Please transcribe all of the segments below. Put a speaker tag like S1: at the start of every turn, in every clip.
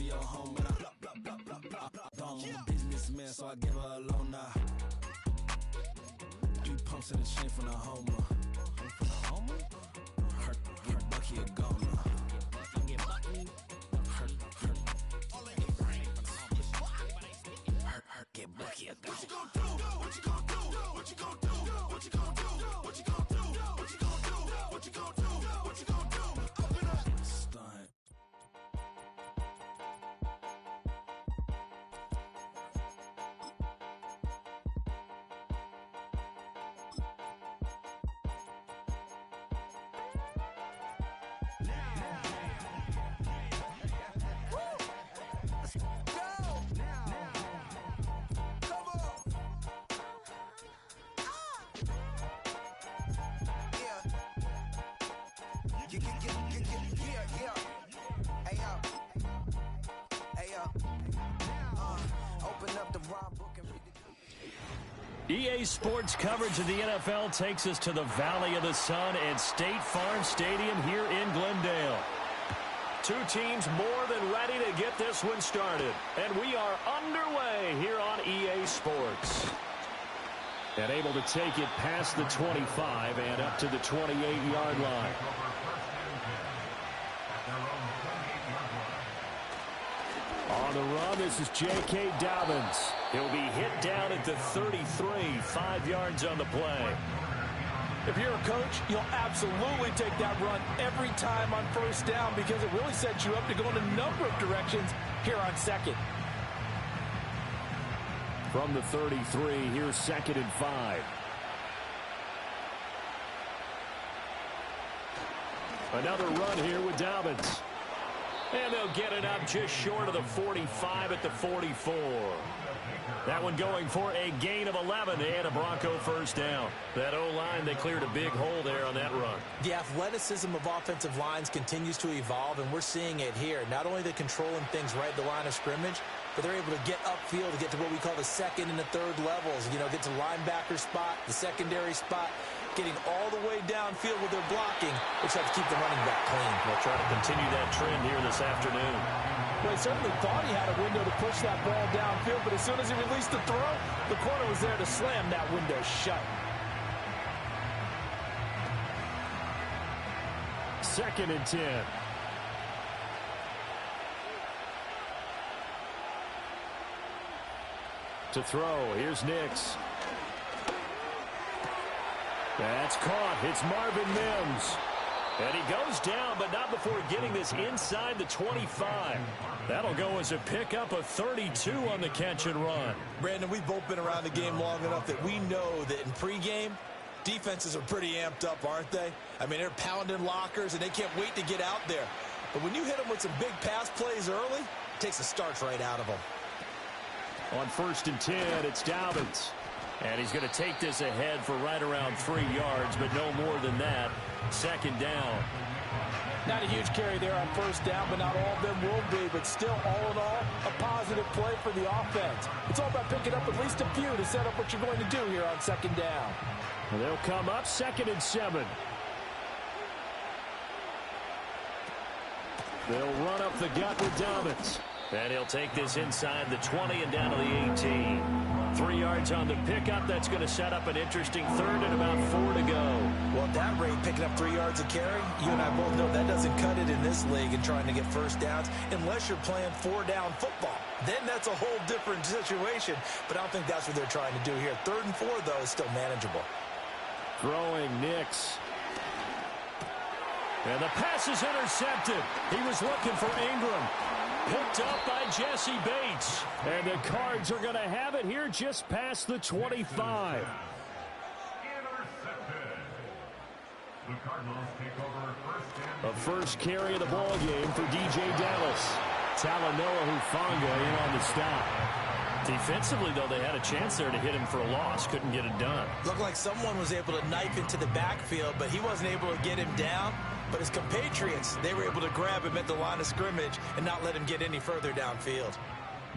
S1: your home and I blah, blah, blah, blah, blah, blah. I'm a businessman, so I give her a loan now. 3 pumps in the chain from the Homer. Her Bucky a goner. Get Bucky a goner. What you gonna do? What you gonna do? What you gonna do? What you gonna do? What you gonna do? What you gonna do? What you gonna do? What you gonna do? Open up. Stunt.
S2: EA Sports coverage of the NFL takes us to the Valley of the Sun at State Farm Stadium here in Glendale. Two teams more than ready to get this one started. And we are underway here on EA Sports. And able to take it past the 25 and up to the 28-yard line. On the run, this is J.K. Dobbins. He'll be hit down at the 33, 5 yards on the play.
S3: If you're a coach, you'll absolutely take that run every time on first down because it really sets you up to go in a number of directions here on second.
S2: From the 33, here's 2nd and 5. Another run here with Dobbins. And they'll get it up just short of the 45 at the 44. That one going for a gain of 11 and a Bronco first down. That O-line, they cleared a big hole there on that run.
S3: The athleticism of offensive lines continues to evolve, and we're seeing it here. Not only they're controlling things right at the line of scrimmage, but they're able to get upfield to get to what we call the second and the third levels. You know, get to linebacker spot, the secondary spot, getting all the way downfield with their blocking, which helps keep the running back clean.
S2: We'll try to continue that trend here this afternoon.
S3: Well, he certainly thought he had a window to push that ball downfield, but as soon as he released the throw, the corner was there to slam that window shut.
S2: 2nd and 10. To throw, here's Nix. That's caught. It's Marvin Mims. And he goes down, but not before getting this inside the 25. That'll go as a pickup of 32 on the catch and run.
S3: Brandon, we've both been around the game long enough that we know that in pregame, defenses are pretty amped up, aren't they? I mean, they're pounding lockers, and they can't wait to get out there. But when you hit them with some big pass plays early, it takes the starch right out of them.
S2: On 1st and 10, it's Dobbins. And he's going to take this ahead for right around 3 yards, but no more than that. 2nd down.
S3: Not a huge carry there on first down, but not all of them will be. But still, all in all, a positive play for the offense. It's all about picking up at least a few to set up what you're going to do here on 2nd down.
S2: And they'll come up 2nd and 7. They'll run up the gut with Dobbins. And he'll take this inside the 20 and down to the 18. 3 yards on the pickup. That's going to set up an interesting 3rd and about 4 to go.
S3: Well, at that rate, picking up 3 yards a carry, you and I both know that doesn't cut it in this league and trying to get first downs unless you're playing 4-down football. Then that's a whole different situation, but I don't think that's what they're trying to do here. 3rd and 4, though, is still manageable.
S2: Throwing Nix. And the pass is intercepted. He was looking for Ingram. Picked up by Jesse Bates. And the Cards are going to have it here just past the 25. A first carry of the ball game for DJ Dallas. Talanoa Hufanga in on the stop. Defensively, though, they had a chance there to hit him for a loss. Couldn't get it done.
S3: Looked like someone was able to knife into the backfield, but he wasn't able to get him down. But his compatriots, they were able to grab him at the line of scrimmage and not let him get any further downfield.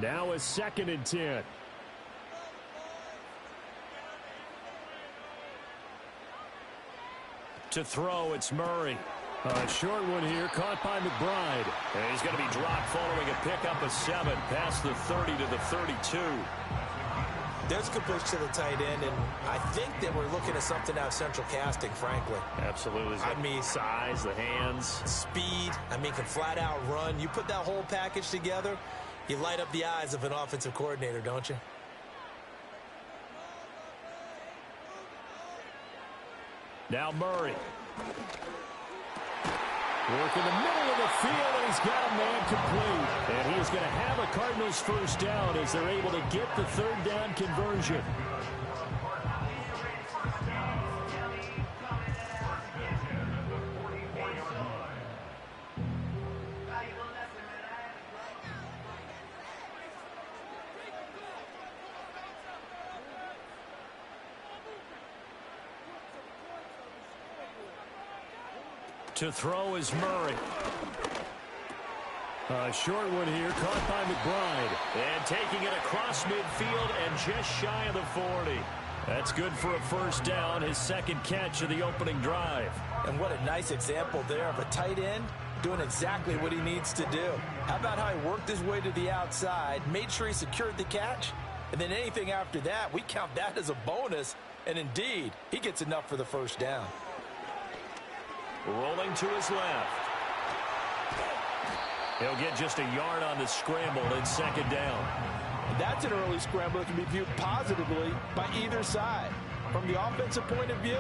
S2: Now is 2nd and 10. To throw, it's Murray. A short one here, caught by McBride. And he's going to be dropped following a pickup of 7 past the 30 to the 32.
S3: There's a good push to the tight end, and I think that we're looking at something out of central casting, frankly.
S2: Absolutely.
S3: I mean,
S2: size, the hands.
S3: Speed, I mean, can flat out run. You put that whole package together, you light up the eyes of an offensive coordinator, don't you?
S2: Now Murray. Work in the middle of the field, and he's got a man complete. And he is going to have a Cardinals first down as they're able to get the third down conversion. To throw is Murray. A short one here, caught by McBride. And taking it across midfield and just shy of the 40. That's good for a first down, his second catch of the opening drive.
S3: And what a nice example there of a tight end doing exactly what he needs to do. How about how he worked his way to the outside, made sure he secured the catch, and then anything after that, we count that as a bonus. And indeed, he gets enough for the first down.
S2: Rolling to his left. He'll get just a yard on the scramble in second down.
S3: That's an early scramble that can be viewed positively by either side. From the offensive point of view,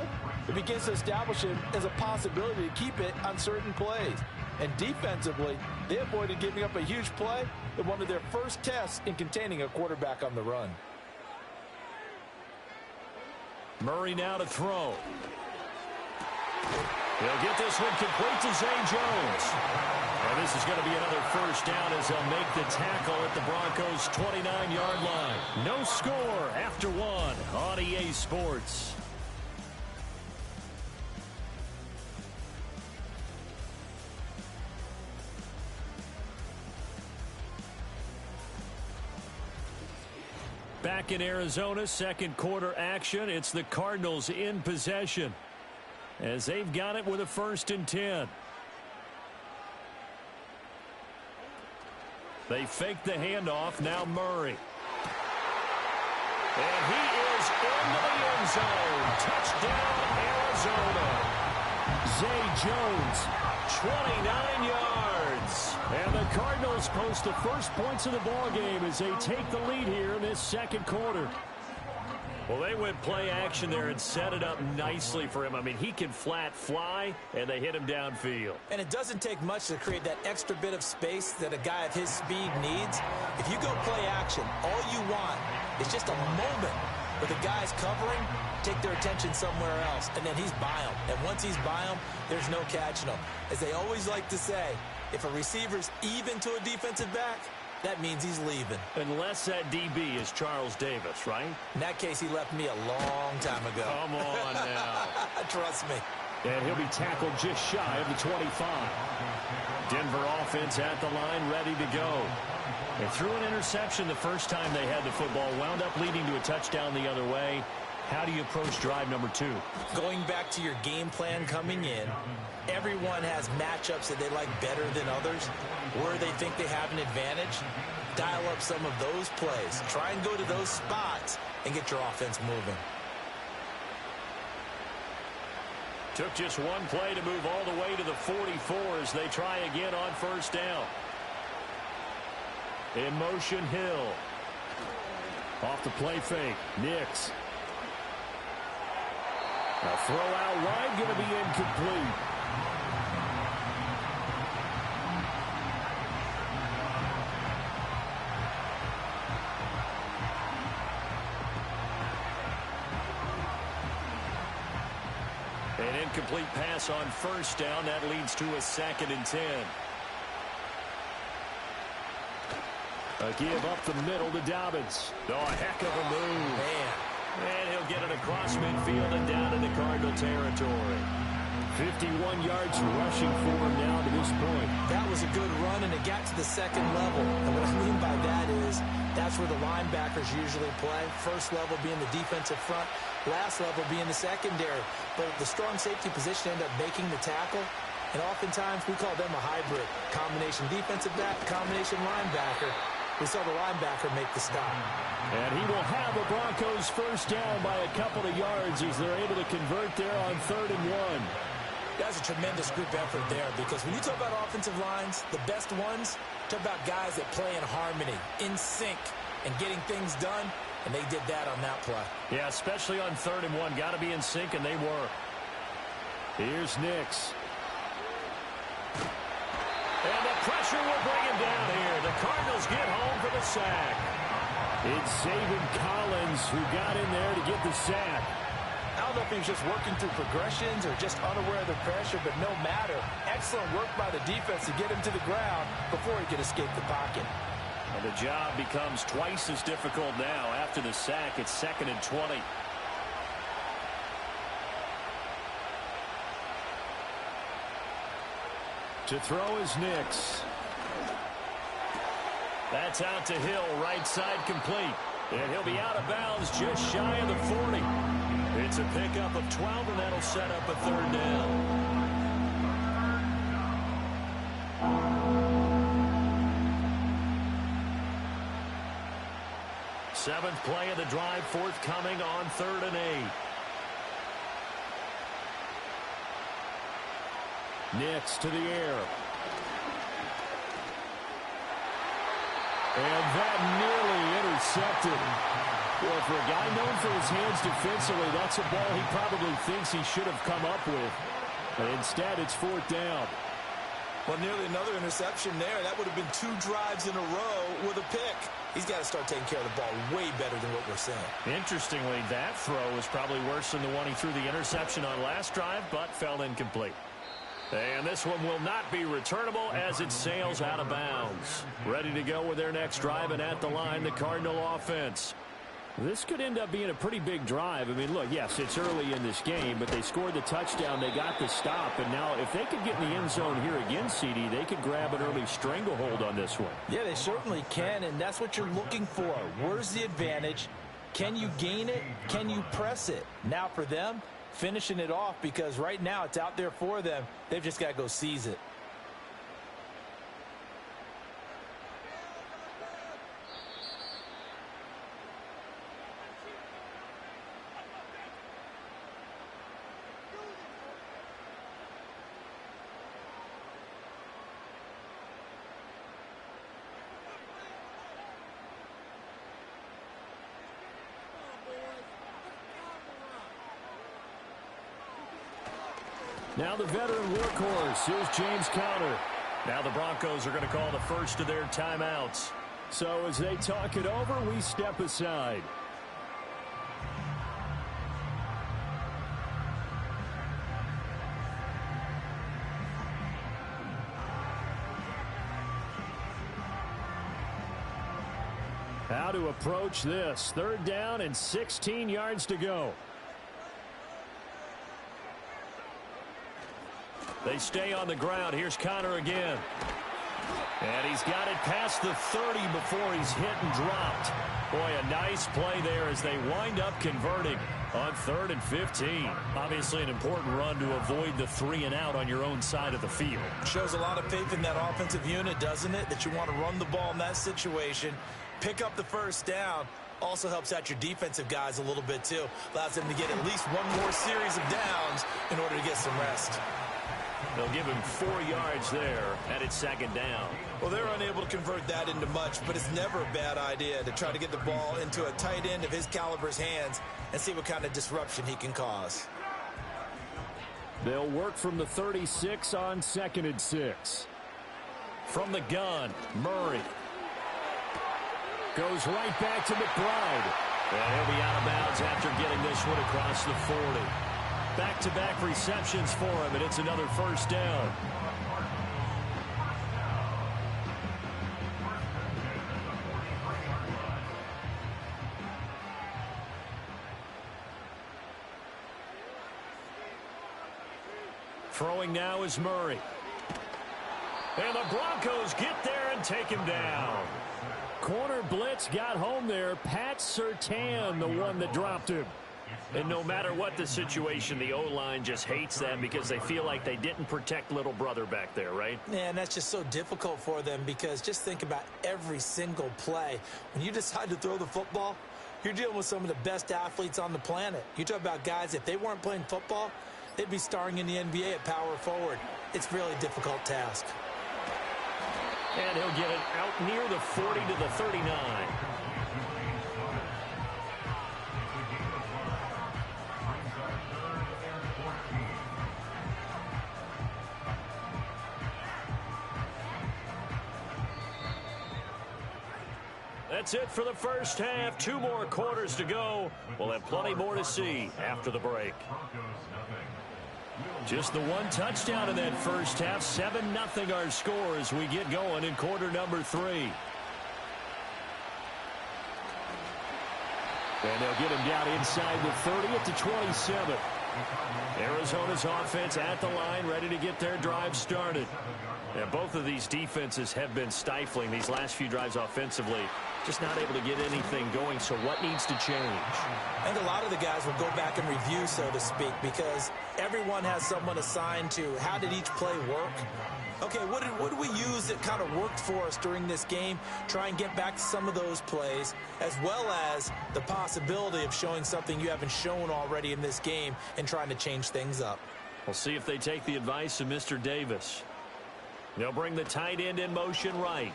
S3: it begins to establish it as a possibility to keep it on certain plays. And defensively, they avoided giving up a huge play in one of their first tests in containing a quarterback on the run.
S2: Murray now to throw. He'll get this one complete to Zay Jones. And this is going to be another first down as they'll make the tackle at the Broncos' 29-yard line. No score after 1 on EA Sports. Back in Arizona, second quarter action. It's the Cardinals in possession, as they've got it with a 1st and 10. They fake the handoff. Now Murray. And he is into the end zone. Touchdown, Arizona. Zay Jones, 29 yards. And the Cardinals post the first points of the ballgame as they take the lead here in this second quarter. Well, they went play action there and set it up nicely for him. I mean, he can flat fly, and they hit him downfield. And it doesn't take much to create that extra bit of space that a guy of his speed needs. If you go play action, all you want is just a moment where the guy's covering, take their attention somewhere else, and then he's by him. And once he's by him, there's no catching him. As they always like to say, if a receiver's even to a defensive back, that means he's leaving. Unless that DB is Charles Davis, right? In that case, he left me a long time ago. Come on now. Trust me. And he'll be tackled just shy of the 25. Denver offense at the line, ready to go. They threw an interception the first time they had the football, wound up leading to a touchdown the other way. How do you approach drive number 2? Going back to your game plan coming in, everyone has matchups that they like better than others, where they think they have an advantage. Dial up some of those plays. Try and go to those spots and get your offense moving. Took just one play to move all the way to the 44 as they try again on first down. In motion, Hill. Off the play fake, Nix. A throw out wide, going to be incomplete. An incomplete pass on first down. That leads to a 2nd and 10. A give up the middle to Dobbins. Oh, a heck of a move. Man. And he'll get it across midfield and down into Cardinal territory. 51 yards rushing for him now to this point. That was a good run, and it got to the second level. And what I mean by that is that's where the linebackers usually play. First level being the defensive front, last level being the secondary. But the strong safety position ended up making the tackle.
S3: And oftentimes we call them a hybrid. Combination defensive back, combination linebacker. We saw the linebacker make the stop.
S2: And he will have the Broncos first down by a couple of yards as they're able to convert there on 3rd and 1.
S3: That's a tremendous group effort there, because when you talk about offensive lines, the best ones, talk about guys that play in harmony, in sync, and getting things done, and they did that on that play.
S2: Yeah, especially on 3rd and 1. Got to be in sync, and they were. Here's Nix. And the pressure will bring him down here. The Cardinals get home for the sack. It's Zaven Collins who got in there to get the sack.
S3: I don't know if he was just working through progressions or just unaware of the pressure, but no matter. Excellent work by the defense to get him to the ground before he could escape the pocket.
S2: And the job becomes twice as difficult now. After the sack, it's 2nd and 20. To throw is Nix. That's out to Hill, right side complete. And he'll be out of bounds just shy of the 40. It's a pickup of 12, and that'll set up a 3rd down. Seventh play of the drive, forthcoming on 3rd and 8. Nix to the air. And that nearly intercepted. Well, for a guy known for his hands defensively, that's a ball he probably thinks he should have come up with. But instead, it's 4th down.
S3: Well, nearly another interception there. That would have been 2 drives in a row with a pick. He's got to start taking care of the ball way better than what we're seeing. Interestingly, that throw is probably worse than the one he threw the interception on last drive, but fell incomplete. And this one will not be returnable as it sails out of bounds. Ready to go with their next drive, and at the line, the Cardinal offense. This could end up being a pretty big drive. I mean, look, yes, it's early in this game, but they scored the touchdown, they got the stop, and now if they could get in the end zone here again, CD, they could grab an early stranglehold on this one.
S4: Yeah, they certainly can, and that's what you're looking for. Where's the advantage? Can you gain it? Can you press it? Now for them, finishing it off, because right now it's out there for them. They've just got to go seize it.
S2: Now the veteran workhorse, here's James Conner. Now the Broncos are going to call the first of their timeouts. So as they talk it over, we step aside. How to approach this. 3rd down and 16 yards to go. They stay on the ground. Here's Conner again. And he's got it past the 30 before he's hit and dropped. Boy, a nice play there as they wind up converting on 3rd and 15. Obviously an important run to avoid the 3 and out on your own side of the field.
S3: Shows a lot of faith in that offensive unit, doesn't it? That you want to run the ball in that situation, pick up the first down. Also helps out your defensive guys a little bit too. Allows them to get at least one more series of downs in order to get some rest.
S2: They'll give him 4 yards there, and it's 2nd down.
S3: Well, they're unable to convert that into much, but it's never a bad idea to try to get the ball into a tight end of his caliber's hands and see what kind of disruption he can cause.
S2: They'll work from the 36 on 2nd and 6. From the gun, Murray. Goes right back to McBride. And he'll be out of bounds after getting this one across the 40. Back-to-back receptions for him, and it's another first down. Throwing now is Murray. And the Broncos get there and take him down. Corner blitz got home there. Pat Surtain, the one that dropped him. And no matter what the situation, the O-line just hates them because they feel like they didn't protect little brother back there, right?
S3: Yeah, and that's just so difficult for them because just think about every single play. When you decide to throw the football, you're dealing with some of the best athletes on the planet. You talk about guys, if they weren't playing football, they'd be starring in the NBA at power forward. It's really a difficult task.
S2: And he'll get it out near the 40 to the 39. That's it for the first half. 2 more quarters to go. We'll have plenty more to see after the break. Just the 1 touchdown in that first half. 7-0 our score as we get going in quarter number 3. And they'll get him down inside the 30 at the 27. Arizona's offense at the line, ready to get their drive started. And both of these defenses have been stifling these last few drives offensively. Just not able to get anything going, so what needs to change?
S3: I think a lot of the guys will go back and review, so to speak, because everyone has someone assigned to how did each play work. Okay, what did we use that kind of worked for us during this game? Try and get back to some of those plays, as well as the possibility of showing something you haven't shown already in this game and trying to change things up.
S2: We'll see if they take the advice of Mr. Davis. They'll bring the tight end in motion right.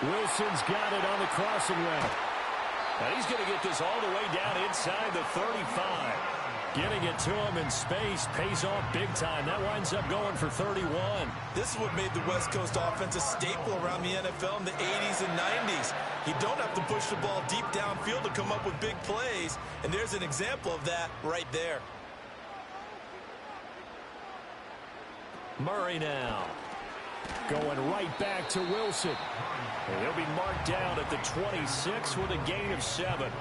S2: Wilson's got it on the crossing route. And he's going to get this all the way down inside the 35. Getting it to him in space pays off big time. That winds up going for 31.
S3: This is what made the West Coast offense a staple around the NFL in the 80s and 90s. You don't have to push the ball deep downfield to come up with big plays, and there's an example of that right there.
S2: Murray now. Going right back to Wilson. And he'll be marked down at the 26 with a gain of 7.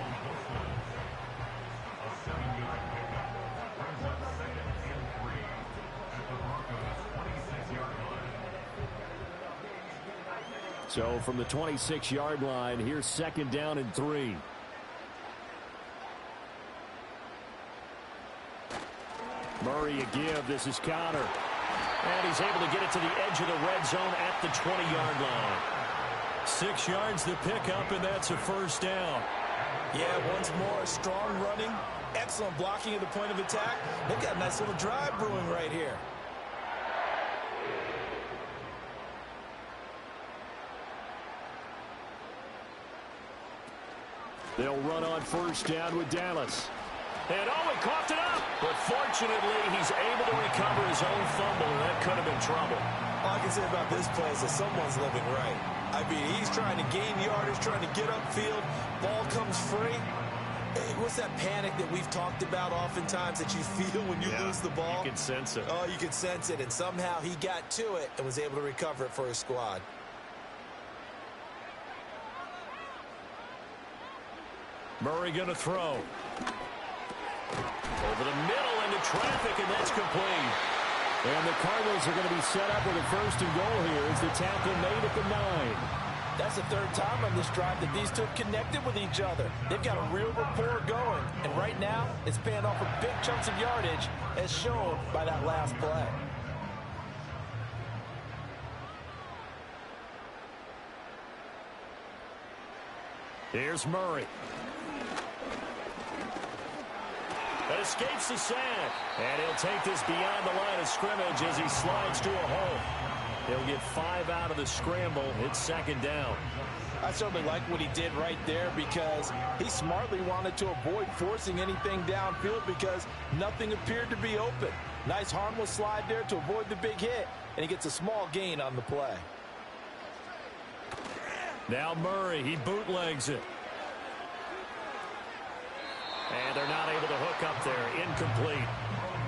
S2: So from the 26-yard line, here's 2nd down and 3. Murray a give. This is Connor. And he's able to get it to the edge of the red zone at the 20-yard line. 6 yards to pick up, and that's a first down.
S3: Yeah, once more, strong running, excellent blocking at the point of attack. They've got a nice little drive brewing right here.
S2: They'll run on first down with Dallas. And he coughed it up. But fortunately, he's able to recover his own fumble, and that could have been trouble.
S3: All I can say about this play is that someone's living right. I mean, he's trying to gain yardage, trying to get upfield. Ball comes free. Hey, what's that panic that we've talked about oftentimes that you feel when you lose the ball?
S2: You can sense it.
S3: Oh, you can sense it. And somehow he got to it and was able to recover it for his squad.
S2: Murray going to throw. Over the middle into traffic, and that's complete. And the Cardinals are going to be set up with a 1st and goal here as the tackle made at the 9.
S4: That's the 3rd time on this drive that these two have connected with each other. They've got a real rapport going. And right now, it's paying off with big chunks of yardage, as shown by that last play.
S2: Here's Murray. That escapes the sack. And he'll take this beyond the line of scrimmage as he slides to a hole. He'll get 5 out of the scramble. It's 2nd down.
S4: I certainly like what he did right there because he smartly wanted to avoid forcing anything downfield because nothing appeared to be open. Nice harmless slide there to avoid the big hit, and he gets a small gain on the play.
S2: Now Murray, he bootlegs it. And they're not able to hook up there. Incomplete.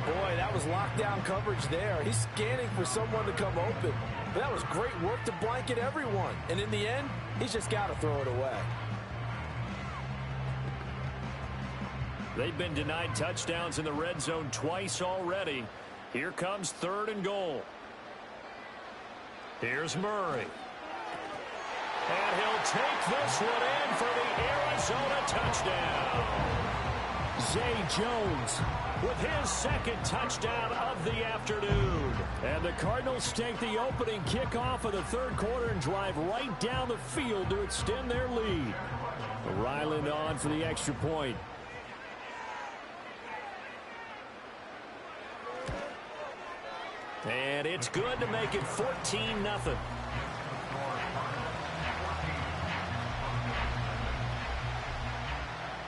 S4: Boy, that was lockdown coverage there. He's scanning for someone to come open. But that was great work to blanket everyone. And in the end, he's just got to throw it away.
S2: They've been denied touchdowns in the red zone twice already. Here comes 3rd and goal. Here's Murray. And he'll take this one in for the Arizona touchdown. Zay Jones with his second touchdown of the afternoon. And the Cardinals take the opening kickoff of the third quarter and drive right down the field to extend their lead. Ryland on for the extra point. And it's good to make it 14-0.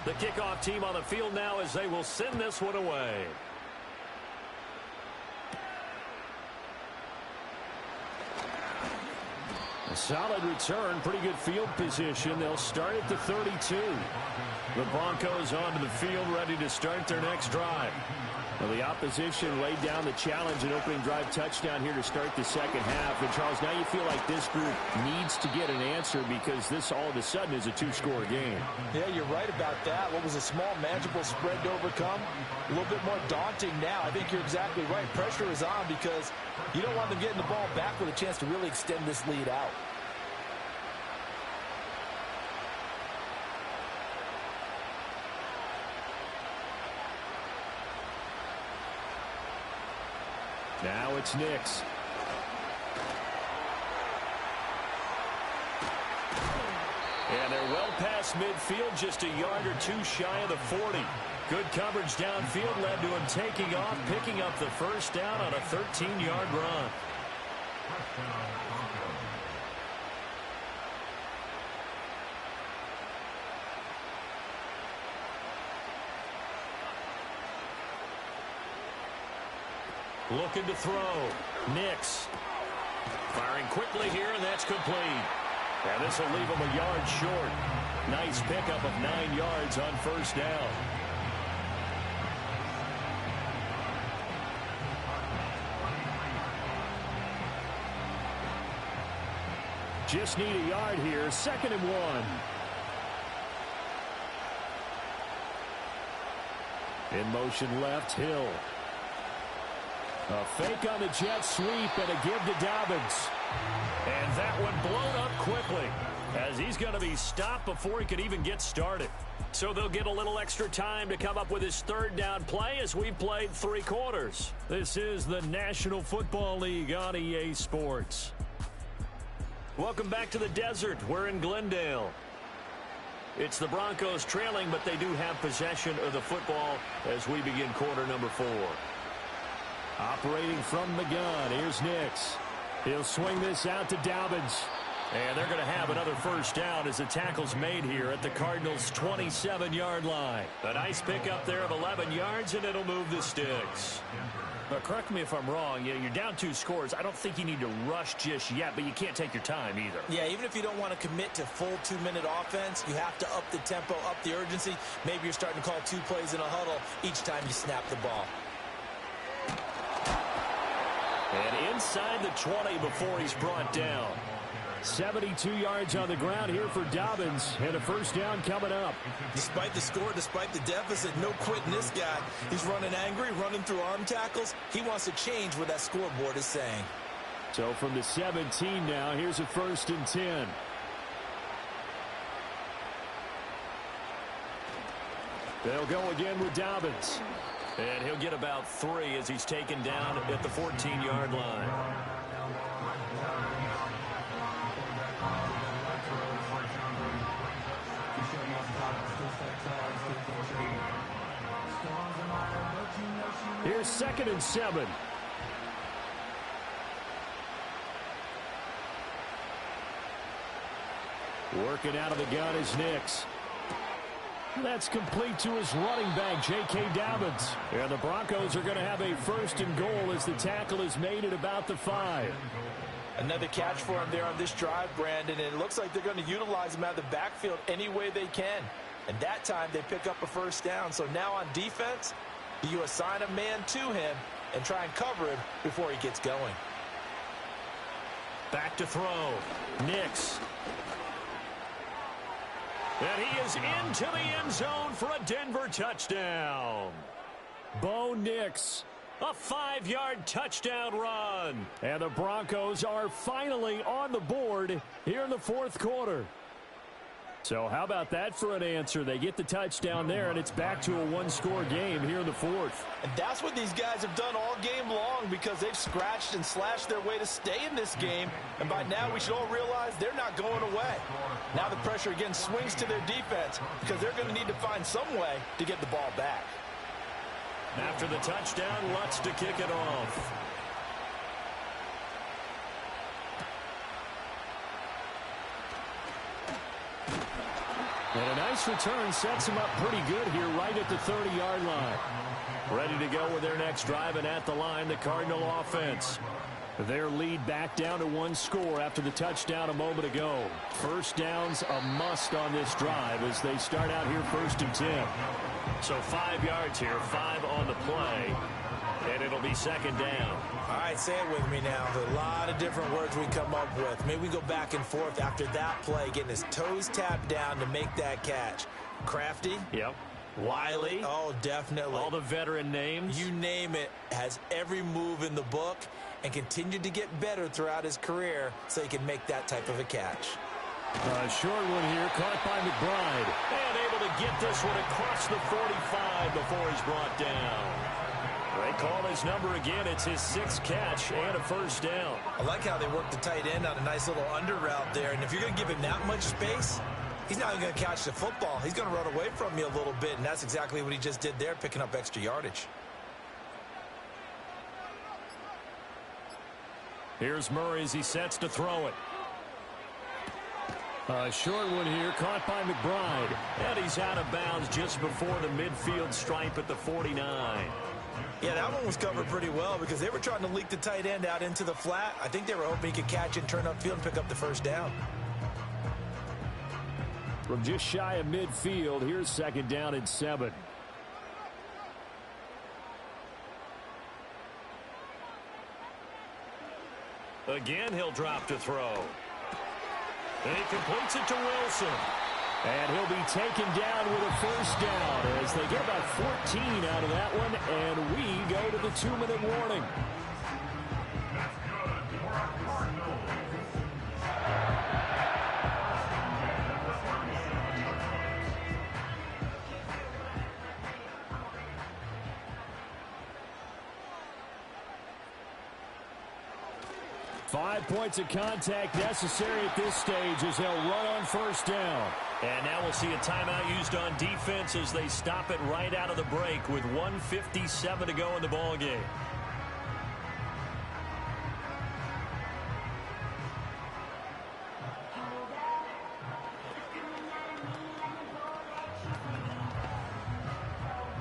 S2: The kickoff team on the field now as they will send this one away. A solid return, pretty good field position. They'll start at the 32. The Broncos onto the field ready to start their next drive. Well, the opposition laid down the challenge and opening drive touchdown here to start the second half. And, Charles, now you feel like this group needs to get an answer because this all of a sudden is a two-score game.
S4: Yeah, you're right about that. What was a small, manageable spread to overcome? A little bit more daunting now. I think you're exactly right. Pressure is on because you don't want them getting the ball back with a chance to really extend this lead out.
S2: Now it's Nix. And they're well past midfield, just a yard or two shy of the 40. Good coverage downfield led to him taking off, picking up the first down on a 13-yard run. Looking to throw. Nix. Firing quickly here, and that's complete. And this will leave him a yard short. Nice pickup of 9 yards on first down. Just need a yard here. 2nd and 1. In motion left, Hill. A fake on the jet sweep and a give to Dobbins. And that one blown up quickly as he's going to be stopped before he could even get started. So they'll get a little extra time to come up with his third down play as we played 3 quarters. This is the National Football League on EA Sports. Welcome back to the desert. We're in Glendale. It's the Broncos trailing, but they do have possession of the football as we begin quarter number 4. Operating from the gun, here's Nix. He'll swing this out to Dobbins. And they're going to have another first down as the tackle's made here at the Cardinals' 27-yard line. A nice pickup there of 11 yards, and it'll move the sticks. But correct me if I'm wrong, you're down 2 scores. I don't think you need to rush just yet, but you can't take your time either.
S4: Yeah, even if you don't want to commit to full 2-minute offense, you have to up the tempo, up the urgency. Maybe you're starting to call 2 plays in a huddle each time you snap the ball.
S2: And inside the 20 before he's brought down. 72 yards on the ground here for Dobbins, and a first down coming up.
S3: Despite the score, despite the deficit, no quitting this guy. He's running angry, running through arm tackles. He wants to change what that scoreboard is saying.
S2: So from the 17 now, here's a 1st and 10. They'll go again with Dobbins. And he'll get about 3 as he's taken down at the 14-yard line. Here's 2nd and 7. Working out of the gun is Nix. That's complete to his running back, J.K. Dobbins. And the Broncos are going to have a 1st and goal as the tackle is made at about the 5.
S4: Another catch for him there on this drive, Brandon. And it looks like they're going to utilize him out of the backfield any way they can. And that time they pick up a first down. So now on defense, you assign a man to him and try and cover him before he gets going.
S2: Back to throw. Nix. And he is into the end zone for a Denver touchdown. Bo Nix, a 5-yard touchdown run. And the Broncos are finally on the board here in the 4th quarter. So how about that for an answer? They get the touchdown there, and it's back to a one-score game here in the fourth.
S4: And that's what these guys have done all game long because they've scratched and slashed their way to stay in this game. And by now, we should all realize they're not going away. Now the pressure again swings to their defense because they're going to need to find some way to get the ball back.
S2: After the touchdown, Lutz to kick it off. And a nice return sets him up pretty good here right at the 30-yard line. Ready to go with their next drive, and at the line, the Cardinal offense. Their lead back down to one score after the touchdown a moment ago. First down's a must on this drive as they start out here 1st and 10. So 5 yards here, 5 on the play, and it'll be 2nd down.
S3: All right, say it with me now. There's a lot of different words we come up with. Maybe we go back and forth after that play, getting his toes tapped down to make that catch. Crafty?
S2: Yep.
S3: Wiley? Oh, definitely.
S2: All the veteran names.
S3: You name it. Has every move in the book and continued to get better throughout his career so he can make that type of a catch.
S2: A short one here, caught by McBride. And able to get this one across the 45 before he's brought down. They call his number again. It's his 6th catch and a first down.
S3: I like how they work the tight end on a nice little under route there. And if you're going to give him that much space, he's not even going to catch the football. He's going to run away from you a little bit, and that's exactly what he just did there, picking up extra yardage.
S2: Here's Murray as he sets to throw it. A short one here, caught by McBride. And he's out of bounds just before the midfield stripe at the 49.
S3: Yeah, that one was covered pretty well because they were trying to leak the tight end out into the flat. I think they were hoping he could catch it and turn upfield and pick up the first down.
S2: From just shy of midfield, here's 2nd down and 7. Again, he'll drop to throw. And he completes it to Wilson. And he'll be taken down with a first down as they get about 14 out of that one, and we go to the 2-minute warning. Five points of contact necessary at this stage as they'll run on first down. And now we'll see a timeout used on defense as they stop it right out of the break with 1:57 to go in the ballgame.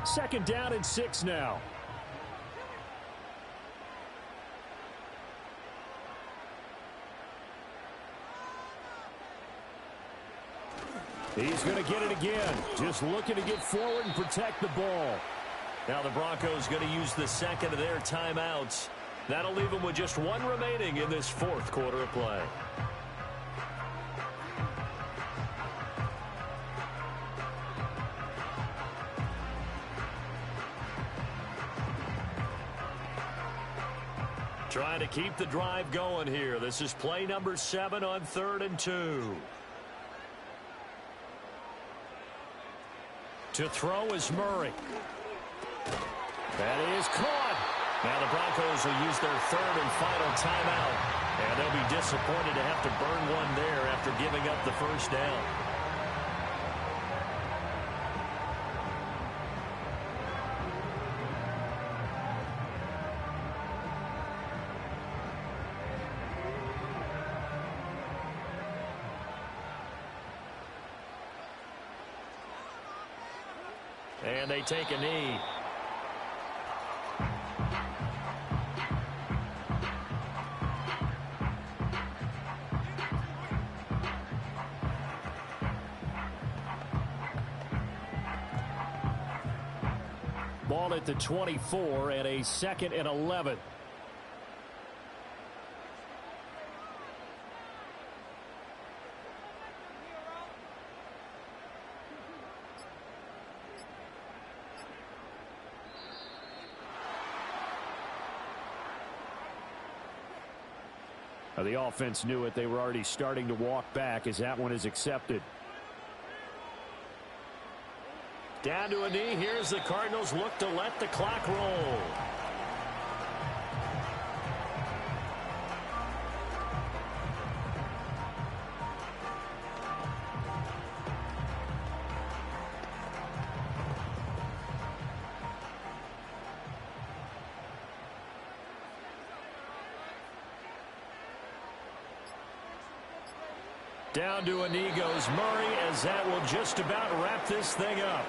S2: Second down and 6 now. He's going to get it again. Just looking to get forward and protect the ball. Now the Broncos going to use the second of their timeouts. That'll leave them with just one remaining in this 4th quarter of play. Trying to keep the drive going here. This is play number 7 on 3rd and 2. To throw is Murray. That is caught. Now the Broncos will use their 3rd and final timeout. And they'll be disappointed to have to burn one there after giving up the first down. And they take a knee. Ball at the 24 and a 2nd and 11. The offense knew it. They were already starting to walk back as that one is accepted. Down to a knee. Here's the Cardinals look to let the clock roll. Down to a knee goes Murray, as that will just about wrap this thing up.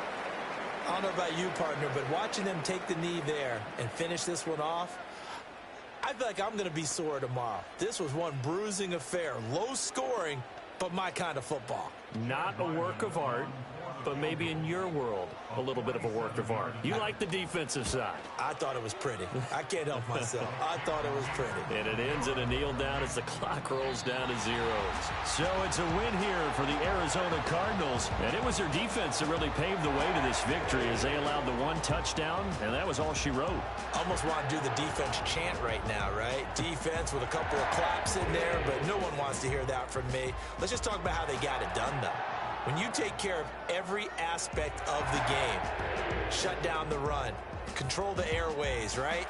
S3: I don't know about you, partner, but watching them take the knee there and finish this one off, I feel like I'm going to be sore tomorrow. This was one bruising affair. Low scoring, but my kind of football.
S2: Not a work of art, but maybe in your world, a little bit of a work of art. You like the defensive side.
S3: I thought it was pretty. I can't help myself. I thought it was pretty.
S2: And it ends in a kneel down as the clock rolls down to zeros. So it's a win here for the Arizona Cardinals. And it was their defense that really paved the way to this victory as they allowed the one touchdown, and that was all she wrote.
S3: Almost want to do the defense chant right now, right? Defense with a couple of claps in there, but no one wants to hear that from me. Let's just talk about how they got it done, though. When you take care of every aspect of the game, shut down the run, control the airways, right?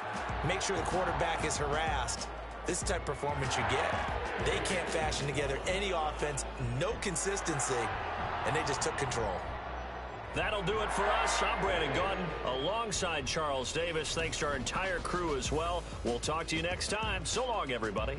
S3: Make sure the quarterback is harassed. This type of performance you get. They can't fashion together any offense, no consistency, and they just took control.
S2: That'll do it for us. I'm Brandon Gaudin alongside Charles Davis. Thanks to our entire crew as well. We'll talk to you next time. So long, everybody.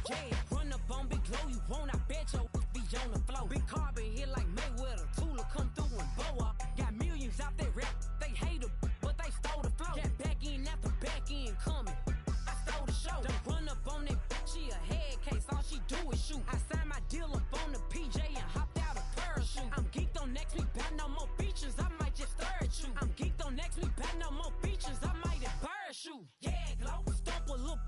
S5: Yeah, run up on Big Glow, you won't, I bet your be on the floor. Big Carbon hit like Mayweather, Tula come through and blow up. Got millions out there rap, they hate her, but they stole the flow. Got back in after back end coming, I stole the show. Don't run up on that, she a head case, all she do is shoot. I signed my deal up on the PJ and hopped out a parachute. I'm geeked on next week, back no more features, I might just stare at you. I'm geeked on next week, back no more features, I might embarrass you. Yeah, Glow, stomp a little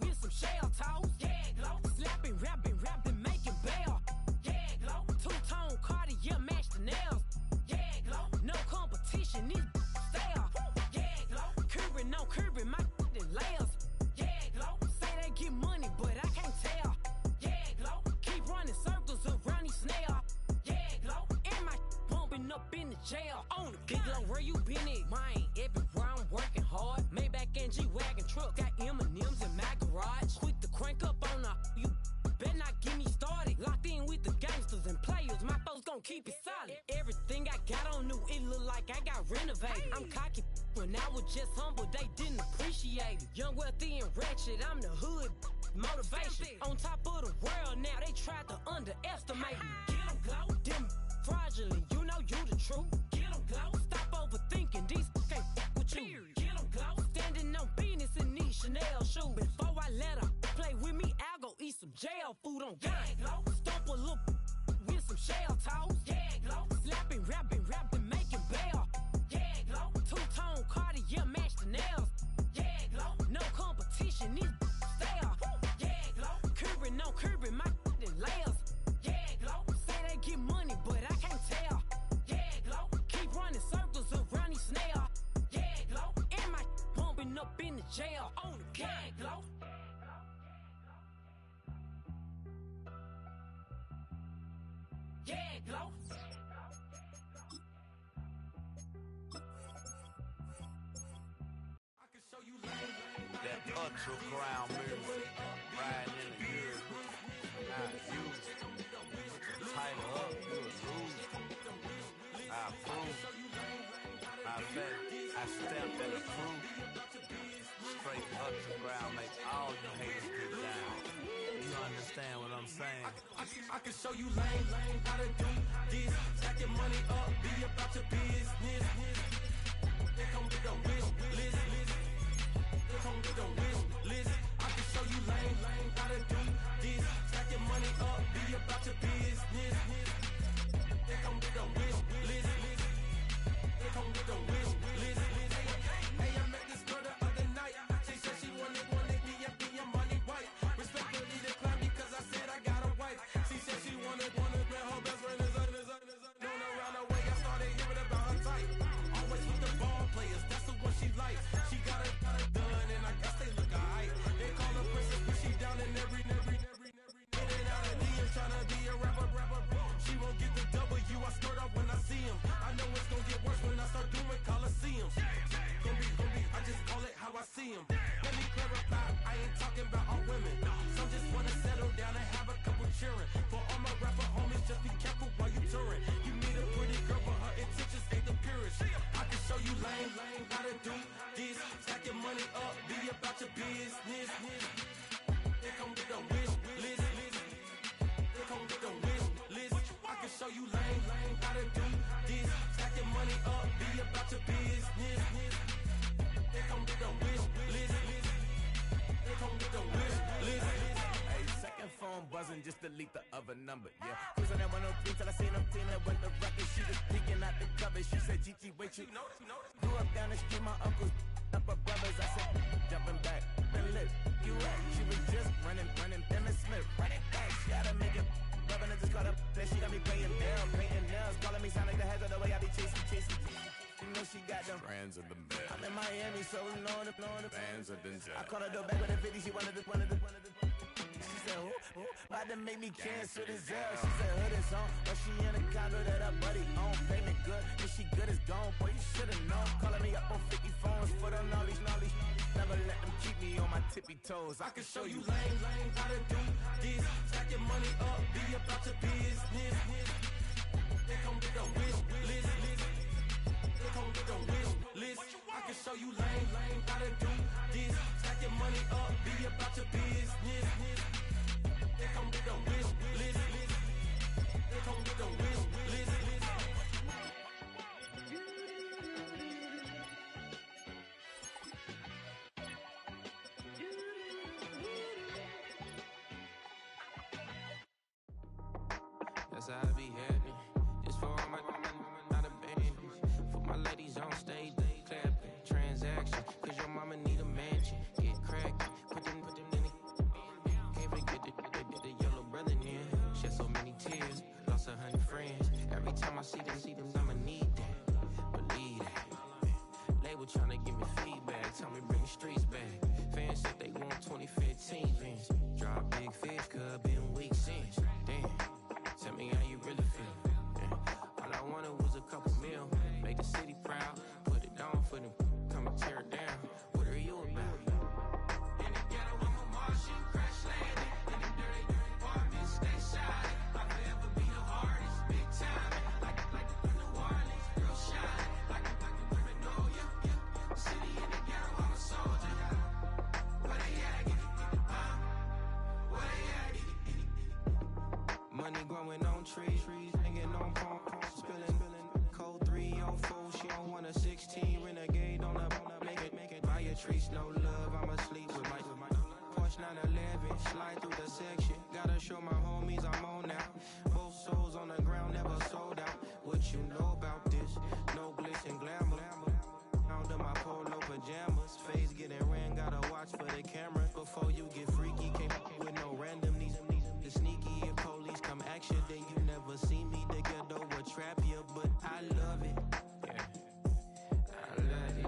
S5: with some shell toes. Yeah, Glow, slapping, rapping, making bail. Yeah, Glow, two-tone Cartier match the nails. Yeah, Glow, no competition, these stale. Yeah, Glow, curving, no curving, my layers. Yeah, Glow, say they get money, but I can't tell. Yeah, Glow, keep running circles around these snail. Yeah, Glow, and my bumping up in the jail. On the Big Glow, where you been at? Mine, everywhere I'm working hard. Maybach and G-Wagon truck, got M&M's in my garage. Quick to crank up on her, you better not get me started. Locked in with the gangsters and players, my folks gon' keep it solid. Everything I got on new, it look like I got renovated. I'm cocky when I was just humble, they didn't appreciate it. Young, wealthy, and ratchet, I'm the hood motivation. On top of the world now, they tried to underestimate me. Get 'em, Glow, them fraudulent, you know you the truth. Get 'em, Glow, stop overthinking, these can't fuck with you. Get 'em, Glow, standing on business in these Chanel shoes. Before I let her play with me, I'll go eat some jail food on God. Yeah, Glow, stomp a little with some shell toes. Yeah, Glow, slapping, rapping, making bail. Yeah, Glow, two-tone Cartier match the nails. Yeah, Glow, no competition, these stale. Yeah, Glow, curving, no curving, my layers. Yeah, Glow, say they get money, but I can't tell. Yeah, Glow, keep running circles around these snail. Yeah, Glow, and my bumping up in the jail. On the yeah, Glow. Yeah, Glow.
S1: I can show you that underground music, riding in the years, not used. Tighten up, you'll lose. I approve. I bet, I stamped and approved. Straight underground, make all you haters get down. You understand what I'm saying?
S6: I can show you lame, how to do this. Stack your money up, be about your business. They come with the wish list. They come with the wish list. I can show you lame, how to do this. Stack your money up, be about your business. They come with the wish list. They come with the wish list. Hey, I met this girl the other night. She said she wanted me and be a money wife. Respectfully declined because I said I got a wife. She said she wanted man, her best friend is known around the way. I started hearing about her type. Always with the ball players, that's the one she likes. She got it done, and I guess they look alright. They call her princess, but she down in every. In and out of DMs, tryna be a rapper. She won't get the W, I skirt off when I see him. I know it's gonna get worse when I start doing Coliseums. Gonna be, I just call it how I see him. Let me clarify, I ain't talking about all women. Some just wanna settle down and have a couple cheering. For all my rapper homies, just be careful while you touring. You meet a pretty girl, but her intentions ain't the purest. I can show you lame, how to do this. Stack your money up, be about your business. They come with the wish list. They come with the wish list. I can show you lame, how to do this. Stack your money up, be about your business. They come with the wish list. They come with the wish list.
S1: Hey, second phone buzzing, just delete the other number, yeah. Cruising at 103 till I seen them feeling with the record. She was peeking out the cover. She said, GT, wait, you grew up down the street, my uncles, up her brothers. I said, jumping back, been lit. You at? She was just running, Dennis Smith, running back. She had to make it, rubbing, I just caught up. Then she got me playing down, painting nails, calling me sound like the heads of the way I be chasing. You know she got them
S7: Brands of the bed.
S1: I'm in Miami, so we know the
S7: Bands of the
S1: I caught her door back with a 50, she wanted the. She said, who? About to make me cancel this L. She said, hood is on, but she in a condo that her buddy own. Payment good, if she good, it's gone. Boy, you should've known. Calling me up on 50 phones for the knowledge. Never let them keep me on my tippy toes.
S6: I can show you lame, how to do this. Stack your money up, be about your business. They come with the wish list. They come with the wish list. I can show you lame, how to do this. Stack your money up, be about your business. I be happy. Just for all my not abandoned. For my ladies on stage, they clapping. Transaction, cause your mama need a mansion. Get cracked, put them in the. Can't forget the yellow brother near. Shed so many tears, lost 100 friends. Every time I see them, I'ma need that. Believe that. Label tryna give me feedback, tell me bring the streets back. Fans said they want 2015 Vince. Drop big fish, cause been weak since. Damn, tell me how you really feel. Yeah. All I wanted was a couple mil, make the city proud. Put it down for them, come and tear it down. What are you about? In the ghetto, I'm a Martian, crash landing. In the dirty apartments, stay shiny. I forever be the hardest, big time. Like New Orleans, real shine. Like a criminal, yeah. City in the ghetto, I'm a soldier. Where they at? Where they at? Money growing on trees, hanging on palm, spilling. Code 304, she don't want a 16. Renegade on up, make it. Buy a tree, no love, I'ma sleep with my Porsche 911, slide through the section. Gotta show my homies I'm on now. Both souls on the ground, never sold out. What you know about this? No glitz and glamour. Under my polo pajamas, face getting ran, gotta watch for the cameras. Before you get freaky, came with no random these the sneaky. If police come action, then you never see me. The ghetto will trap you, but I love it. Yeah, I love it.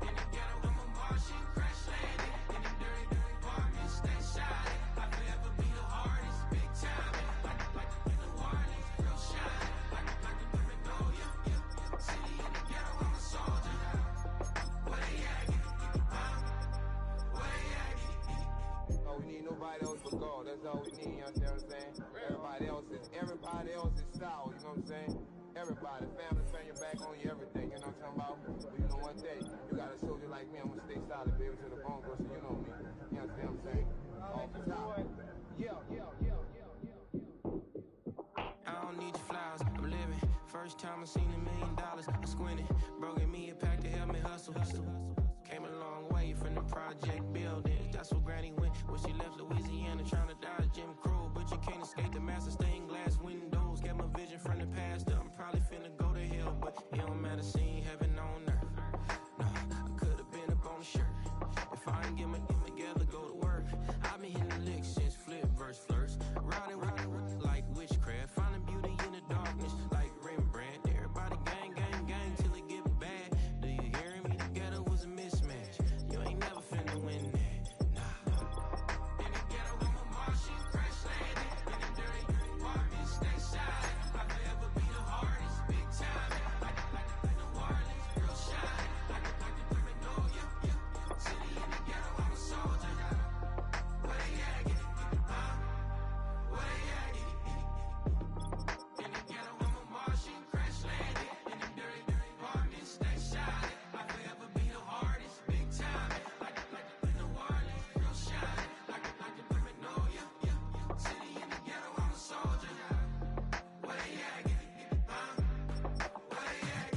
S6: In the ghetto, I'm a Martian, crash landing. In the dirty apartments, stay shiny. I forever be the hardest, big time. Like New Orleans, real shine. Like a criminal, yeah. City in the ghetto, I'm a soldier. Where they at? Where they at?
S7: Oh, we need nobody else but God. That's all we need, you understand what I'm saying? Everybody else is sour, you know what I'm saying? Everybody, family, turn your back on you, everything, you know what I'm talking about? But you know one thing, you got a soldier like me, I'm gonna stay solid, baby, to the bone, bro, so you know me. You understand what I'm saying? Off the top. Yeah.
S6: I don't need your flowers, I'm living. First time I seen $1 million, I squinted. Bro, give me a pack to help me hustle. Came a long way from the project buildings. That's where Granny went when she left Louisiana, trying to dodge Jim Crow. But you can't escape the master stained glass windows. Got my vision from the past. I'm probably finna go to hell, but it don't matter, seeing heaven on earth. No, I could've been up on the shirt. If I ain't get my together, go to work. I've been hitting the licks since flip verse flirts. Riding like witchcraft, finding beauty in the darkness like Rembrandt. Everybody gang till it get bad. Do you hear me? The ghetto was a mismatch. You ain't never finna win that. Nah. In the ghetto, I'm a Martian, crash landing. In the dirty apartments, stay shiny. I forever be the hardest, big time. Like New Orleans, real shine. Like a criminal, yeah. City in the ghetto, I'm a soldier. Where they at? Where they at? In the ghetto, I'm a Martian, crash landing. In the dirty apartments, stay shiny. I forever be the hardest, big time. Like New Orleans, real shine. Like a criminal, yeah. City in the ghetto, I'm a soldier. Where they at? Where they at?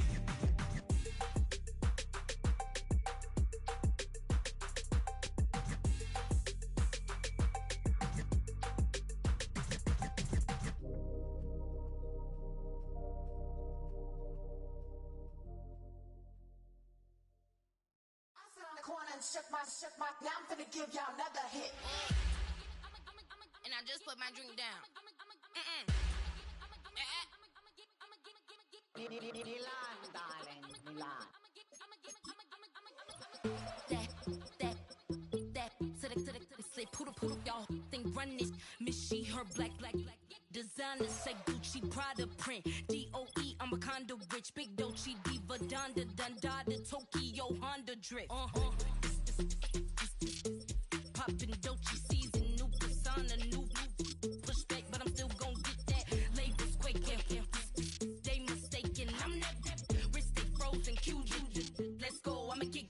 S8: Shook my, now I'm finna give y'all another hit.
S9: And I just put my drink down.
S8: Milan, darling, Milan.
S9: That, say poodle, y'all think run this. Miss she, her black, designer, say Gucci, Prada print. DOE, I'm a condo rich, big Dolce, Diva, Donda, Dundada, Tokyo, Honda drip. Poppin' Dolce season, new persona, new pushback, but I'm still gon' get that. Labels quaking, they mistaken. I'm that wrist they frozen, QU. Let's go, I'ma get.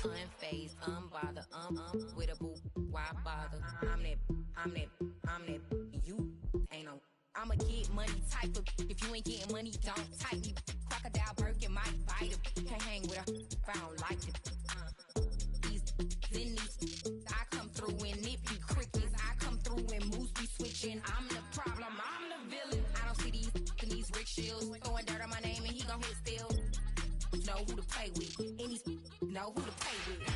S10: unfazed, unbothered, with a boo, why bother? I'm that, you ain't no. I'm a get money type of, if you ain't getting money, don't type me. Crocodile Birkin might bite him. Can't hang with her if I don't like it. I come through in nippy crickets. I come through when moose be switching. I'm the problem, I'm the villain. I don't see these rickshaws throwing dirt on my name and he gon' hit still. Know who to play with, and he's know who to play with.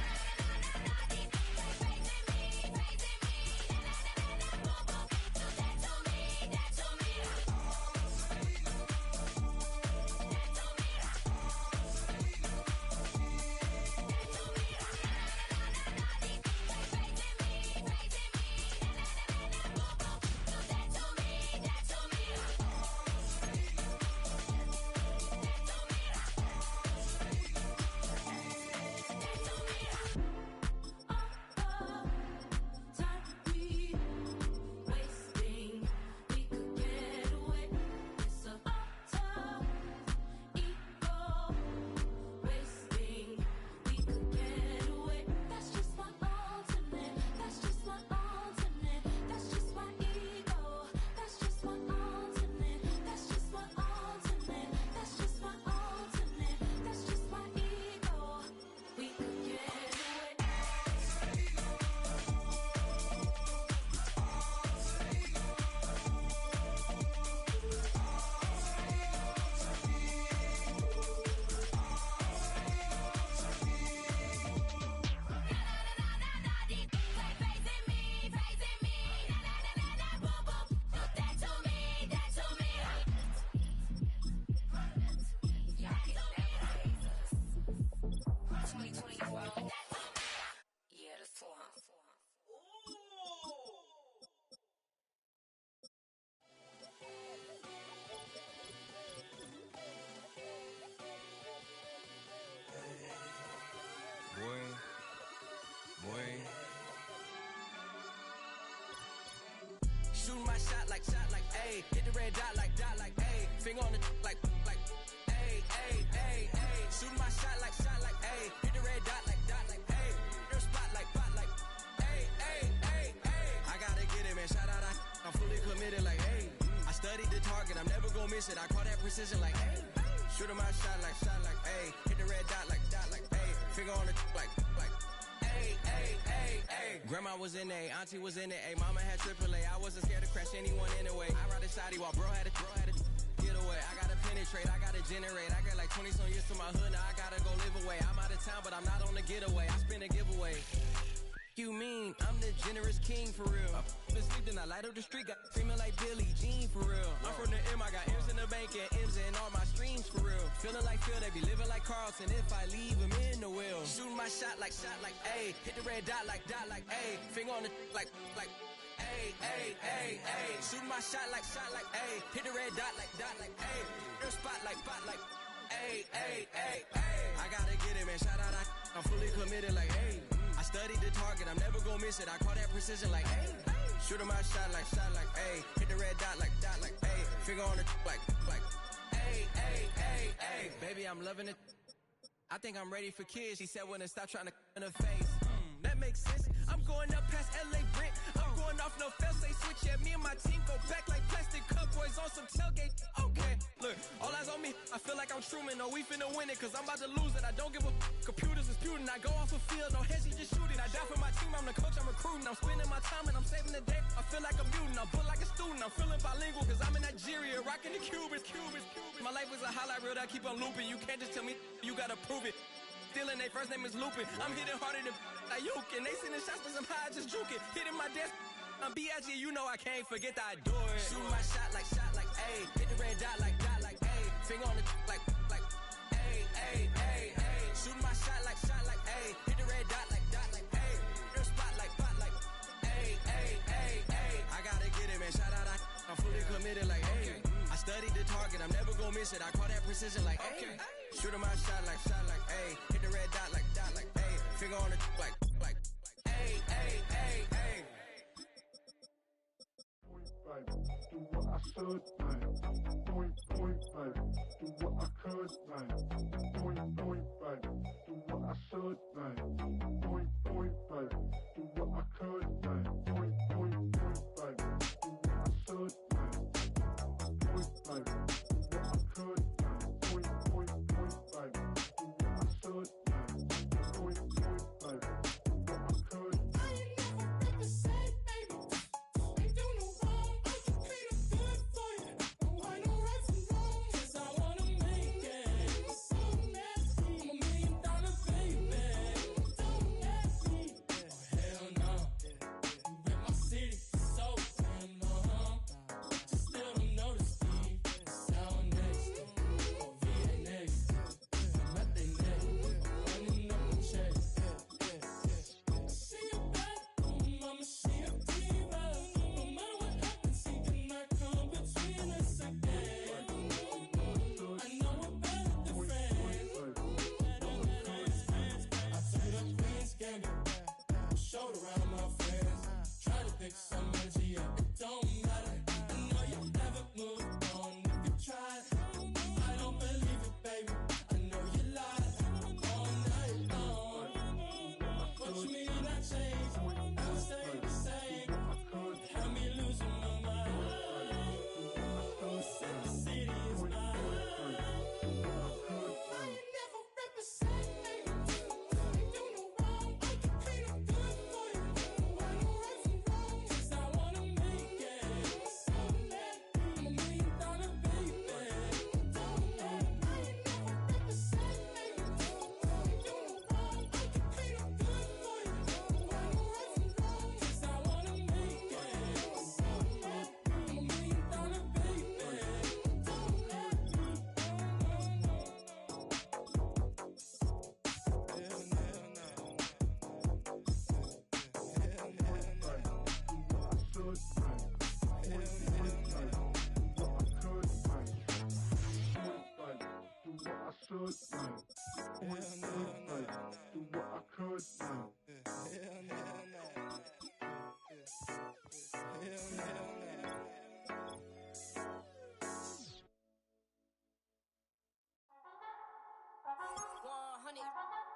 S6: Shooting my shot like, ayy. Hit the red dot like, ayy. Finger on the like, ayy, ayy, ayy, ayy. Shooting my shot like, ayy. Hit the red dot like, ayy. Your spot like, ayy, ayy, ayy, ayy. I gotta get it, man. Shout out, I'm fully committed like, ayy. I studied the target, I'm never gonna miss it. I call that precision like, ayy. Shooting my shot like, ayy. Hit the red dot like, ayy. Finger on the like, ayy, ayy, ayy, ayy. Grandma was in A, auntie was in A, mama had AAA. I wasn't scared to crash anyone anyway. I ride a shotty while bro had a get away. I gotta penetrate, I gotta generate. I got like 20 some years to my hood, now I gotta go live away. I'm out of town, but I'm not on the getaway. I spin a giveaway. You mean I'm the generous king for real? Been sleeping, I light up the street, got screaming like Billie Jean for real. I'm from the M, I got M's in the bank and M's in all my streams for real. Feeling like Phil, they be living like Carlton if I leave him in the wheel. Shooting my shot like, ayy. Hit the red dot like, ayy. Finger on the like, ayy, ayy, ayy, ayy. Shooting my shot like, ayy. Hit the red dot like, ayy. Your spot like, ayy, ayy, ayy, ayy. I gotta get it, man. Shout out, I'm fully committed like, ayy. I studied the target, I'm never gonna miss it. I call that precision like, ayy. Shooting my shot like, ayy. Hit the red dot like, ayy. Finger on the like, ayy, ayy, ayy, ayy. Baby, I'm loving it. I think I'm ready for kids. She said when to stop trying to in her face. That makes sense. I'm going up past LA Brent. I'm going off no fail, say switch. Yeah, me and my team go back like plastic cup boys on some tailgate. Okay, look, all eyes on me. I feel like I'm Truman. No, we finna win it, cause I'm about to lose it. I don't give a computers is putin'. I go off a field, no heads, just shooting. I die for my team, I'm the coach, I'm recruiting. I'm spending my time and I'm saving the day. I feel like I'm mutant, I'm built like a student. I'm feeling bilingual, cause I'm in Nigeria, rocking the Cubans. My life is a highlight reel that I keep on looping. You can't just tell me, you gotta prove it. Stealing, they first name is Lupin. I'm hitting harder than Ayuk, and they sending shots for some high, just juke it. Hitting my desk, I'm B.I.G., you know I can't forget that I do it. Shooting my shot like, ayy. Hit the red dot like, ayy. Finger on the like, ayy, ayy, ayy, ayy. Shooting my shot like, ayy. Hit the red dot like, ayy. Your spot like, ayy, ayy, ayy, ayy. I gotta get it, man. Shout out, I'm fully committed like, ayy. I studied the target, I'm never gonna miss it. I call that precision like, ayy. Shooting my shot like, ayy. Hit the red dot like, ayy. Finger on the like, ayy, ayy, ayy, ayy.
S11: Do what I should, man. Point, baby. Do what I could, man. Point, baby. Do what I should. said, man. Point, baby. Do what I could, man. Point, baby. Do what I said, man. Point, baby. Do what I could, man. Point, baby. Do what I said, man. Point, baby. Do what I could.
S6: I ain't never represent, baby. Ain't do no wrong. I can clean up good for you. Don't want no right from wrong. 'Cause I wanna make it. So nasty. I'm $1 million baby. Don't ask me. Oh, hell no. You rip my city so damn long. Just still don't notice me. Sound next. Or VA next. I'm at they neck. Running up the check. She a bad mama, she a diva. No matter what happens, she cannot come between us again. I know we're better than friends. I took up Queen's Gambit, showed around my friends. Tried to pick some energy up, it don't matter. I know you never moved on if you tried. I don't believe it, baby. I know you lied all night long. What you mean I changed? You stay the same. Had me losing my mind. Said the city is mine. I ain't never represent, baby. Ain't do no wrong. I can clean up good for you. Don't want no right from wrong. 'Cause I wanna make it. So mad. I'm $1 million baby. Don't let me. I ain't never represent, baby. Ain't do no wrong. I can clean up good for you. Don't want no right from wrong. 'Cause I wanna make it. So mad. I'm $1 million baby. Don't let me.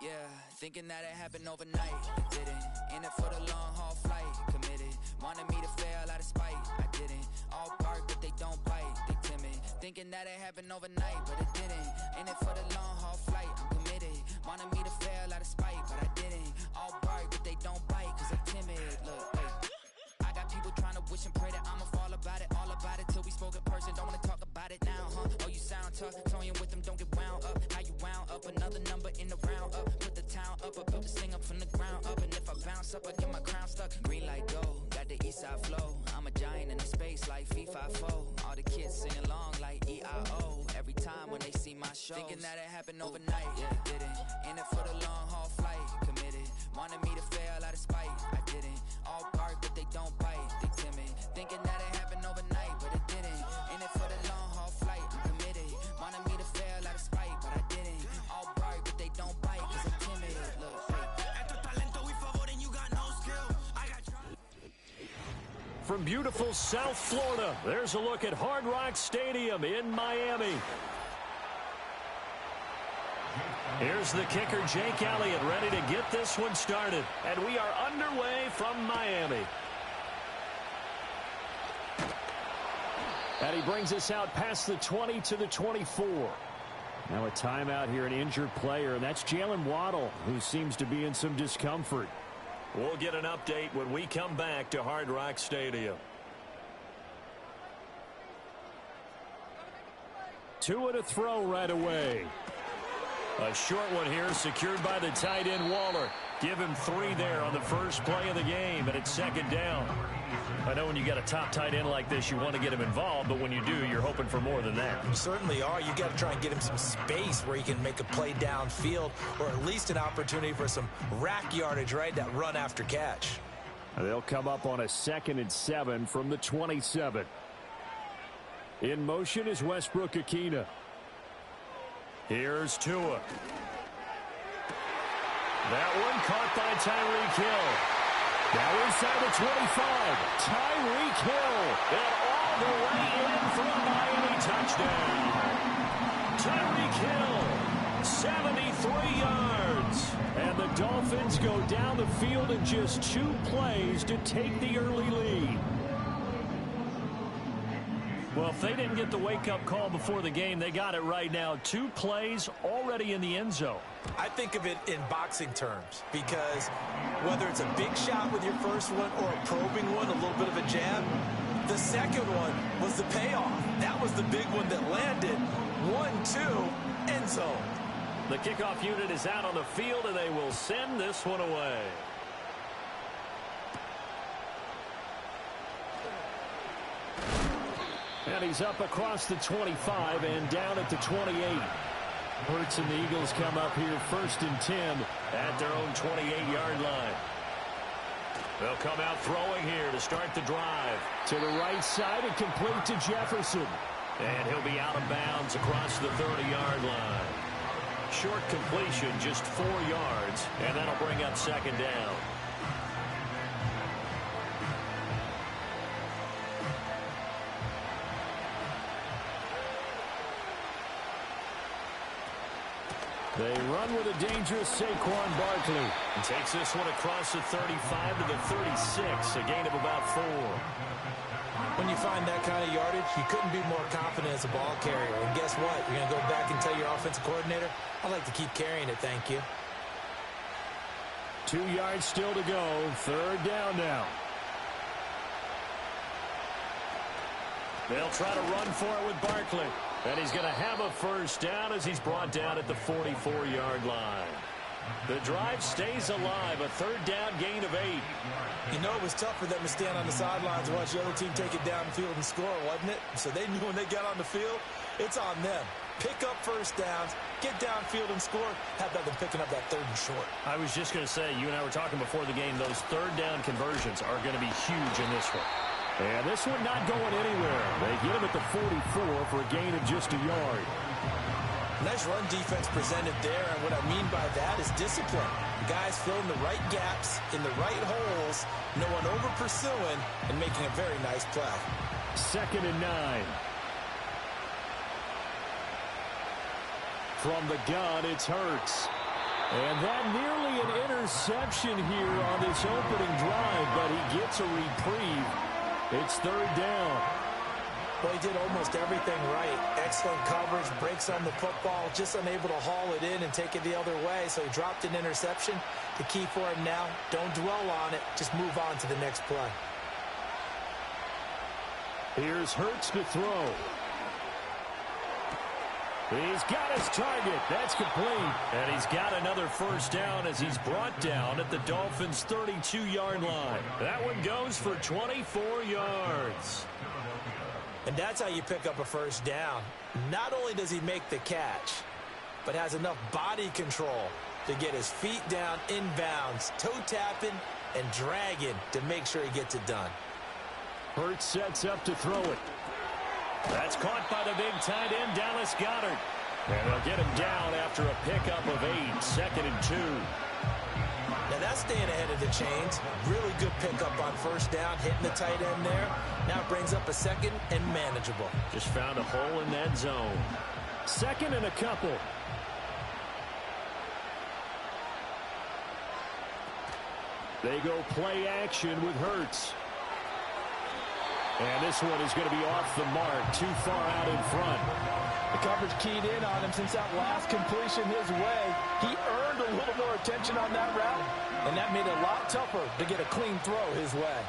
S12: Yeah, thinking that it happened overnight, it didn't. In it for the long haul flight, committed. Wanted me to fail out of spite, I didn't. All bark but they don't bite, they timid. Thinking that it happened overnight, but it didn't. In it for the long haul flight, I'm committed. Wanted me to fail out of spite, but I didn't. All bark but they don't bite, 'cause I'm timid. Look, hey. I got people trying to wish and pray that I'ma fall about it, all about it till we spoke in person. Don't wanna talk about it now, huh? Oh, you sound tough, toying with them, don't get wound up. How you wound up? Another number in the round up. Put the town up, I built this thing up from the ground up. And if I bounce up, I get my crown stuck. Green light go, got the east side flow. I'm a giant in the space like FIFA4. All the kids sing along like EIO. Every time when they see my show, thinking that it happened overnight, yeah, it didn't. In it for the long haul flight, committed. Wanted me to fail out of spite, I didn't. All bark but they don't bite, they timid. Thinking that it happened overnight, but it didn't. In it for the long haul flight, I'm committed. Wanted me to fail out of spite, but I didn't. All bark but they don't bite, 'cause I'm timid. Look,
S2: from beautiful South Florida, there's a look at Hard Rock Stadium in Miami. Here's the kicker, Jake Elliott, ready to get this one started. And we are underway from Miami. And he brings us out past the 20 to the 24. Now a timeout here, an injured player, and that's Jalen Waddle, who seems to be in some discomfort. We'll get an update when we come back to Hard Rock Stadium. Two to throw right away. A short one here, secured by the tight end Waller. Give him 3 there on the first play of the game, and it's second down. I know when you got a top tight end like this, you want to get him involved, but when you do, you're hoping for more than that.
S3: You certainly are. You got to try and get him some space where he can make a play downfield, or at least an opportunity for some rack yardage, right? That run after catch.
S2: They'll come up on a 2nd and 7 from the 27. In motion is Westbrook-Akina. Here's Tua. That one caught by Tyreek Hill. Now inside the 25. Tyreek Hill. And all the way in for a Miami touchdown. Tyreek Hill 73 yards. And the Dolphins go down the field in just 2 plays to take the early lead. Well, if they didn't get the wake-up call before the game, they got it right now. 2 plays already in the end zone.
S3: I think of it in boxing terms because whether it's a big shot with your first one or a probing one, a little bit of a jab, the second one was the payoff. That was the big one that landed. 1-2, end zone.
S2: The kickoff unit is out on the field, and they will send this one away. And he's up across the 25 and down at the 28. Hurts and the Eagles come up here 1st and 10 at their own 28-yard line. They'll come out throwing here to start the drive. To the right side and complete to Jefferson. And he'll be out of bounds across the 30-yard line. Short completion, just 4 yards, and that'll bring up 2nd down. They run with a dangerous Saquon Barkley. And takes this one across the 35 to the 36, a gain of about 4.
S3: When you find that kind of yardage, you couldn't be more confident as a ball carrier. And guess what? You're going to go back and tell your offensive coordinator, I'd like to keep carrying it, thank you.
S2: 2 yards still to go. 3rd down now. They'll try to run for it with Barkley. And he's going to have a 1st down as he's brought down at the 44-yard line. The drive stays alive. A 3rd down gain of 8.
S3: You know it was tough for them to stand on the sidelines and watch the other team take it downfield and score, wasn't it? So they knew when they got on the field, it's on them. Pick up 1st downs, get downfield and score. How about them picking up that 3rd and short?
S2: I was just going to say, you and I were talking before the game, those 3rd down conversions are going to be huge in this one. And this one not going anywhere. They get him at the 44 for a gain of just a yard.
S3: Nice run defense presented there, and what I mean by that is discipline. Guys filling the right gaps in the right holes, no one over-pursuing, and making a very nice play.
S2: 2nd and 9. From the gun, it's Hurts. And that nearly an interception here on this opening drive, but he gets a reprieve. It's 3rd down.
S3: Well, he did almost everything right. Excellent coverage, breaks on the football, just unable to haul it in and take it the other way, so he dropped an interception. The key for him now, don't dwell on it, just move on to the next play.
S2: Here's Hurts to throw. He's got his target. That's complete. And he's got another 1st down as he's brought down at the Dolphins' 32-yard line. That one goes for 24 yards.
S3: And that's how you pick up a 1st down. Not only does he make the catch, but has enough body control to get his feet down inbounds, toe-tapping and dragging to make sure he gets it done.
S2: Hurts sets up to throw it. That's caught by the big tight end, Dallas Goedert. And they'll get him down after a pickup of 8, 2nd and 2.
S3: Now that's staying ahead of the chains. Really good pickup on 1st down, hitting the tight end there. Now brings up a 2nd and manageable.
S2: Just found a hole in that zone. 2nd and a couple. They go play action with Hurts. And this one is going to be off the mark, too far out in front.
S4: The coverage keyed in on him since that last completion his way. He earned a little more attention on that route, and that made it a lot tougher to get a clean throw his way.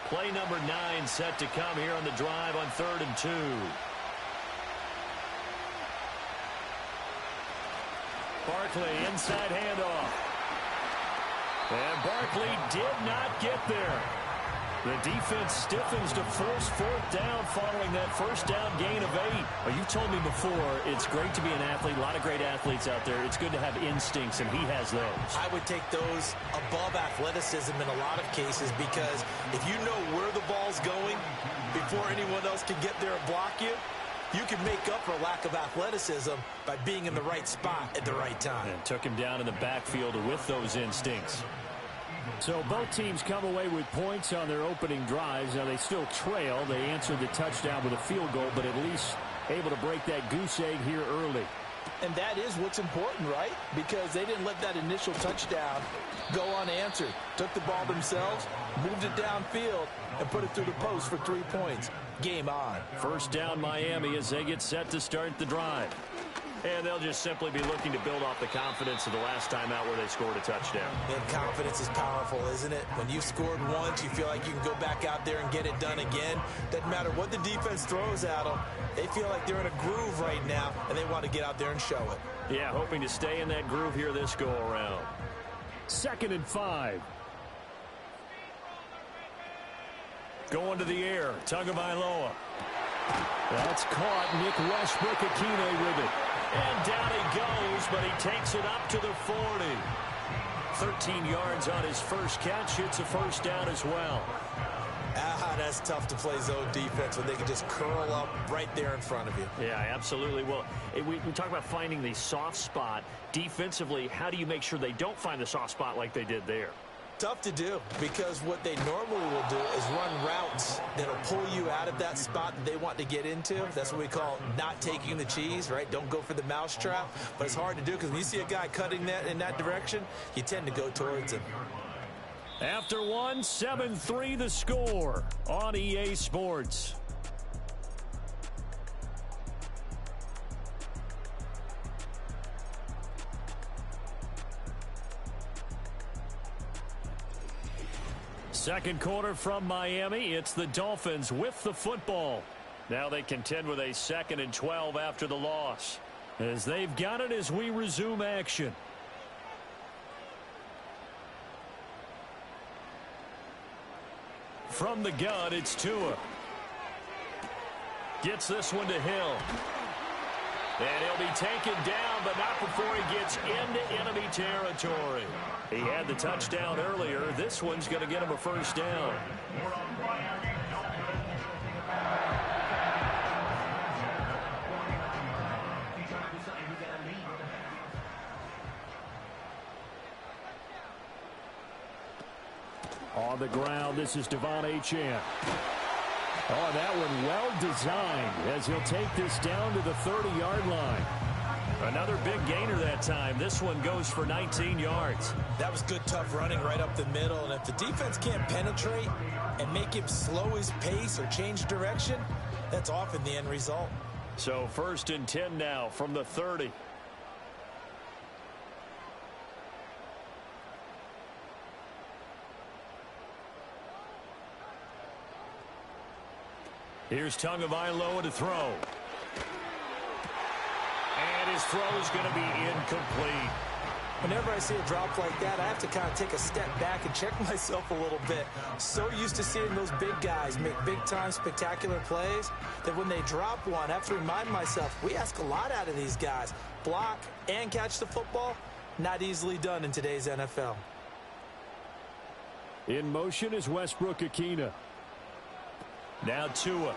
S2: Play number 9 set to come here on the drive on 3rd and 2. Barkley, inside handoff. And Barkley did not get there. The defense stiffens to force 4th down following that 1st down gain of 8. Well, you've told me before, it's great to be an athlete. A lot of great athletes out there. It's good to have instincts, and he has those.
S3: I would take those above athleticism in a lot of cases because if you know where the ball's going before anyone else can get there and block you, you can make up for lack of athleticism by being in the right spot at the right time.
S2: And took him down in the backfield with those instincts. So both teams come away with points on their opening drives. Now they still trail. They answered the touchdown with a field goal, but at least able to break that goose egg here early.
S4: And that is what's important, right? Because they didn't let that initial touchdown go unanswered. Took the ball themselves, moved it downfield, and put it through the post for 3 points. Game on.
S2: First down Miami as they get set to start the drive. And they'll just simply be looking to build off the confidence of the last time out where they scored a touchdown.
S3: And confidence is powerful, isn't it? When you've scored once, you feel like you can go back out there and get it done again. Doesn't matter what the defense throws at them. They feel like they're in a groove right now, and they want to get out there and show it.
S2: Yeah, hoping to stay in that groove here this go-around. 2nd and 5. Going to the air, Tagovailoa. That's caught. Nick Westbrook-Akine with it. And down he goes, but he takes it up to the 40. 13 yards on his first catch. It's a first down as well.
S3: That's tough to play zone defense when they can just curl up right there in front of you.
S2: Yeah, absolutely. Well, we talk about finding the soft spot. Defensively, how do you make sure they don't find the soft spot like they did there?
S3: Tough to do, because what they normally will do is run routes that'll pull you out of that spot that they want to get into. That's what we call not taking the cheese, right? Don't go for the mousetrap. But it's hard to do because when you see a guy cutting that in that direction, you tend to go towards him.
S2: After one, 7-3 the score on EA Sports. Second quarter from Miami. It's the Dolphins with the football. Now they contend with a 2nd and 12 after the loss. As they've got it as we resume action. From the gun, it's Tua. Gets this one to Hill. And he'll be taken down, but not before he gets into enemy territory. He had the touchdown earlier. This one's going to get him a first down. On the ground, this is Devon Achane. Oh, that one well designed as he'll take this down to the 30-yard line. Another big gainer that time. This one goes for 19 yards.
S3: That was good, tough running right up the middle. And if the defense can't penetrate and make him slow his pace or change direction, that's often the end result.
S2: So 1st and 10 now from the 30. Here's Tagovailoa to throw. And his throw is going to be incomplete.
S3: Whenever I see a drop like that, I have to kind of take a step back and check myself a little bit. So used to seeing those big guys make big-time spectacular plays that when they drop one, I have to remind myself, we ask a lot out of these guys. Block and catch the football, not easily done in today's NFL.
S2: In motion is Westbrook-Akine. Now Tua.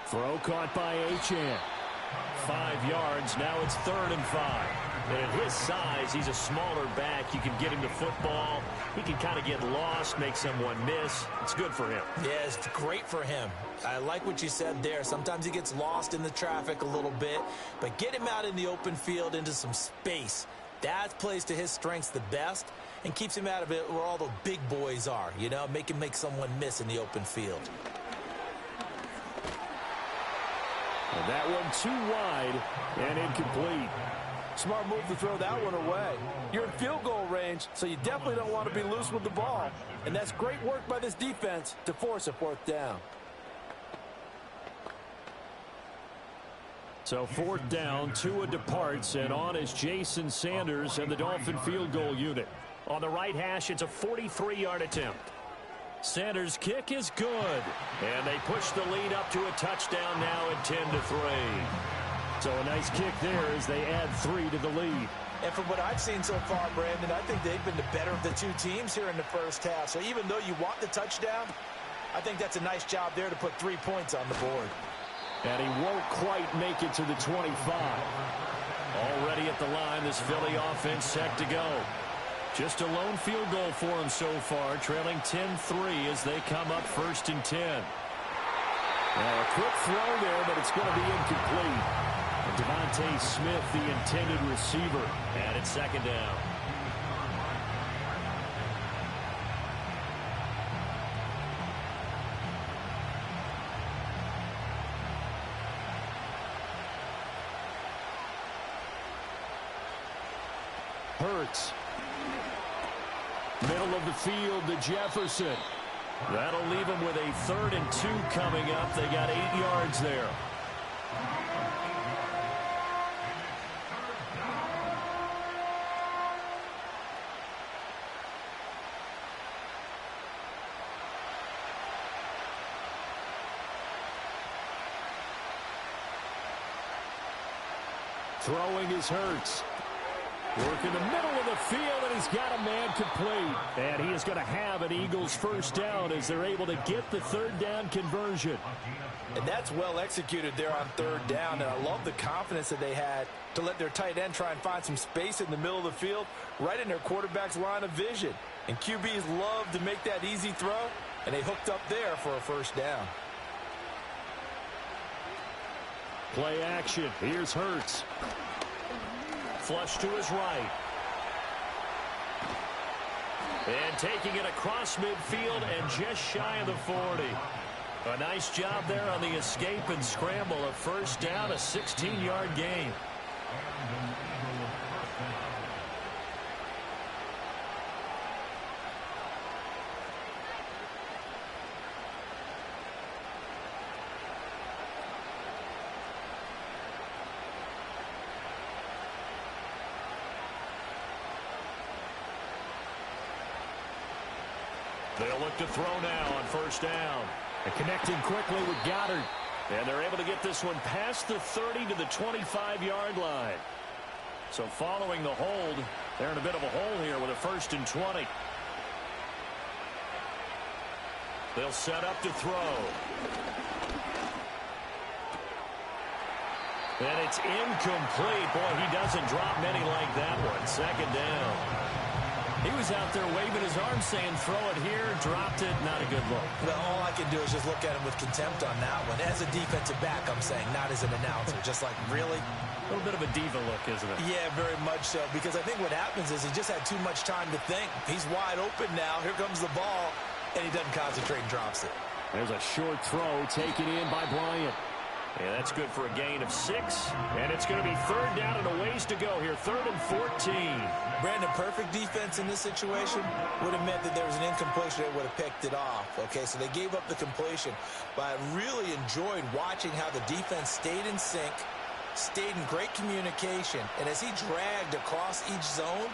S2: Throw caught by Achane. 5 yards. Now it's 3rd and 5. And at his size, he's a smaller back. You can get him the football. He can kind of get lost, make someone miss. It's good for him.
S3: Yeah, it's great for him. I like what you said there. Sometimes he gets lost in the traffic a little bit. But get him out in the open field into some space. That plays to his strengths the best and keeps him out of it where all the big boys are. You know, make him make someone miss in the open field.
S2: And that one too wide and incomplete.
S4: Smart move to throw that one away. You're in field goal range, so you definitely don't want to be loose with the ball. And that's great work by this defense to force a 4th down.
S2: So 4th down, Tua departs, and on is Jason Sanders and the Dolphin field goal unit. On the right hash, it's a 43-yard attempt. Sanders' kick is good, and they push the lead up to a touchdown now at 10-3. So a nice kick there as they add 3 to the lead.
S3: And from what I've seen so far, Brandon, I think they've been the better of the two teams here in the first half. So even though you want the touchdown, I think that's a nice job there to put 3 points on the board.
S2: And he won't quite make it to the 25. Already at the line, this Philly offense set to go. Just a lone field goal for him so far, trailing 10-3 as they come up 1st and 10. Now a quick throw there, but it's going to be incomplete. And Devontae Smith, the intended receiver, and it's second down. Hurts. Middle of the field to Jefferson. That'll leave them with a 3rd and 2 coming up. They got 8 yards there. Throwing is Hurts. Work in the middle of the field, and he's got a man complete. And he is going to have an Eagles first down as they're able to get the 3rd down conversion.
S4: And that's well executed there on 3rd down. And I love the confidence that they had to let their tight end try and find some space in the middle of the field, right in their quarterback's line of vision. And QBs love to make that easy throw, and they hooked up there for a first down.
S2: Play action. Here's Hurts. Flush to his right. And taking it across midfield and just shy of the 40. A nice job there on the escape and scramble. A first down, a 16-yard gain. They'll look to throw now on first down. And connecting quickly with Goddard. And they're able to get this one past the 30 to the 25-yard line. So following the hold, they're in a bit of a hole here with a 1st and 20. They'll set up to throw. And it's incomplete. Boy, he doesn't drop many like that one. Second down. He was out there waving his arm saying, throw it here, dropped it, not a good look.
S4: Well, all I can do is just look at him with contempt on that one. As a defensive back, I'm saying, not as an announcer. Just like, really?
S2: A little bit of a diva look, isn't it?
S4: Yeah, very much so. Because I think what happens is he just had too much time to think. He's wide open now. Here comes the ball. And he doesn't concentrate and drops it.
S2: There's a short throw taken in by Bryant. And that's good for a gain of 6. And it's going to be 3rd down and a ways to go here. 3rd and 14.
S4: Brandon, perfect defense in this situation would have meant that there was an incompletion that would have picked it off. Okay, so they gave up the completion. But I really enjoyed watching how the defense stayed in sync, stayed in great communication. And as he dragged across each zone,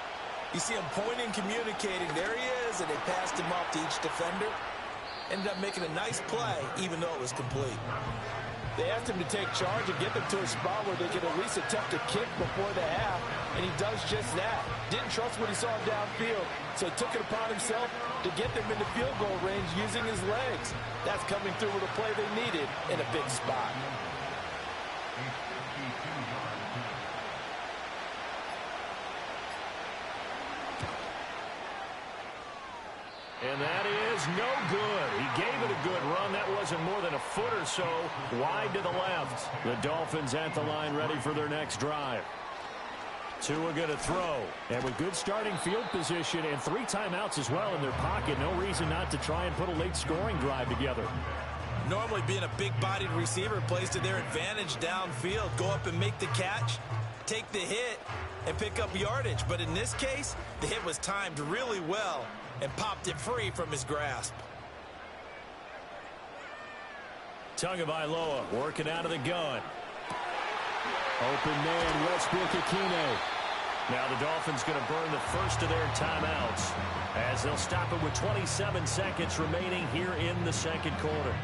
S4: you see him pointing, communicating. There he is, and they passed him off to each defender. Ended up making a nice play, even though it was complete.
S13: They asked him to take charge and get them to a spot where they could at least attempt a kick before the half, and he does just that. Didn't trust what he saw downfield, so he took it upon himself to get them into field goal range using his legs. That's coming through with a play they needed in a big spot.
S2: And that is no good. He gave it a good run. That wasn't more than a foot or so wide to the left. The Dolphins at the line ready for their next drive. Tua going to throw. And with good starting field position and 3 timeouts as well in their pocket, no reason not to try and put a late scoring drive together.
S4: Normally being a big-bodied receiver plays to their advantage downfield. Go up and make the catch, take the hit, and pick up yardage. But in this case, the hit was timed really well and popped it free from his grasp.
S2: Tagovailoa working out of the gun. Open man, Westbrook-Ikhine. Now the Dolphins going to burn the first of their timeouts as they'll stop it with 27 seconds remaining here in the second quarter.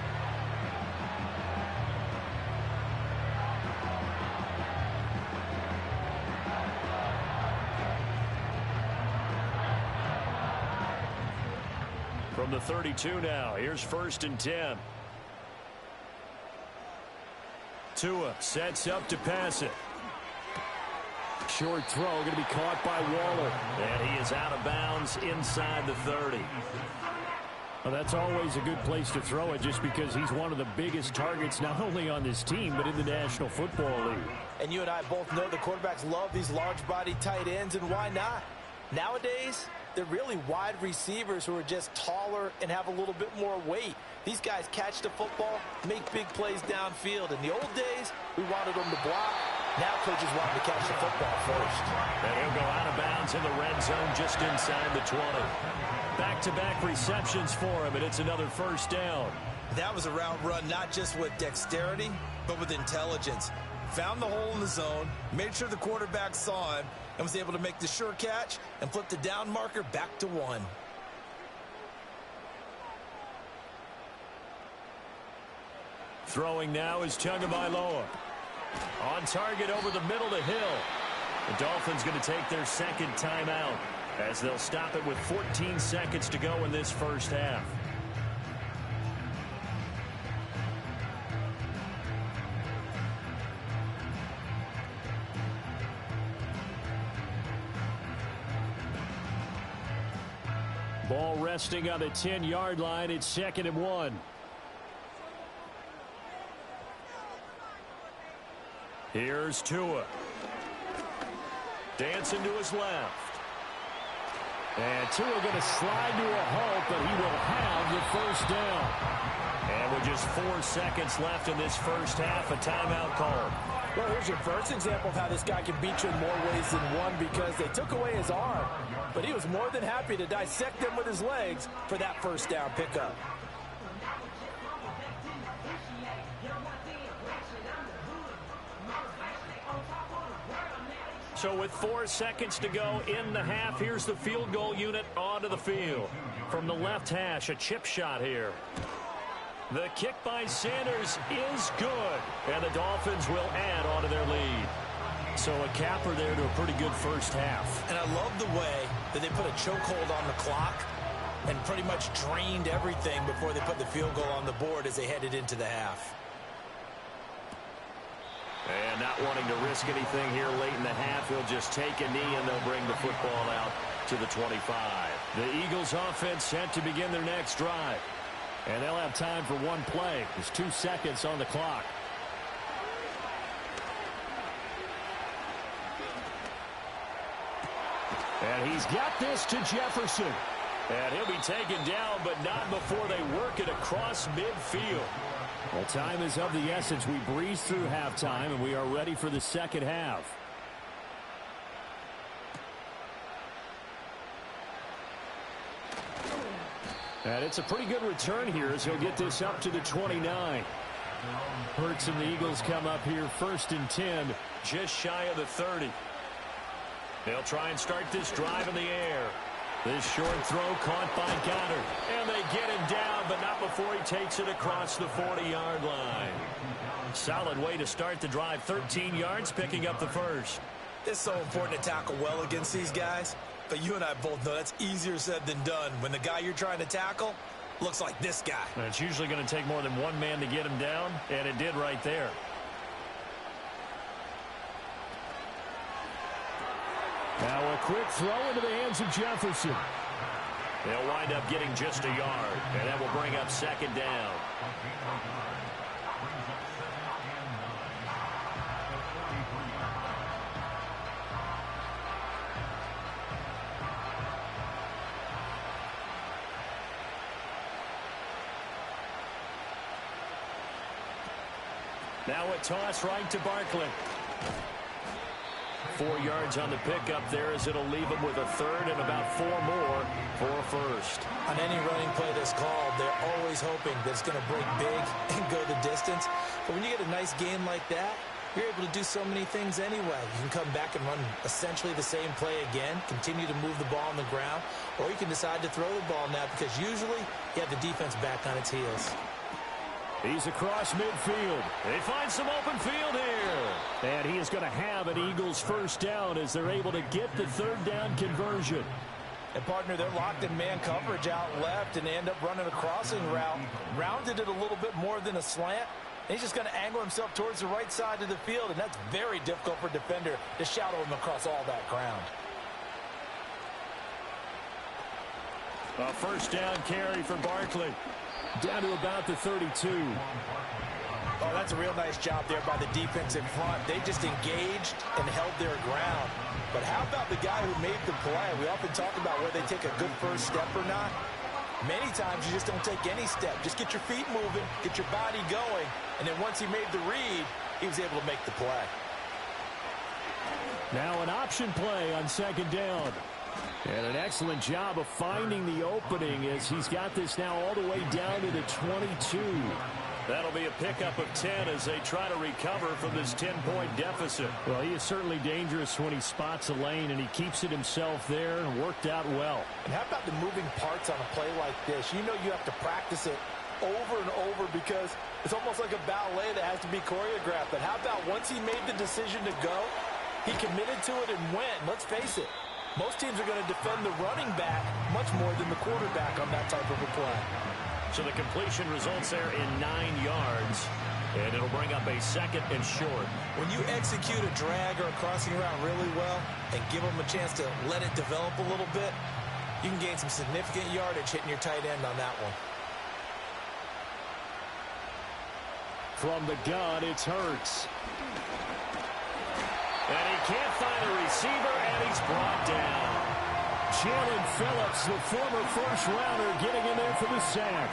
S2: From the 32 now, here's 1st and 10. Tua sets up to pass it. Short throw going to be caught by Waller. And he is out of bounds inside the 30. Well, that's always a good place to throw it just because he's one of the biggest targets not only on this team but in the National Football League.
S3: And you and I both know the quarterbacks love these large-body tight ends, and why not? Nowadays, they're really wide receivers who are just taller and have a little bit more weight. These guys catch the football, make big plays downfield. In the old days, we wanted them to block. Now coaches want them to catch the football first.
S2: And he'll go out of bounds in the red zone just inside the 20. Back-to-back receptions for him, and it's another first down.
S3: That was a route run not just with dexterity, but with intelligence. Found the hole in the zone, made sure the quarterback saw him, and was able to make the sure catch and flip the down marker back to 1.
S2: Throwing now is Tagovailoa. On target over the middle to Hill. The Dolphins going to take their second timeout as they'll stop it with 14 seconds to go in this first half. Ball resting on the 10-yard line. It's 2nd and 1. Here's Tua. Dancing to his left. And Tua going to slide to a halt, but he will have the first down. And with just 4 seconds left in this first half, a timeout call.
S13: Well, here's your first example of how this guy can beat you in more ways than one, because they took away his arm, but he was more than happy to dissect them with his legs for that first down pickup.
S2: So with 4 seconds to go in the half, here's the field goal unit onto the field. From the left hash, a chip shot here. The kick by Sanders is good, and the Dolphins will add onto their lead. So a capper there to a pretty good first half.
S3: And I love the way that they put a chokehold on the clock and pretty much drained everything before they put the field goal on the board as they headed into the half.
S2: And not wanting to risk anything here late in the half, he'll just take a knee and they'll bring the football out to the 25. The Eagles offense set to begin their next drive. And they'll have time for one play. There's 2 seconds on the clock. And he's got this to Jefferson. And he'll be taken down, but not before they work it across midfield. Well, time is of the essence. We breeze through halftime, and we are ready for the second half. And it's a pretty good return here as he'll get this up to the 29. Hurts and the Eagles come up here 1st and 10, just shy of the 30. They'll try and start this drive in the air. This short throw caught by Goddard. And they get him down, but not before he takes it across the 40-yard line. Solid way to start the drive. 13 yards, picking up the first.
S3: It's so important to tackle well against these guys. But you and I both know that's easier said than done when the guy you're trying to tackle looks like this guy.
S2: And it's usually going to take more than one man to get him down, and it did right there. Now a quick throw into the hands of Jefferson. They'll wind up getting just a yard, and that will bring up 2nd down. Now a toss right to Barkley. 4 yards on the pickup there as it'll leave him with a 3rd and about 4 more for a first.
S3: On any running play that's called, they're always hoping that it's going to break big and go the distance. But when you get a nice game like that, you're able to do so many things anyway. You can come back and run essentially the same play again, continue to move the ball on the ground, or you can decide to throw the ball now because usually you have the defense back on its heels.
S2: He's across midfield. They find some open field here. And he is going to have an Eagles first down as they're able to get the 3rd down conversion.
S13: And, partner, they're locked in man coverage out left, and they end up running a crossing route. Rounded it a little bit more than a slant. And he's just going to angle himself towards the right side of the field, and that's very difficult for a defender to shadow him across all that ground.
S2: A first down carry for Barkley. Down to about the 32.
S3: Oh, that's a real nice job there by the defensive front. They just engaged and held their ground. But how about the guy who made the play? We often talk about whether they take a good first step or not. Many times you just don't take any step. Just get your feet moving, get your body going, and then once he made the read, he was able to make the play.
S2: Now an option play on second down. And an excellent job of finding the opening as he's got this now all the way down to the 22. That'll be a pickup of 10 as they try to recover from this 10-point deficit. Well, he is certainly dangerous when he spots a lane, and he keeps it himself there and worked out well.
S3: And how about the moving parts on a play like this? You know you have to practice it over and over because it's almost like a ballet that has to be choreographed. But how about once he made the decision to go, he committed to it and went. Let's face it, most teams are going to defend the running back much more than the quarterback on that type of a play.
S2: So the completion results there in 9 yards, and it'll bring up a second and short.
S3: When you execute a drag or a crossing route really well and give them a chance to let it develop a little bit, you can gain some significant yardage hitting your tight end on that one.
S2: From the gun, it's Hurts. And he can't find a receiver, and he's brought down. Jalen Phillips, the former first-rounder, getting in there for the sack.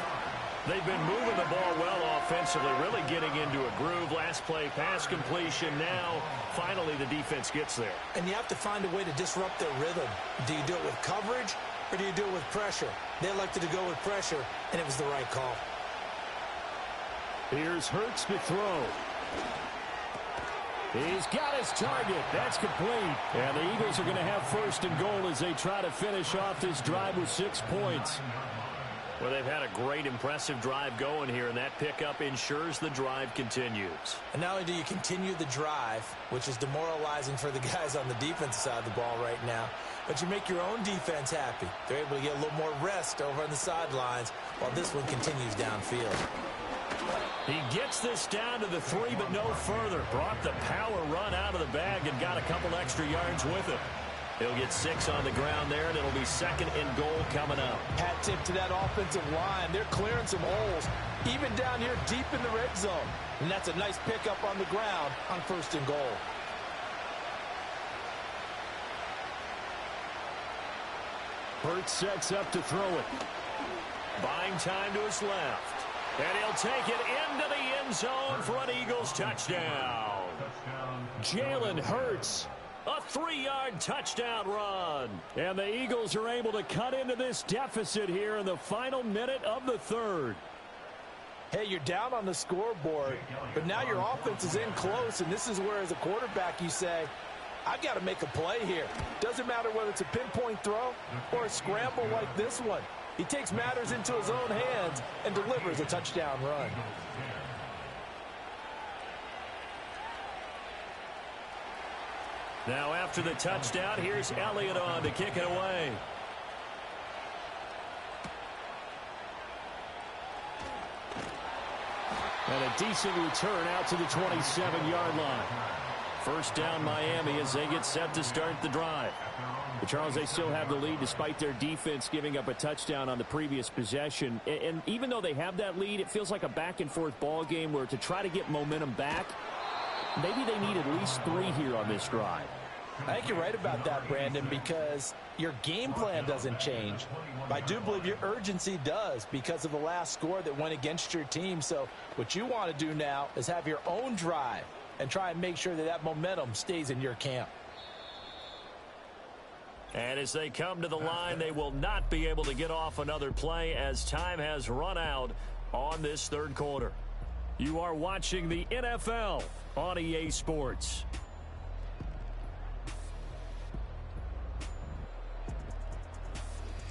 S2: They've been moving the ball well offensively, really getting into a groove. Last play, pass completion. Now, finally, the defense gets there.
S3: And you have to find a way to disrupt their rhythm. Do you do it with coverage, or do you do it with pressure? They elected to go with pressure, and it was the right call.
S2: Here's Hurts to throw. He's got his target. That's complete. And the Eagles are going to have first and goal as they try to finish off this drive with 6 points. Well, they've had a great, impressive drive going here, and that pickup ensures the drive continues.
S3: And not only do you continue the drive, which is demoralizing for the guys on the defensive side of the ball right now, but you make your own defense happy. They're able to get a little more rest over on the sidelines while this one continues downfield.
S2: He gets this down to the 3, but no further. Brought the power run out of the bag and got a couple extra yards with it. He'll get 6 on the ground there, and it'll be second and goal coming up.
S3: Hat tip to that offensive line. They're clearing some holes, even down here deep in the red zone. And that's a nice pickup on the ground on first and goal.
S2: Hurts sets up to throw it. Buying time to his left. And he'll take it into the end zone for an Eagles touchdown. Jalen Hurts, a 3-yard touchdown run. And the Eagles are able to cut into this deficit here in the final minute of the third.
S3: Hey, you're down on the scoreboard, but now your offense is in close, and this is where, as a quarterback, you say, I've got to make a play here. Doesn't matter whether it's a pinpoint throw or a scramble like this one. He takes matters into his own hands and delivers a touchdown run.
S2: Now after the touchdown, here's Elliott on to kick it away. And a decent return out to the 27-yard line. First down Miami as they get set to start the drive. But Charles, they still have the lead despite their defense giving up a touchdown on the previous possession. And even though they have that lead, it feels like a back-and-forth ball game where to try to get momentum back, maybe they need at least 3 here on this drive.
S3: I think you're right about that, Brandon, because your game plan doesn't change. I do believe your urgency does because of the last score that went against your team. So what you want to do now is have your own drive and try and make sure that that momentum stays in your camp.
S2: And as they come to the line, they will not be able to get off another play as time has run out on this third quarter. You are watching the NFL on EA Sports.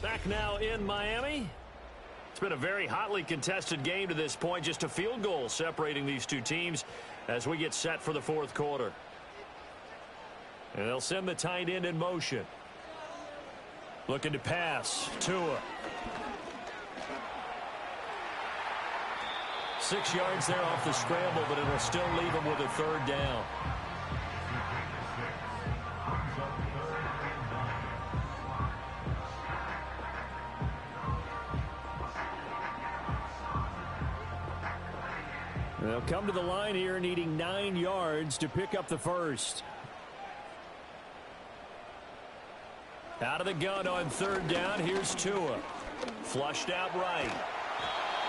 S2: Back now in Miami. It's been a very hotly contested game to this point. Just a field goal separating these two teams as we get set for the fourth quarter. And they'll send the tight end in motion. Looking to pass. Tua. 6 yards there off the scramble, but it'll still leave him with a third down. They'll come to the line here needing 9 yards to pick up the first. Out of the gun on third down. Here's Tua. Flushed out right.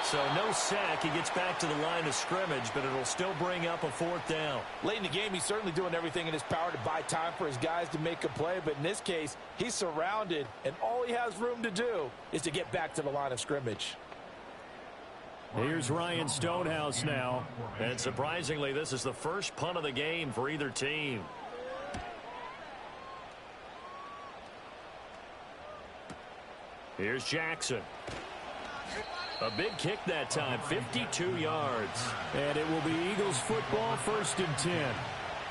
S2: So no sack. He gets back to the line of scrimmage, but it'll still bring up a fourth down.
S13: Late in the game, he's certainly doing everything in his power to buy time for his guys to make a play. But in this case, he's surrounded, and all he has room to do is to get back to the line of scrimmage.
S2: Here's Ryan Stonehouse now. And surprisingly, this is the first punt of the game for either team. Here's Jackson. A big kick that time, 52 yards. And it will be Eagles football, 1st and 10.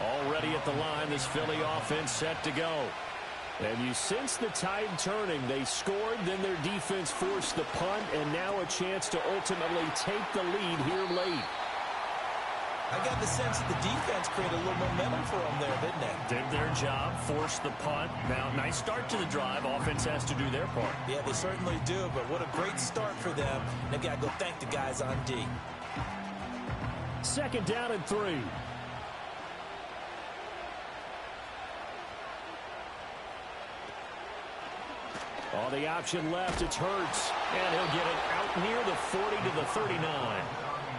S2: Already at the line, this Philly offense set to go. And you sense the tide turning. They scored, then their defense forced the punt, and now a chance to ultimately take the lead here late.
S3: I got the sense that the defense created a little momentum for them there, didn't they?
S2: Did their job, forced the punt. Now, nice start to the drive. Offense has to do their part.
S3: Yeah, they certainly do, but what a great start for them. They've got to go thank the guys on D.
S2: 2nd down and 3. On the option left, it's Hurts. And he'll get it out near the 40 to the 39.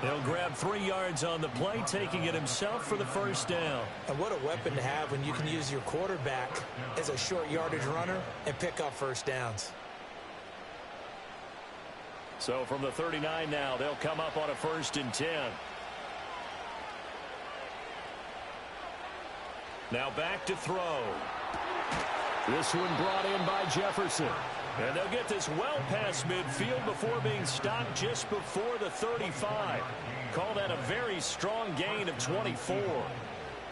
S2: He'll grab 3 yards on the play, taking it himself for the first down.
S3: And what a weapon to have when you can use your quarterback as a short yardage runner and pick up first downs.
S2: So from the 39 now, they'll come up on a 1st and 10. Now back to throw. This one brought in by Jefferson. And they'll get this well past midfield before being stopped just before the 35. Call that a very strong gain of 24.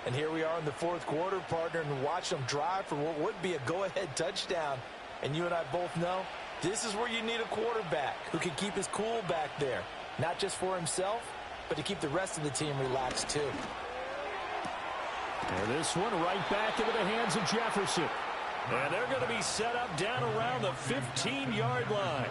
S3: And here we are in the 4th quarter, partner, and watch them drive for what would be a go-ahead touchdown. And you and I both know this is where you need a quarterback who can keep his cool back there. Not just for himself, but to keep the rest of the team relaxed too.
S2: And this one right back into the hands of Jefferson. And they're going to be set up down around the 15-yard line.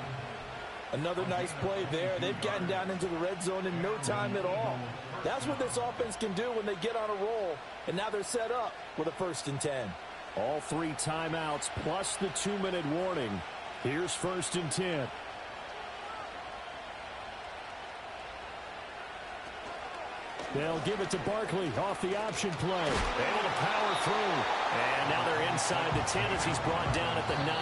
S3: Another nice play there. They've gotten down into the red zone in no time at all. That's what this offense can do when they get on a roll. And now they're set up with a 1st and 10.
S2: All 3 timeouts plus the 2-minute warning. Here's 1st and 10. They'll give it to Barkley off the option play. Able to power through. And now they're inside the 10 as he's brought down at the 9.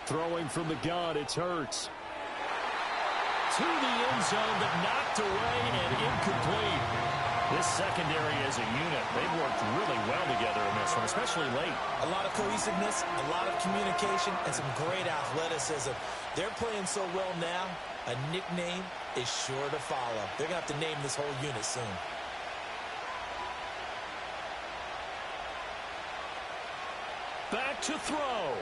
S2: Throwing from the gun, it's Hurts. To the end zone, but knocked away and incomplete. This secondary as a unit, they've worked really well together in this one, especially late.
S3: A lot of cohesiveness, a lot of communication, and some great athleticism. They're playing so well now, a nickname is sure to follow. They're going to have to name this whole unit soon.
S2: Back to throw.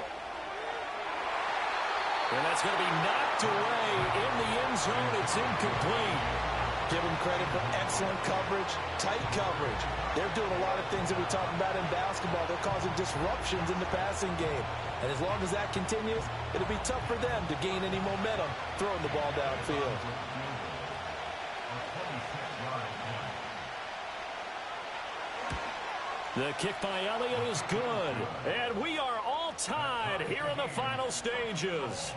S2: And that's going to be knocked away in the end zone. It's incomplete.
S3: Give them credit for excellent coverage, tight coverage. They're doing a lot of things that we talk about in basketball. They're causing disruptions in the passing game. And as long as that continues, it'll be tough for them to gain any momentum throwing the ball downfield.
S2: The kick by Elliott is good. And we are all tied here in the final stages.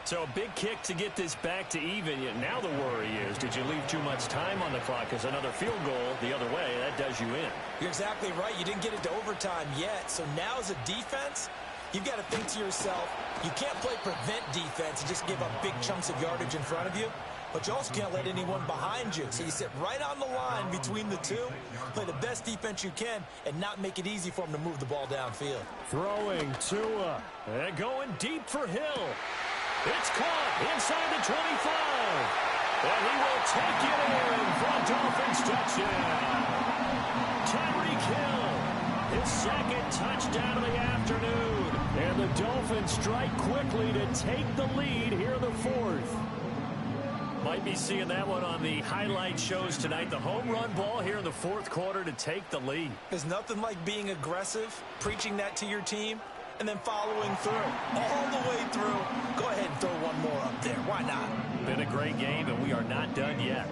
S2: So a big kick to get this back to even. Yet now the worry is, did you leave too much time on the clock? Because another field goal the other way, that does you in.
S3: You're exactly right. You didn't get it to overtime yet. So now as a defense, you've got to think to yourself, you can't play prevent defense and just give up big chunks of yardage in front of you. But you also can't let anyone behind you. So you sit right on the line between the two, play the best defense you can, and not make it easy for them to move the ball downfield.
S2: Throwing Tua, and going deep for Hill. It's caught inside the 25. And he will take it in for a Dolphins touchdown. Tyreek Hill, his second touchdown of the afternoon. And the Dolphins strike quickly to take the lead here in the fourth. Might be seeing that one on the highlight shows tonight. The home run ball here in the fourth quarter to take the lead.
S3: There's nothing like being aggressive, preaching that to your team, and then following through, all the way through. Go ahead and throw one more up there. Why not?
S2: Been a great game, and we are not done yet.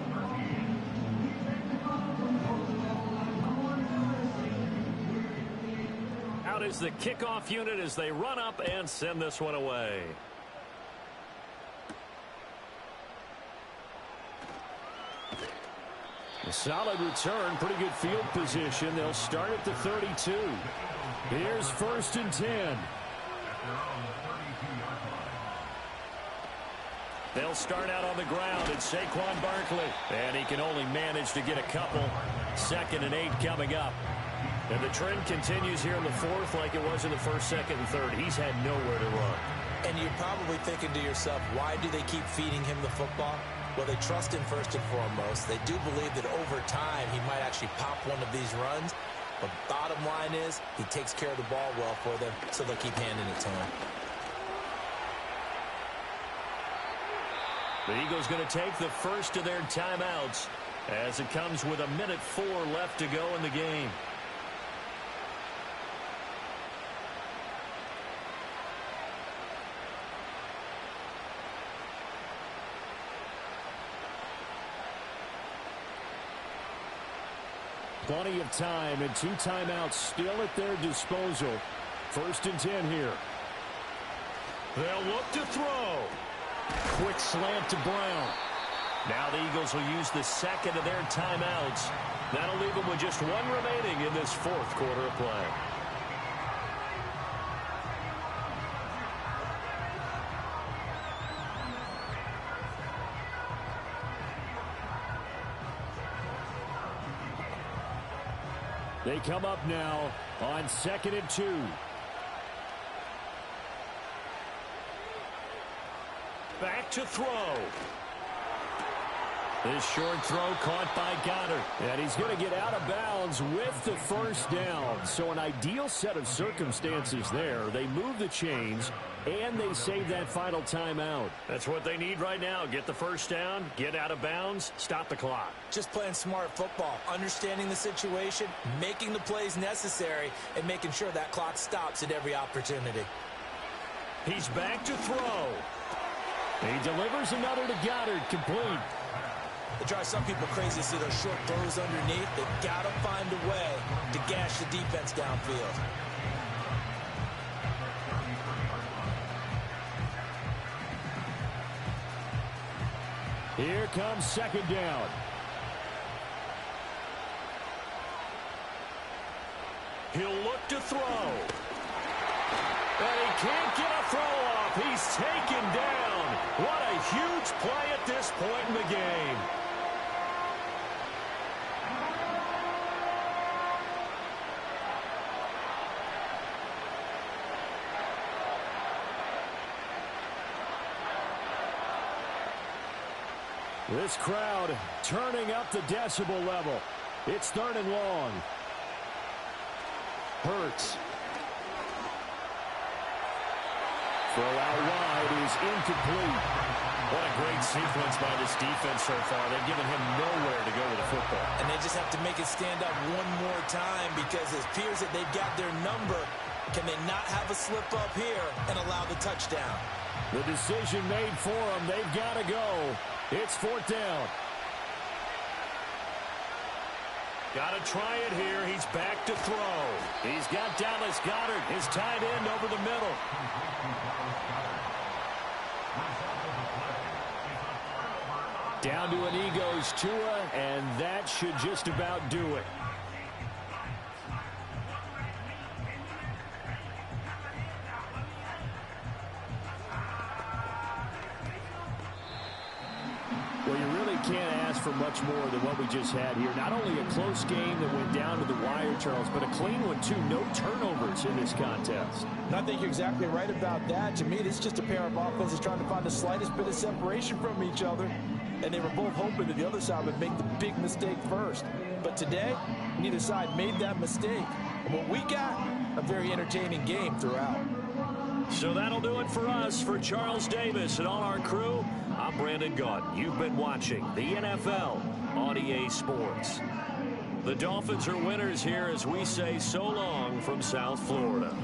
S2: Out is the kickoff unit as they run up and send this one away. A solid return, pretty good field position. They'll start at the 32. Here's 1st and 10. They'll start out on the ground. It's Saquon Barkley. And he can only manage to get a couple. 2nd and 8 coming up. And the trend continues here in the fourth like it was in the 1st, 2nd, and 3rd. He's had nowhere to run.
S3: And you're probably thinking to yourself, why do they keep feeding him the football? Well, they trust him first and foremost. They do believe that over time he might actually pop one of these runs. But bottom line is he takes care of the ball well for them, so they'll keep handing it to him.
S2: The Eagles going to take the first of their timeouts as it comes with 1:04 left to go in the game. Plenty of time and 2 timeouts still at their disposal. 1st and 10 here. They'll look to throw. Quick slant to Brown. Now the Eagles will use the 2nd of their timeouts. That'll leave them with just 1 remaining in this 4th quarter of play. They come up now on 2nd and 2. Back to throw. This short throw caught by Goddard. And he's going to get out of bounds with the 1st down. So an ideal set of circumstances there. They move the chains, and they save that final timeout. That's what they need right now. Get the 1st down, get out of bounds, stop the clock.
S3: Just playing smart football, understanding the situation, making the plays necessary, and making sure that clock stops at every opportunity.
S2: He's back to throw. He delivers another to Goddard, complete.
S3: It drives some people crazy to see those short throws underneath. They've got to find a way to gash the defense downfield.
S2: Here comes 2nd down. He'll look to throw. And he can't get a throw off. He's taken down. What a huge play at this point in the game. This crowd turning up the decibel level. It's 3rd and long. Hurts. Throw out wide is incomplete. What a great sequence by this defense so far. They've given him nowhere to go with the football.
S3: And they just have to make it stand up one more time because it appears that they've got their number. Can they not have a slip up here and allow the touchdown?
S2: The decision made for them. They've got to go. It's 4th down. Got to try it here. He's back to throw. He's got Dallas Goedert, his tight end, over the middle. Down to an E goes Tua, and that should just about do it. Well, you really can't ask for much more than what we just had here. Not only a close game that went down to the wire, Charles, but a clean one, too. No turnovers in this contest.
S13: And I think you're exactly right about that. To me, this is just a pair of offenses trying to find the slightest bit of separation from each other. And they were both hoping that the other side would make the big mistake first. But today, neither side made that mistake. And what we got, a very entertaining game throughout.
S2: So that'll do it for us. For Charles Davis and all our crew, I'm Brandon Gaudin. You've been watching the NFL on EA Sports. The Dolphins are winners here as we say so long from South Florida.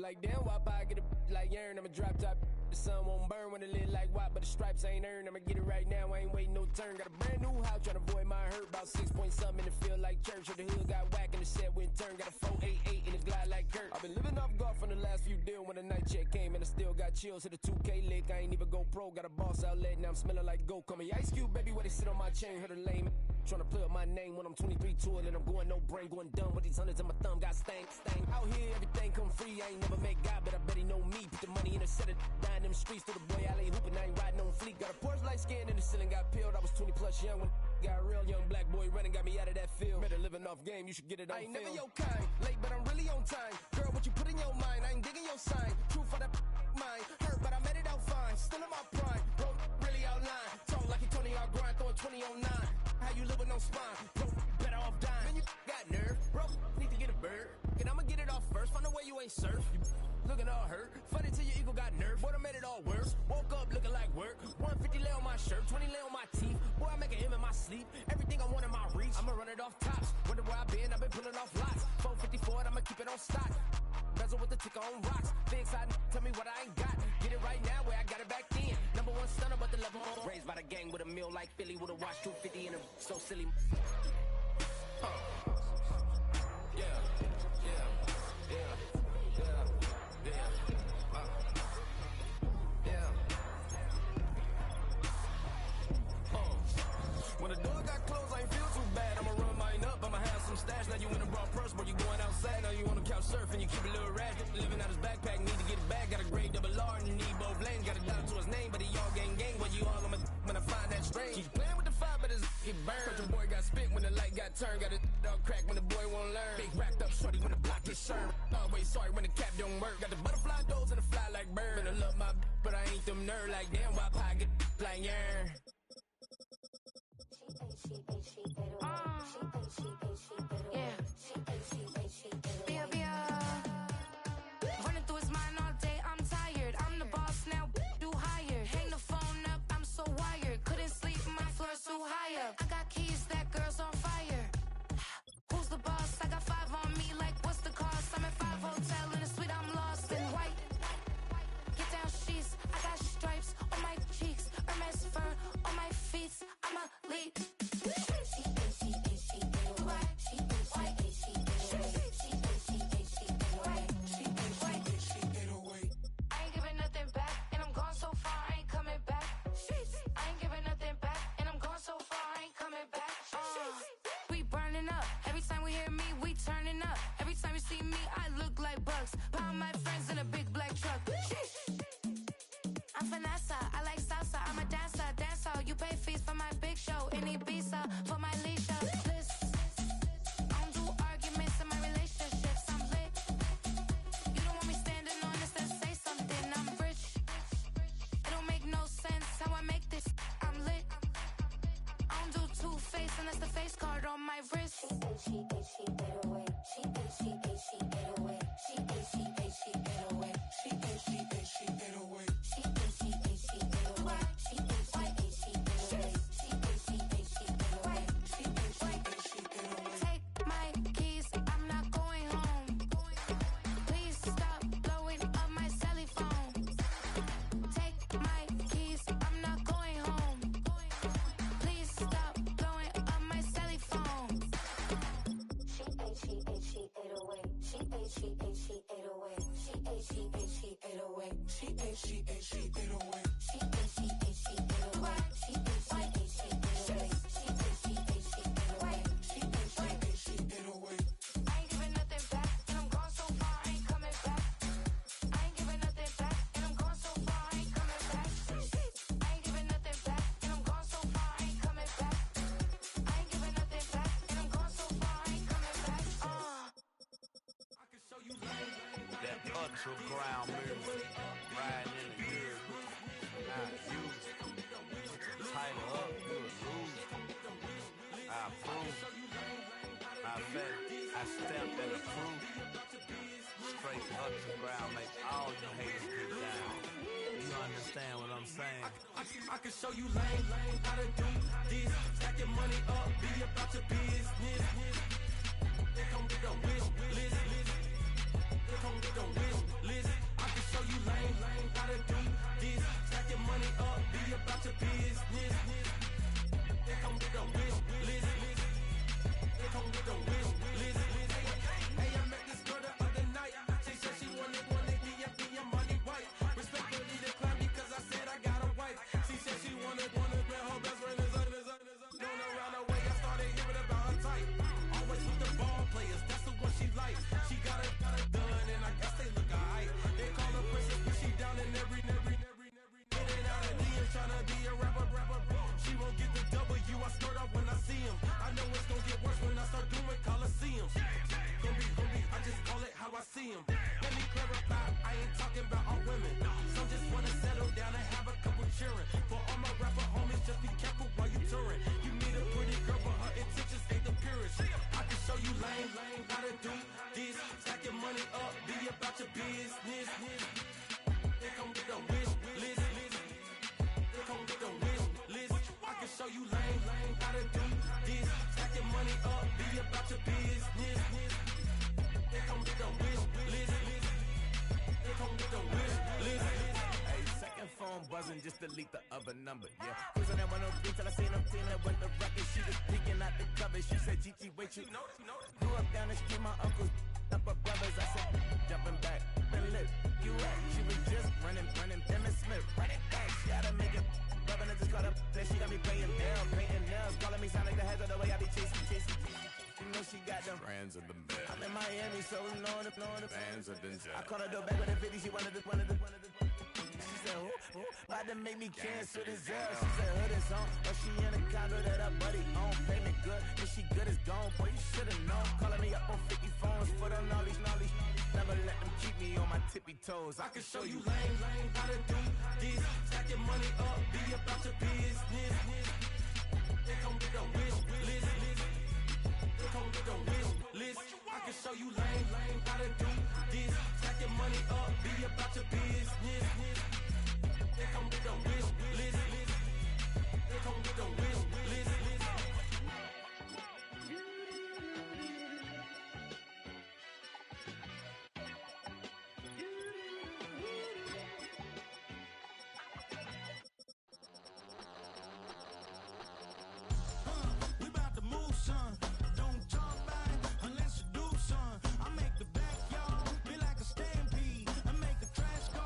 S14: Like damn, why I get a like Aaron? I'm a drop top. The sun won't burn when it lit like what, but the stripes ain't earned. I'ma get it right now, I ain't waiting no turn. Got a brand new house, trying to avoid my hurt. About 6 point something in the field like church. Or the hood got whack and the set went turn. Got a 488 in the glide like Kurt. I've been living off golf from the last few deals. When the night check came and I still got chills. Hit a 2K lick, I ain't even go pro. Got a boss outlet, now I'm smelling like gold. Call me Ice Cube, baby, where they sit on my chain. Heard a lame trying to play up my name when I'm 23 to it. And I'm going no brain, going dumb with these hundreds in my thumb. Got stank. Out here, everything come free. I ain't never met God, but I bet he know me. Put the money in a set of down them streets. Through the boy alley hooping, I ain't riding on fleek. Got a Porsche light skin in the ceiling, got peeled. I was 20 plus young when got real. Young black boy running, got me out of that field. Better living off game, you should get it on film. I ain't never your kind, late but I'm really on time. Girl, what you put in your mind, I ain't digging your sign. True for that mind, hurt but I made it out fine. Still in my prime, bro, really outline. Talk like you Tony out grind, throwing 20 on 9. How you live with no spine, bro, better off dying. Man, you got nerve, bro, need to get a bird. And I'ma get it off first, find a way you ain't surf. You looking all hurt, funny till your ego got nerve. Boy, I made it all worse, woke up looking like work. 150 lay on my shirt, 20 lay on my teeth. Boy, I make an M in my sleep, everything I want in my reach. I'ma run it off tops, wonder where I've been pulling off lots. 454, I'ma keep it on stock. Bezel with the ticker on rocks. Things I tell me what I ain't got. Get it right now where I got it back then. Number one stunner, but the level on. Raised by the gang with a meal like Philly with a watch 250 in a so silly. When the door got closed, I ain't feel too bad. I'ma run mine up, I'ma have some stash. Now you in a broad purse, but you going outside. Now you on the couch surfing, you keep a little rash. Living out his backpack, need to get it back. Got a grade double R and need both lanes. Got a dollar to his name, but he all gang. Well, you all on my when I find that strange. Keep playing with the fire, but his get burned. But your boy got spit when the light got turned. Got a dog crack when the boy won't learn. Big racked up shorty when the block gets served. Always sorry when the cap don't work. Got the butterfly doors and the fly like bird. And I love my but I ain't them nerd like damn. Why I get like yeah.
S15: Running through his mind all day, I'm tired. I'm the boss now, do higher. Hang the phone up, I'm so wired. Couldn't sleep, my floor's too high up. I got keys, that girl's on fire. Who's the boss? I got 5 on me, like what's the cost? I'm at 5 hotel in a suite, I'm lost in white. Get down sheets, I got stripes on my cheeks. Hermes fur on my feet, I'm a lead. Pound my friends in a big black truck. I'm Vanessa, I like salsa. I'm a dancer. You pay fees for my big show. Any visa for my leisure. I don't do arguments in my relationships. I'm lit. You don't want me standing on this, then say something. I'm rich. It don't make no sense how I make this. I'm lit. I don't do two-face unless the face card on my wrist. She get away. She get away. Take my keys, I'm not going home. Please stop blowing up my celly phone. Take my keys, I'm not going home. Please stop blowing up my celly phone. She ate away. She ate away. She ate away. She ate away. I ain't giving nothing back, and I'm gone so far, I ain't coming back. I ain't giving nothing back, and I'm gone so far, I ain't coming back. I ain't giving nothing back, and I'm gone so far, I ain't coming back. I ain't giving nothing back, and I'm gone so far, I ain't coming back.
S6: I can show you that underground music, riding in the good, not used, tighten up, good, lose. I approve. I bet I stamped and approved. Straight underground, make all you haters get down. You understand what I'm saying?
S14: I can show you lame how to do this. Stack your money up, be about your business. They come with the wish list. They come with the wish list.
S6: show you lame, how to do this. Stack your money up, be about your business. They come with a wish list. They come with a wish list. Hey, I met this girl the other night. She said she wanted be a money white. Respectfully declined because I said I got a wife. She said she wanted grab her best friend is known around the way. I started hearing about her type. Always with the ball players, that's the one she likes. She got it done, and I guess they look alright. They call her princess, but she down in every. In and out of DMs, tryna be a rapper. She won't get the W, I skirt off when I see him. I know it's gonna get worse when I start doing Coliseums. Gonna be, I just call it how I see him. Let me clarify, I ain't talking about all women. Some just wanna settle down and have a couple cheering. For all my rapper homies, just be careful while you touring. You meet a pretty girl, but her intentions ain't the purest. I can show you lame, how to do this. Stack your money up, be about your business. They come with a wish list. They come with a wish list. I can show you lame, how to do this. Stack your money up, be about your business. They come with a wish list. They come with a wish list.
S1: Hey, second phone buzzing, just delete the other number, yeah. Cruising at 103 till I seen them team that went the record. She was peeking out the cover. She said, Gigi, wait, you know. Grew up down the street, my uncles up her brothers. I said, jumping back, been lit. You at? She was just running, Emma Smith, running back. She gotta make it. Rubbing it, just caught up. Then she got me paying down, painting nails. Calling me sound like the heads of the way I be chasing. You know she got them brands of the bed. I'm in Miami, so knowing the fans of the jet. I caught her door back with a 50, she wanted the. She said, who? About to make me cancel this L. She said, hood is on, but she in a condo that her buddy own. Payment good, and she good as gone. Boy, you should've known. Calling me up on 50 phones, foot on all these. Never let them keep me on my tippy toes.
S6: I can show you lame, how to do this. Stack your money up, be about your business. They come with a wish list. They come with a wish list. I can show you lame, how to do this. Stack your money up, be about your business. They come with a wish list. They come with a wish list.
S16: We about to move, son. Don't talk about it unless you do, son. I make the backyard be like a stampede. I make the trash go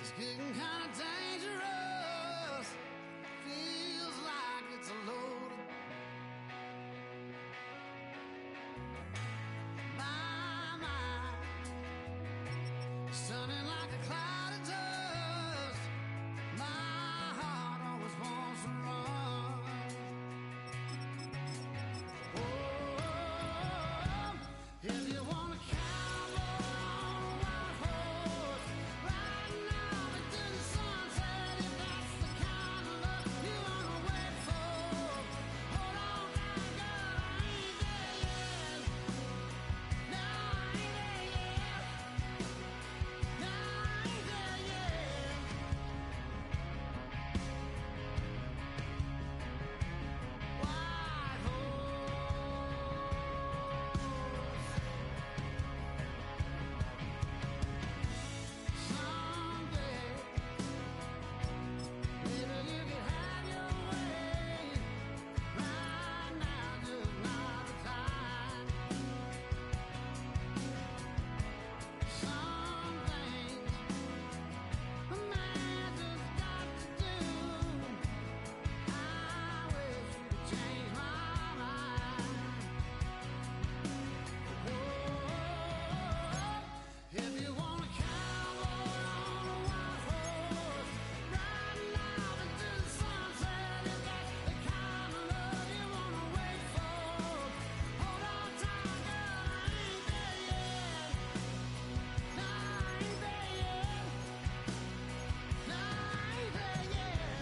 S16: It's getting kind of dangerous. Feels like it's a load. My mind, stunning like a cloud of dust. My heart always wants to run. Oh, if you want to cowboy on a wild horse, riding out into the sunset, if that's the kind of love you want to wait for. Hold on now, girl, I ain't there yet. No, I ain't there yet. No, I ain't there yet. White someday, maybe you could have your way. Right now, just not the time. Some things a man just got to do. I wish you could change my mind. If you want a cowboy on a wild horse, riding out into the sunset, if that's the kind of love you want to wait for. Hold on tight, girl, I ain't there yet. No, I ain't there yet. No, I ain't there yet.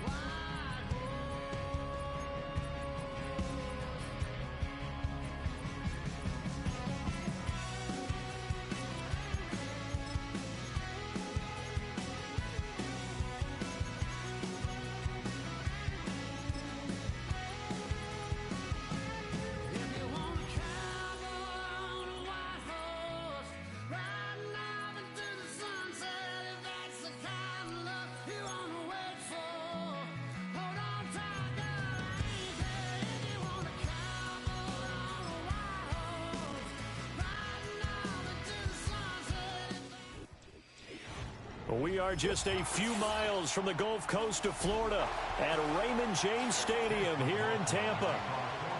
S16: White If you want a cowboy on a white horse, riding out into the sunset, if that's the kind of love you want to wait for. Hold on tight, girl, I ain't there. If you want a cowboy on a white horse, riding out into the sunset.
S2: We are just a few miles from the Gulf Coast of Florida at Raymond James Stadium here in Tampa.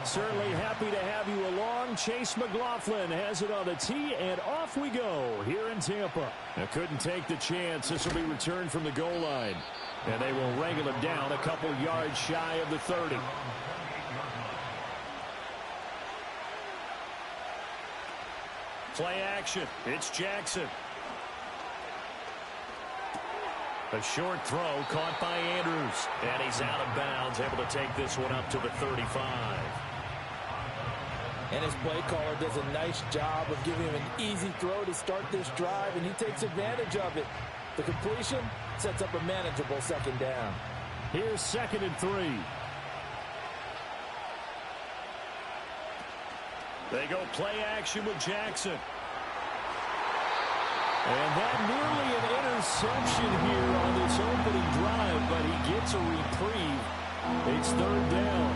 S2: Certainly happy to have you along. Chase McLaughlin has it on the tee, and off we go here in Tampa. I couldn't take the chance. This will be returned from the goal line, and they will wrangle him down a couple yards shy of the 30. Play action. It's Jackson. A short throw caught by Andrews, and he's out of bounds, able to take this one up to the 35.
S4: And his play caller does a nice job of giving him an easy throw to start this drive, and he takes advantage of it. The completion sets up a manageable second down.
S2: Here's 2nd and 3. They go play action with Jackson. And that nearly an interception here on this opening drive, but he gets a reprieve. It's 3rd down.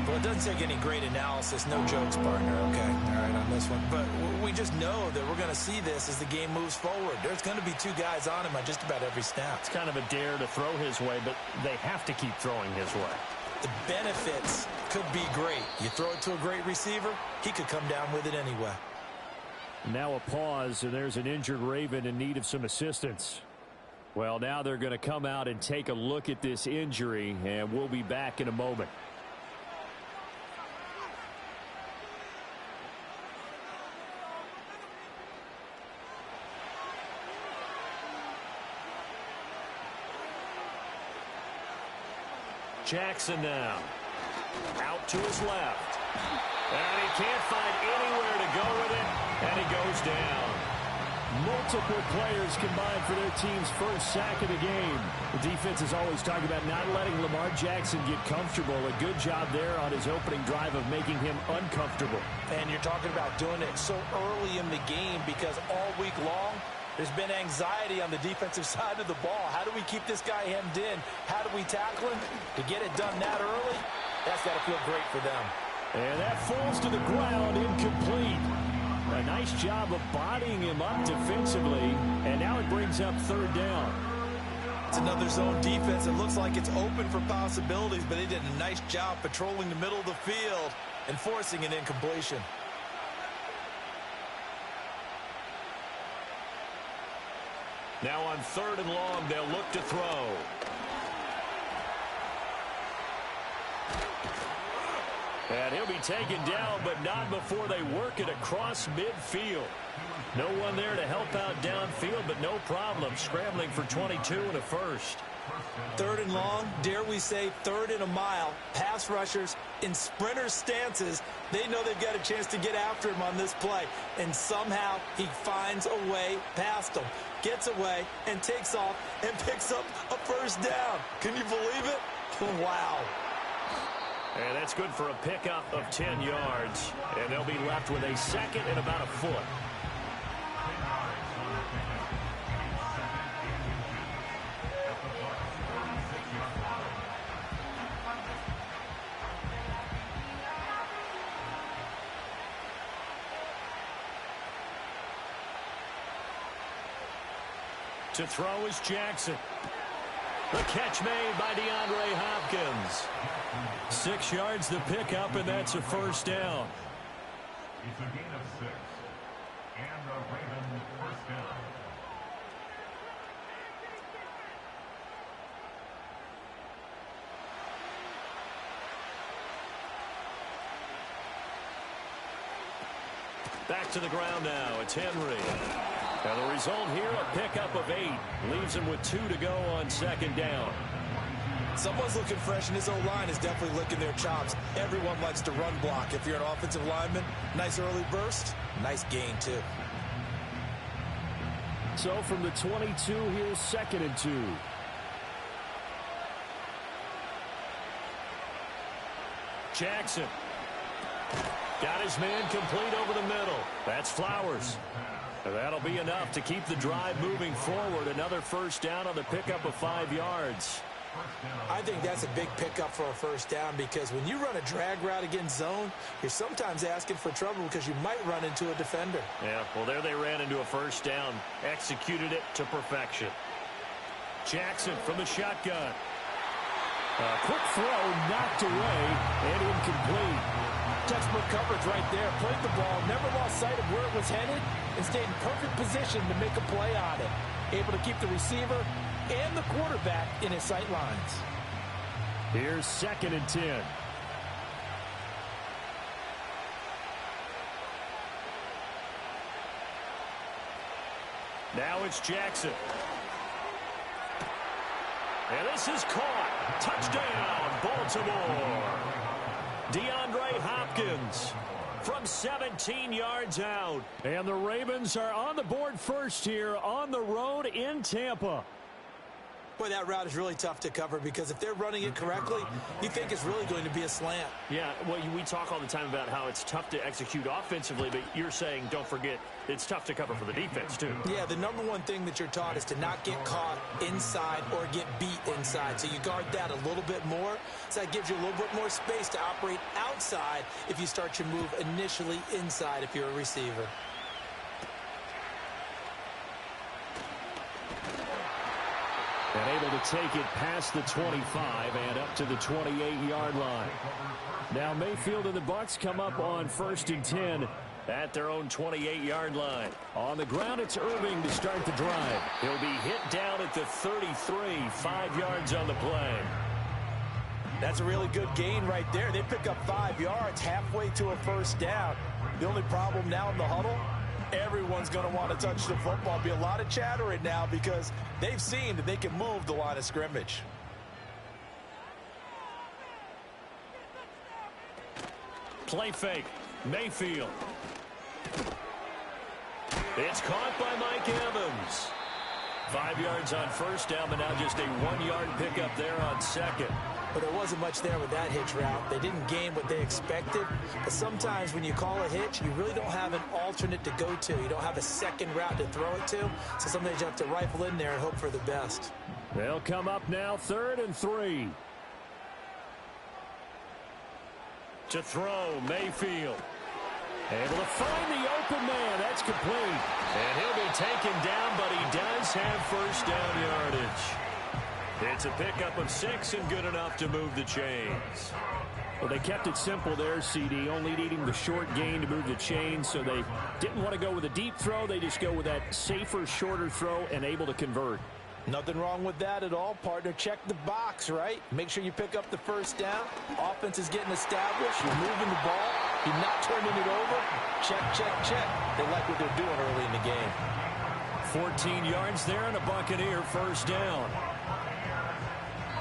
S3: Well, it doesn't take any great analysis. No jokes, partner, okay? All right, on this one. But we just know that we're going to see this as the game moves forward. There's going to be 2 guys on him on just about every snap.
S2: It's kind of a dare to throw his way, but they have to keep throwing his way.
S3: The benefits could be great. You throw it to a great receiver, he could come down with it anyway.
S2: Now a pause, and there's an injured Raven in need of some assistance. Well, now they're going to come out and take a look at this injury, and we'll be back in a moment. Jackson now. Out to his left. And he can't find anywhere to go with it, and he goes down. Multiple players combined for their team's first sack of the game. The defense is always talking about not letting Lamar Jackson get comfortable. A good job there on his opening drive of making him uncomfortable.
S3: And you're talking about doing it so early in the game because all week long, there's been anxiety on the defensive side of the ball. How do we keep this guy hemmed in? How do we tackle him? To get it done that early, that's got to feel great for them.
S2: And that falls to the ground incomplete. nice job of bodying him up defensively, and now it brings up third down.
S3: It's another zone defense. It looks like it's open for possibilities, but they did a nice job patrolling the middle of the field and forcing an incompletion.
S2: Now on third and long, they'll look to throw. And he'll be taken down, but not before they work it across midfield. No one there to help out downfield, but no problem. Scrambling for 22 and a first.
S3: Third and long, dare we say third and a mile. Pass rushers in sprinter stances, they know they've got a chance to get after him on this play. And somehow he finds a way past them, gets away, and takes off and picks up a first down. Can you believe it? Wow.
S2: And that's good for a pickup of 10 yards. And they'll be left with a second and about a foot. To throw is Jackson. The catch made by DeAndre Hopkins. 6 yards the pickup, and that's a first down.
S11: It's a gain of 6. And the Ravens first down.
S2: Back to the ground now. It's Henry. And the result here, a pickup of 8. Leaves him with 2 to go on second down.
S3: Someone's looking fresh, and his O-line is definitely licking their chops. Everyone likes to run block. If you're an offensive lineman, nice early burst, nice gain too.
S2: So from the 22, here's second and 2. Jackson. Got his man complete over the middle. That's Flowers. And that'll be enough to keep the drive moving forward. Another first down on the pickup of 5 yards.
S3: I think that's a big pickup for a first down, because when you run a drag route against zone, you're sometimes asking for trouble because you might run into a defender.
S2: Yeah, well, there they ran into a first down. Executed it to perfection. Jackson from the shotgun. A quick throw knocked away and incomplete.
S13: Textbook coverage right there. Played the ball, never lost sight of where it was headed, and stayed in perfect position to make a play on it. Able to keep the receiver and the quarterback in his sight lines.
S2: Here's second and 10. Now it's Jackson. And this is caught. Touchdown, Baltimore. DeAndre Hopkins from 17 yards out. And the Ravens are on the board first here on the road in Tampa.
S3: Boy, that route is really tough to cover, because if they're running it correctly, you think it's really going to be a slant.
S2: Yeah, well, we talk all the time about how it's tough to execute offensively, but you're saying, don't forget, it's tough to cover for the defense, too.
S3: Yeah, the number one thing that you're taught is to not get caught inside or get beat inside. So you guard that a little bit more. So that gives you a little bit more space to operate outside if you start your move initially inside if you're a receiver.
S2: And able to take it past the 25 and up to the 28-yard line. Now Mayfield and the Bucs come up on first and 10 at their own 28-yard line. On the ground, it's Irving to start the drive. He'll be hit down at the 33, 5 yards on the play.
S13: That's a really good gain right there. They pick up 5 yards halfway to a first down. The only problem now in the huddle, everyone's going to want to touch the football. Be a lot of chattering now because they've seen that they can move the line of scrimmage.
S2: Play fake. Mayfield. It's caught by Mike Evans. 5 yards on first down, but now just a 1-yard pickup there on second.
S3: But there wasn't much there with that hitch route. They didn't gain what they expected. But sometimes when you call a hitch, you really don't have an alternate to go to. You don't have a second route to throw it to. So sometimes you have to rifle in there and hope for the best.
S2: They'll come up now, 3rd and 3. To throw, Mayfield. Able to find the open man. That's complete. And he'll be taken down, but he does have first down yardage. It's a pickup of 6 and good enough to move the chains. Well, they kept it simple there, CD, only needing the short gain to move the chains, so they didn't want to go with a deep throw. They just go with that safer, shorter throw and able to convert.
S4: Nothing wrong with that at all, partner. Check the box, right? Make sure you pick up the first down. Offense is getting established. You're moving the ball. You're not turning it over. Check, check, check. They like what they're doing early in the game.
S2: 14 yards there and a Buccaneer first down.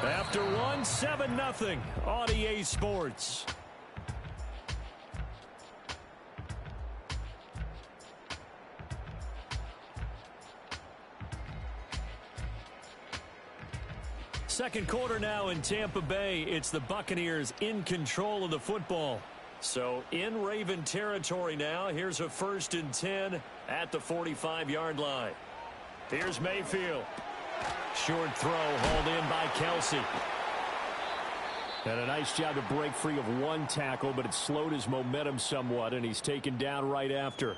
S2: After one, 7-0 on EA Sports. Second quarter now in Tampa Bay. It's the Buccaneers in control of the football. So in Raven territory now. Here's a 1st and 10 at the 45-yard line. Here's Mayfield. Short throw hauled in by Kelsey. And a nice job to break free of one tackle, but it slowed his momentum somewhat, and he's taken down right after.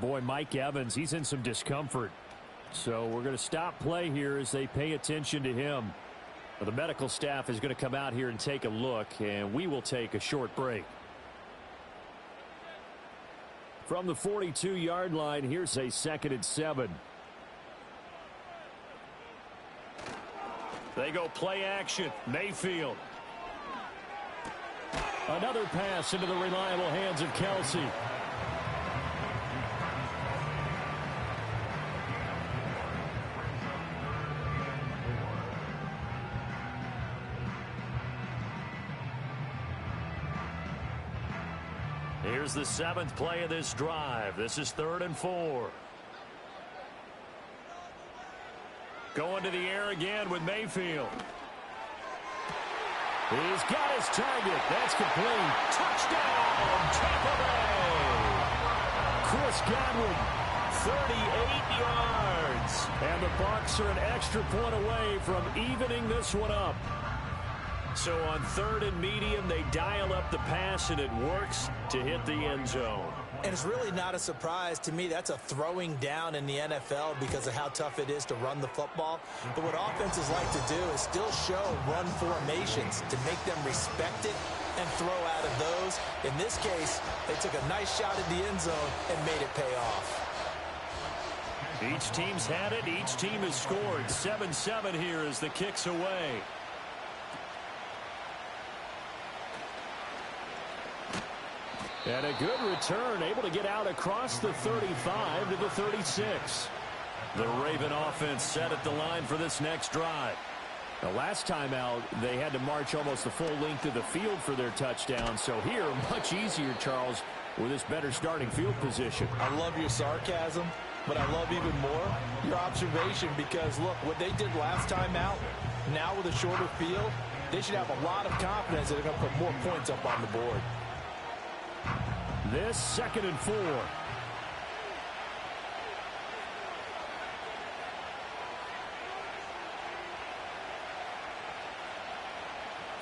S2: Boy, Mike Evans, he's in some discomfort. So we're going to stop play here as they pay attention to him. Well, the medical staff is going to come out here and take a look, and we will take a short break. From the 42-yard line, here's a 2nd and 7. They go play action. Mayfield. Another pass into the reliable hands of Kelsey. Here's the 7th play of this drive. This is 3rd and 4. Going to the air again with Mayfield. He's got his target. That's complete. Touchdown, Tampa Bay. Chris Godwin, 38 yards. And the Bucs are an extra point away from evening this one up. So on 3rd and medium, they dial up the pass, and it works to hit the end zone.
S3: And it's really not a surprise to me. That's a throwing down in the NFL because of how tough it is to run the football. But what offenses like to do is still show run formations to make them respect it and throw out of those. In this case, they took a nice shot at the end zone and made it pay off.
S2: Each team's had it. Each team has scored. 7-7 here as the kick's away. And a good return, able to get out across the 35 to the 36. The Raven offense set at the line for this next drive. The last time out, they had to march almost the full length of the field for their touchdown. So here, much easier, Charles, with this better starting field position.
S4: I love your sarcasm, but I love even more your observation because, look, what they did last time out, now with a shorter field, they should have a lot of confidence that they're going to put more points up on the board.
S2: This 2nd and 4.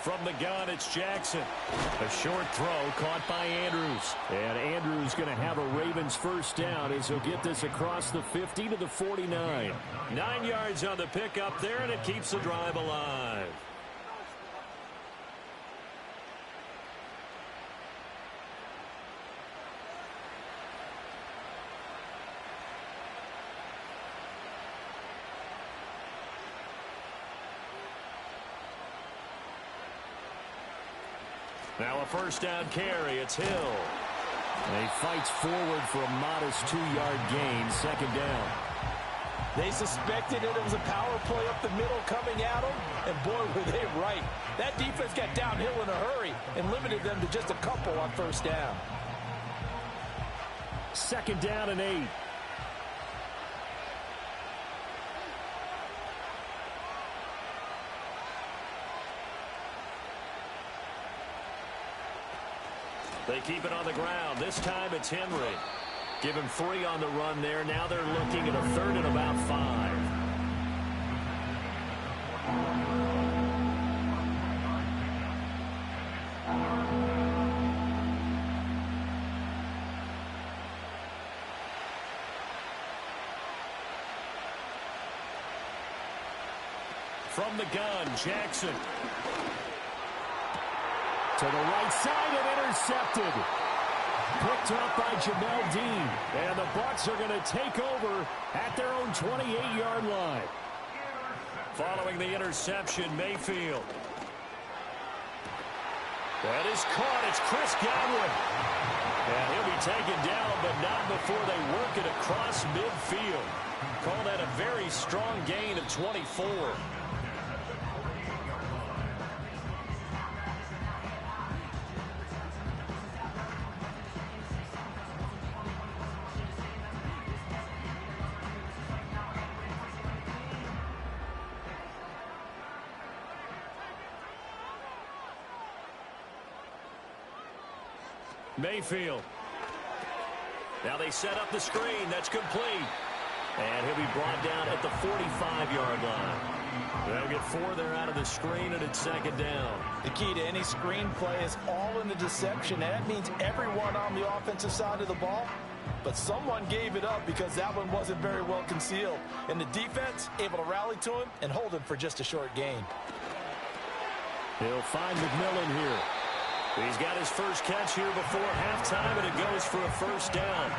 S2: From the gun, it's Jackson. A short throw caught by Andrews. And Andrews going to have a Ravens first down as he'll get this across the 50 to the 49. 9 yards on the pickup there, and it keeps the drive alive. Now a first down carry. It's Hill. And he fights forward for a modest 2-yard gain. 2nd down.
S4: They suspected it was a power play up the middle coming at them, and boy, were they right. That defense got downhill in a hurry and limited them to just a couple on first down.
S2: 2nd down and 8. They keep it on the ground. This time it's Henry. Give him 3 on the run there. Now they're looking at a 3rd and about 5. From the gun, Jackson. To the right side and intercepted. Picked up by Jamel Dean. And the Bucs are going to take over at their own 28-yard line. Following the interception, Mayfield. That is caught. It's Chris Godwin. And he'll be taken down, but not before they work it across midfield. Call that a very strong gain of 24. Mayfield. Now they set up the screen. That's complete. And he'll be brought down at the 45-yard line. They'll get 4 there out of the screen, and it's second down.
S4: The key to any screen play is all in the deception. And that means everyone on the offensive side of the ball. But someone gave it up because that one wasn't very well concealed. And the defense able to rally to him and hold him for just a short gain.
S2: He'll find McMillan here. He's got his first catch here before halftime, and it goes for a first down.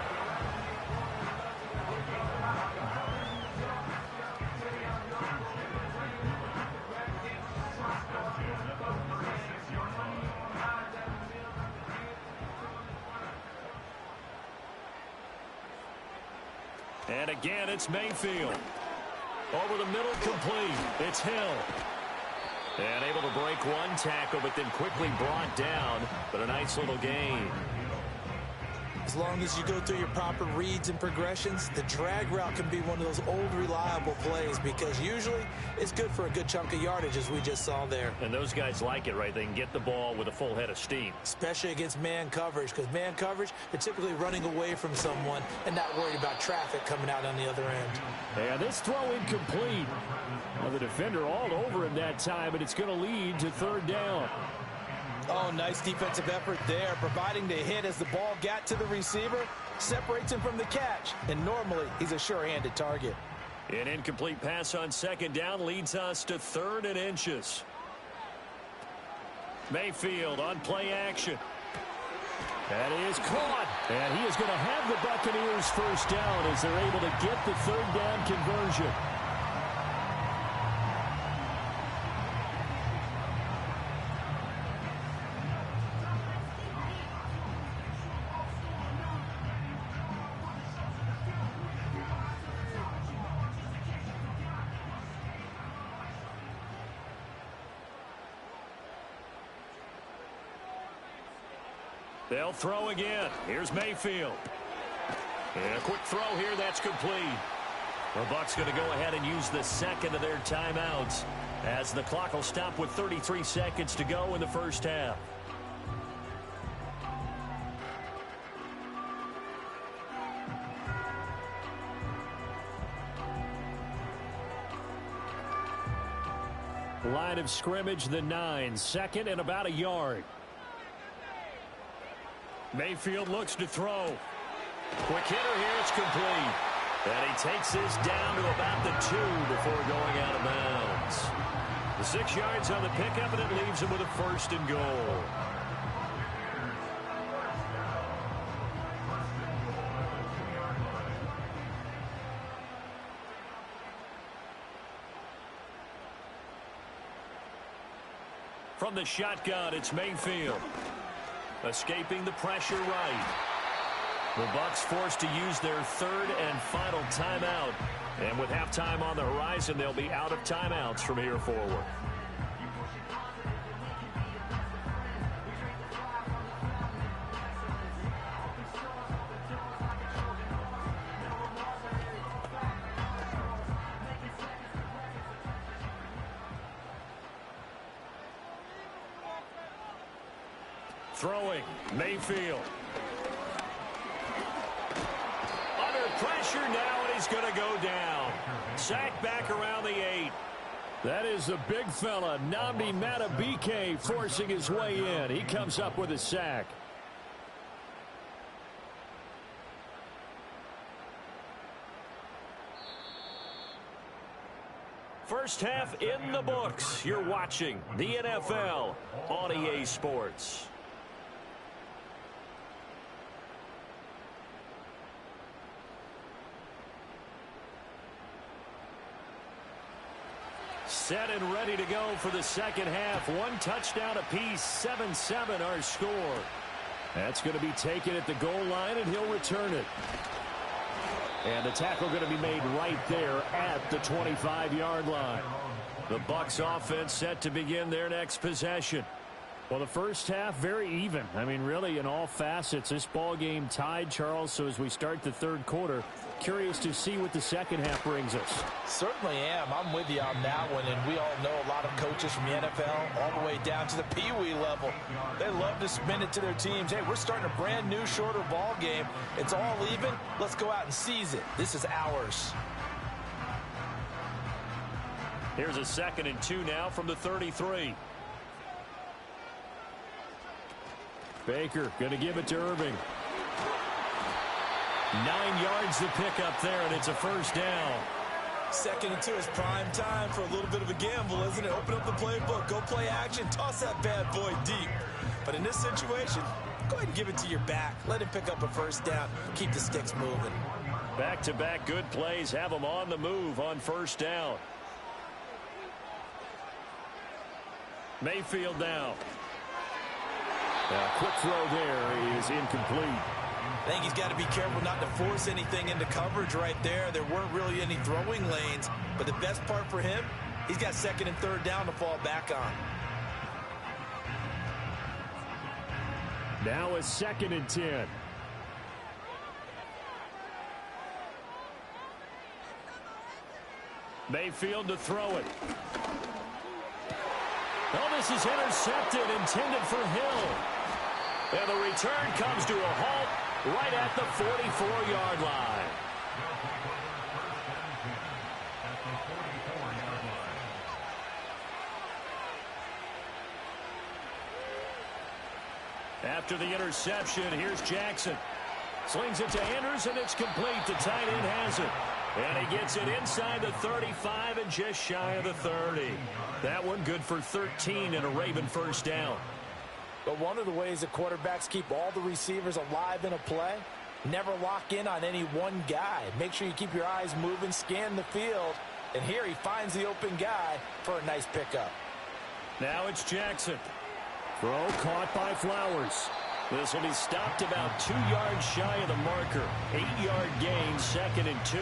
S2: And again, it's Mayfield. Over the middle, complete. It's Hill. And able to break one tackle, but then quickly brought down. But a nice little gain.
S3: As long as you go through your proper reads and progressions, the drag route can be one of those old reliable plays because usually it's good for a good chunk of yardage, as we just saw there.
S2: And those guys like it, right? They can get the ball with a full head of steam.
S3: Especially against man coverage, because man coverage, they're typically running away from someone and not worried about traffic coming out on the other end.
S2: And this throw incomplete. Well, the defender all over him that time, and it's going to lead to third down.
S4: Oh, nice defensive effort there, providing the hit as the ball got to the receiver, separates him from the catch, and normally he's a sure-handed target.
S2: An incomplete pass on second down leads us to 3rd and inches. Mayfield on play action. That is caught, and he is going to have the Buccaneers first down as they're able to get the third down conversion. They'll throw again. Here's Mayfield. And a quick throw here. That's complete. The Bucs going to go ahead and use the second of their timeouts as the clock will stop with 33 seconds to go in the first half. Line of scrimmage, the 9. Second and about a yard. Mayfield looks to throw. Quick hitter here. It's complete. And he takes this down to about the 2 before going out of bounds. The 6 yards on the pickup, and it leaves him with a 1st and goal. From the shotgun, it's Mayfield. Escaping the pressure right. The Bucs forced to use their 3rd and final timeout. And with halftime on the horizon, they'll be out of timeouts from here forward. Throwing, Mayfield. Under pressure now, and he's going to go down. Sacked back around the 8. That is a big fella, Nnamdi Madubuike, forcing his way in. He comes up with a sack. First half in the books. You're watching the NFL on EA Sports. Set and ready to go for the second half. One touchdown apiece, 7-7 our score. That's going to be taken at the goal line, and he'll return it. And the tackle going to be made right there at the 25-yard line. The Bucs offense set to begin their next possession. Well, the first half, very even. I mean, really, in all facets, this ball game tied, Charles. So as we start the third quarter, curious to see what the second half brings us.
S4: Certainly am. I'm with you on that one. And we all know a lot of coaches from the NFL all the way down to the Pee-wee level. They love to spin it to their teams. Hey, we're starting a brand new, shorter ball game. It's all even. Let's go out and seize it. This is ours.
S2: Here's a 2nd and 2 now from the 33. Baker going to give it to Irving. 9 yards to pick up there, and it's a first down.
S3: 2nd and 2 is prime time for a little bit of a gamble, isn't it? Open up the playbook, go play action, toss that bad boy deep. But in this situation, go ahead and give it to your back. Let him pick up a first down. Keep the sticks moving.
S2: Back-to-back good plays have them on the move on first down. Mayfield now. Quick throw there is incomplete.
S3: I think he's got to be careful not to force anything into coverage right there. There weren't really any throwing lanes, but the best part for him, he's got 2nd and 3rd down to fall back on.
S2: Now a 2nd and 10. Mayfield to throw it. Oh, this is intercepted, intended for Hill. And the return comes to a halt right at the 44-yard line. After the interception, here's Jackson. Slings it to Andrews, and it's complete. The tight end has it. And he gets it inside the 35 and just shy of the 30. That one good for 13 and a Raven first down.
S4: But one of the ways that quarterbacks keep all the receivers alive in a play, never lock in on any one guy. Make sure you keep your eyes moving, scan the field. And here he finds the open guy for a nice pickup.
S2: Now it's Jackson. Throw caught by Flowers. This will be stopped about 2 yards shy of the marker. 8-yard gain, 2nd and 2.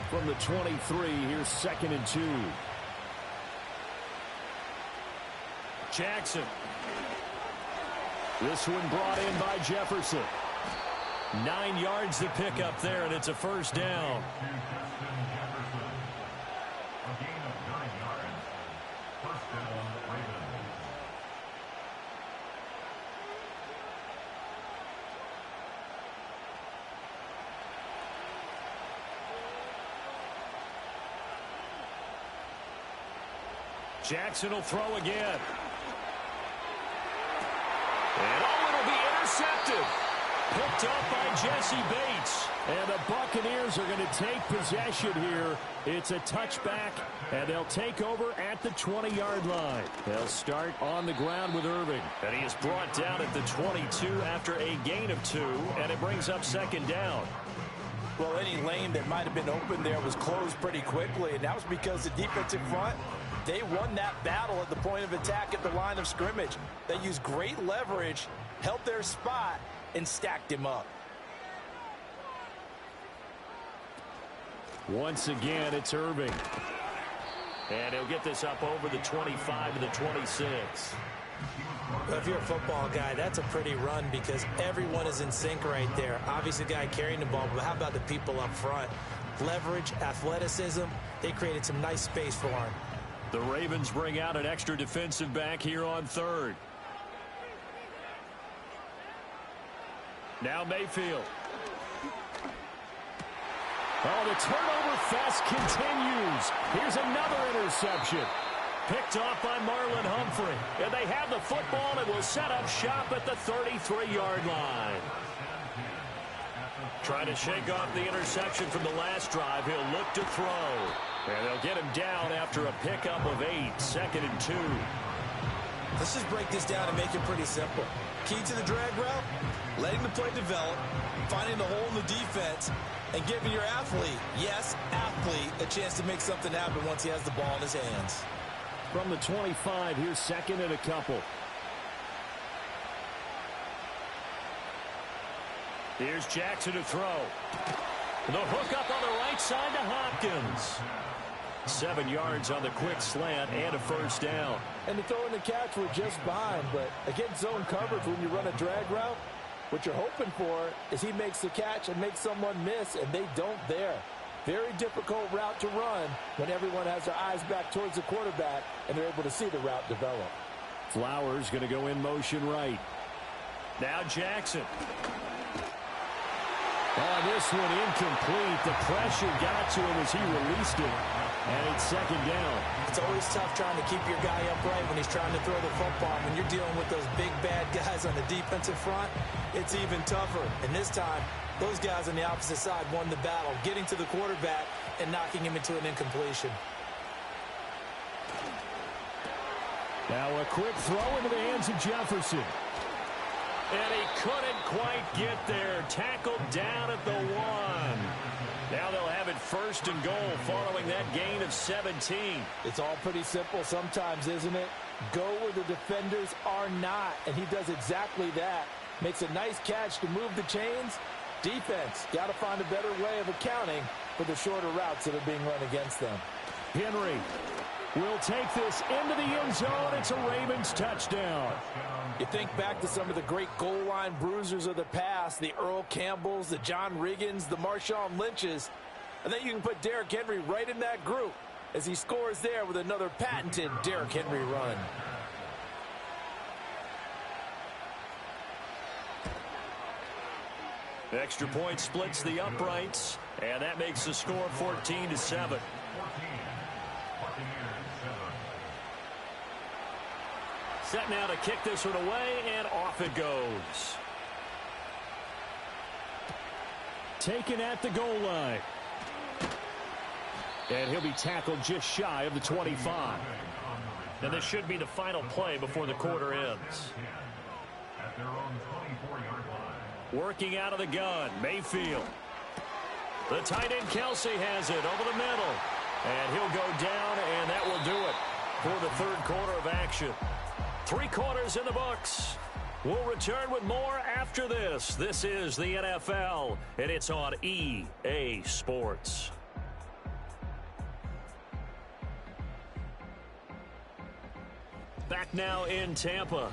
S2: From the 23, here's 2nd and 2. Jackson. This one brought in by Jefferson. 9 yards to pick up there, and it's a first down. Jackson will throw again. And it'll be intercepted. Picked up by Jesse Bates. And the Buccaneers are going to take possession here. It's a touchback, and they'll take over at the 20-yard line. They'll start on the ground with Irving. And he is brought down at the 22 after a gain of 2, and it brings up 2nd down.
S4: Well, any lane that might have been open there was closed pretty quickly, and that was because the defensive front, they won that battle at the point of attack at the line of scrimmage. They used great leverage, held their spot, and stacked him up.
S2: Once again, it's Irving. And he'll get this up over the 25 to the 26.
S3: Well, if you're a football guy, that's a pretty run because everyone is in sync right there. Obviously, the guy carrying the ball, but how about the people up front? Leverage, athleticism, they created some nice space for him.
S2: The Ravens bring out an extra defensive back here on 3rd. Now Mayfield. Oh, the turnover fest continues. Here's another interception. picked off by Marlon Humphrey. And they have the football and will set up shop at the 33-yard line. Trying to shake off the interception from the last drive. He'll look to throw. And they'll get him down after a pickup of 8, 2nd and 2.
S3: Let's just break this down and make it pretty simple. Key to the drag route, letting the play develop, finding the hole in the defense, and giving your athlete, yes, athlete, a chance to make something happen once he has the ball in his hands.
S2: From the 25, here's 2nd and a couple. Here's Jackson to throw. The hook up on the right side to Hopkins. 7 yards on the quick slant and a first down.
S13: And the throw and the catch were just fine, but against zone coverage when you run a drag route, what you're hoping for is he makes the catch and makes someone miss, and they don't there. Very difficult route to run when everyone has their eyes back towards the quarterback and they're able to see the route develop.
S2: Flowers going to go in motion right. Now Jackson. On this one, incomplete. The pressure got to him as he released it. And it's 2nd down.
S3: It's always tough trying to keep your guy upright when he's trying to throw the football. When you're dealing with those big, bad guys on the defensive front, it's even tougher. And this time, those guys on the opposite side won the battle, getting to the quarterback and knocking him into an incompletion.
S2: Now a quick throw into the hands of Jefferson. And he couldn't quite get there. Tackled down at the 1. Now they'll have it 1st and goal following that gain of 17.
S13: It's all pretty simple sometimes, isn't it? Go where the defenders are not, and he does exactly that. Makes a nice catch to move the chains. Defense, got to find a better way of accounting for the shorter routes that are being run against them.
S2: Henry will take this into the end zone. It's a Ravens touchdown.
S13: You think back to some of the great goal line bruisers of the past, the Earl Campbells, the John Riggins, the Marshawn Lynches. I think you can put Derrick Henry right in that group as he scores there with another patented Derrick Henry run.
S2: The extra point splits the uprights, and that makes the score 14-7. Set now to kick this one away, and off it goes. Taken at the goal line. And he'll be tackled just shy of the 25. And this should be the final play before the quarter ends. Working out of the gun, Mayfield. The tight end Kelsey has it over the middle. And he'll go down, and that will do it for the 3rd quarter of action. 3 quarters in the books. We'll return with more after this. This is the NFL, and it's on EA Sports. Back now in Tampa.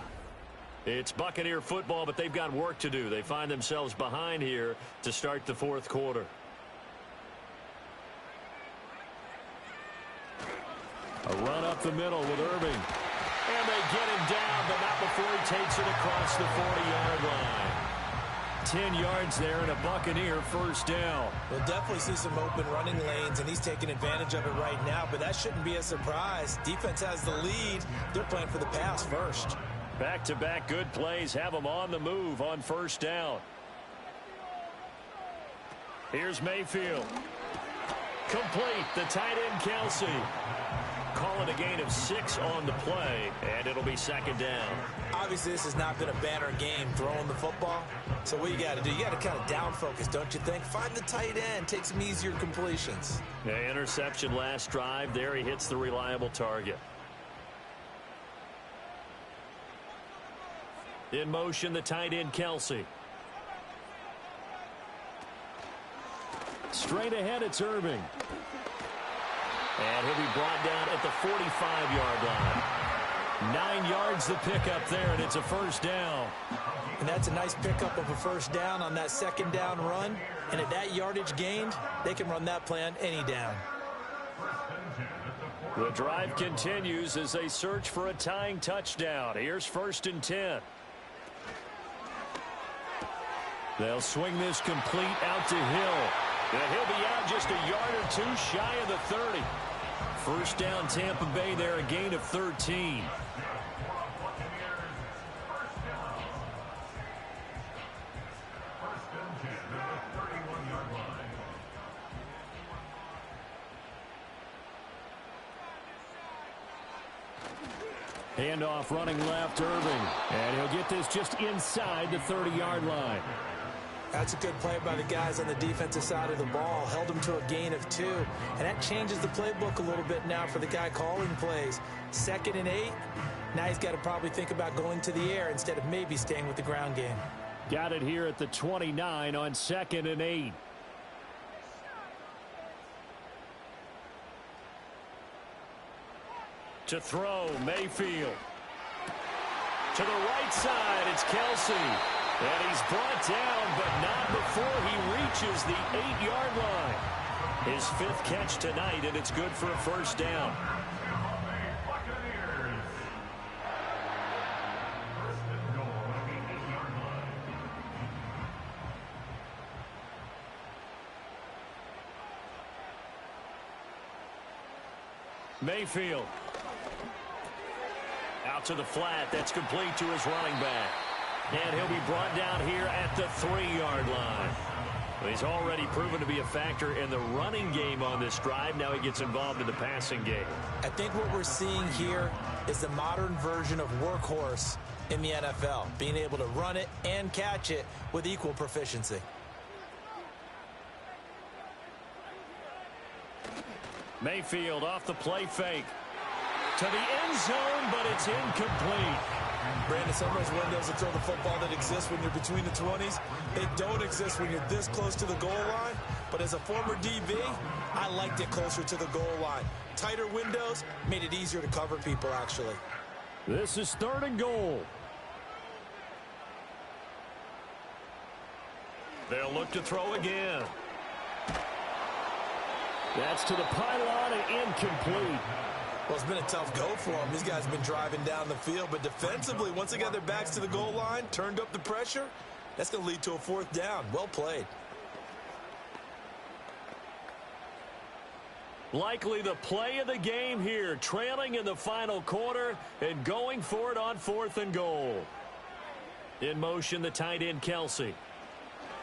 S2: It's Buccaneer football, but they've got work to do. They find themselves behind here to start the 4th quarter. A run up the middle with Irving. And they get him down, but not before he takes it across the 40-yard line. 10 yards there and a Buccaneer first down.
S3: We'll definitely see some open running lanes, and he's taking advantage of it right now, but that shouldn't be a surprise. Defense has the lead. They're playing for the pass first.
S2: Back-to-back good plays have them on the move on first down. Here's Mayfield. Complete. The tight end Kelsey. Call it a gain of 6 on the play, and it'll be 2nd down.
S3: Obviously, this has not been a banner game throwing the football. So what you got to do, you got to kind of down focus, don't you think? Find the tight end, take some easier completions.
S2: Yeah, interception last drive. There he hits the reliable target. In motion, the tight end Kelsey. Straight ahead, it's Irving. And he'll be brought down at the 45-yard line. 9 yards the pickup there, and it's a first down.
S3: And that's a nice pickup of a first down on that 2nd down run. And at that yardage gained, they can run that play on any down.
S2: The drive continues as they search for a tying touchdown. Here's 1st and 10. They'll swing this complete out to Hill. And he'll be out just a yard or 2 shy of the 30. First down, Tampa Bay there, a gain of 13. Handoff running left, Irving. And he'll get this just inside the 30-yard line.
S3: That's a good play by the guys on the defensive side of the ball. Held them to a gain of 2. And that changes the playbook a little bit now for the guy calling plays. 2nd and 8. Now he's got to probably think about going to the air instead of maybe staying with the ground game.
S2: Got it here at the 29 on 2nd and 8. To throw, Mayfield. To the right side, it's Kelsey. And he's brought down, but not before he reaches the 8-yard line. His 5th catch tonight, and it's good for a first down. Mayfield. Out to the flat. That's complete to his running back. And he'll be brought down here at the 3-yard line. Well, he's already proven to be a factor in the running game on this drive. Now he gets involved in the passing game.
S3: I think what we're seeing here is the modern version of workhorse in the NFL, being able to run it and catch it with equal proficiency.
S2: Mayfield off the play fake. To the end zone, but it's incomplete.
S3: Brandon, some of those windows to throw the football that exist when you're between the 20s, they don't exist when you're this close to the goal line. But as a former DB, I liked it closer to the goal line. Tighter windows made it easier to cover people, actually.
S2: This is 3rd and goal. They'll look to throw again. That's to the pylon and incomplete.
S3: Well, it's been a tough go for them. These guys have been driving down the field, but defensively, once they got their backs to the goal line, turned up the pressure, that's going to lead to a 4th down. Well played.
S2: Likely the play of the game here, trailing in the final quarter and going for it on 4th and goal. In motion, the tight end, Kelsey.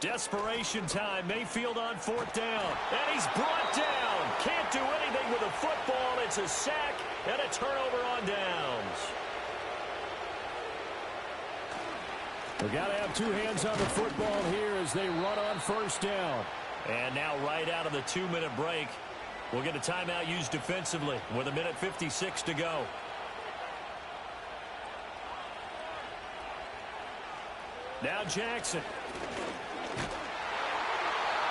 S2: Desperation time. Mayfield on 4th down. And he's brought down. Can't do anything with a football. It's a sack and a turnover on downs. We've got to have 2 hands on the football here as they run on 1st down. And now right out of the 2-minute break, we'll get a timeout used defensively with 1:56 to go. Now Jackson.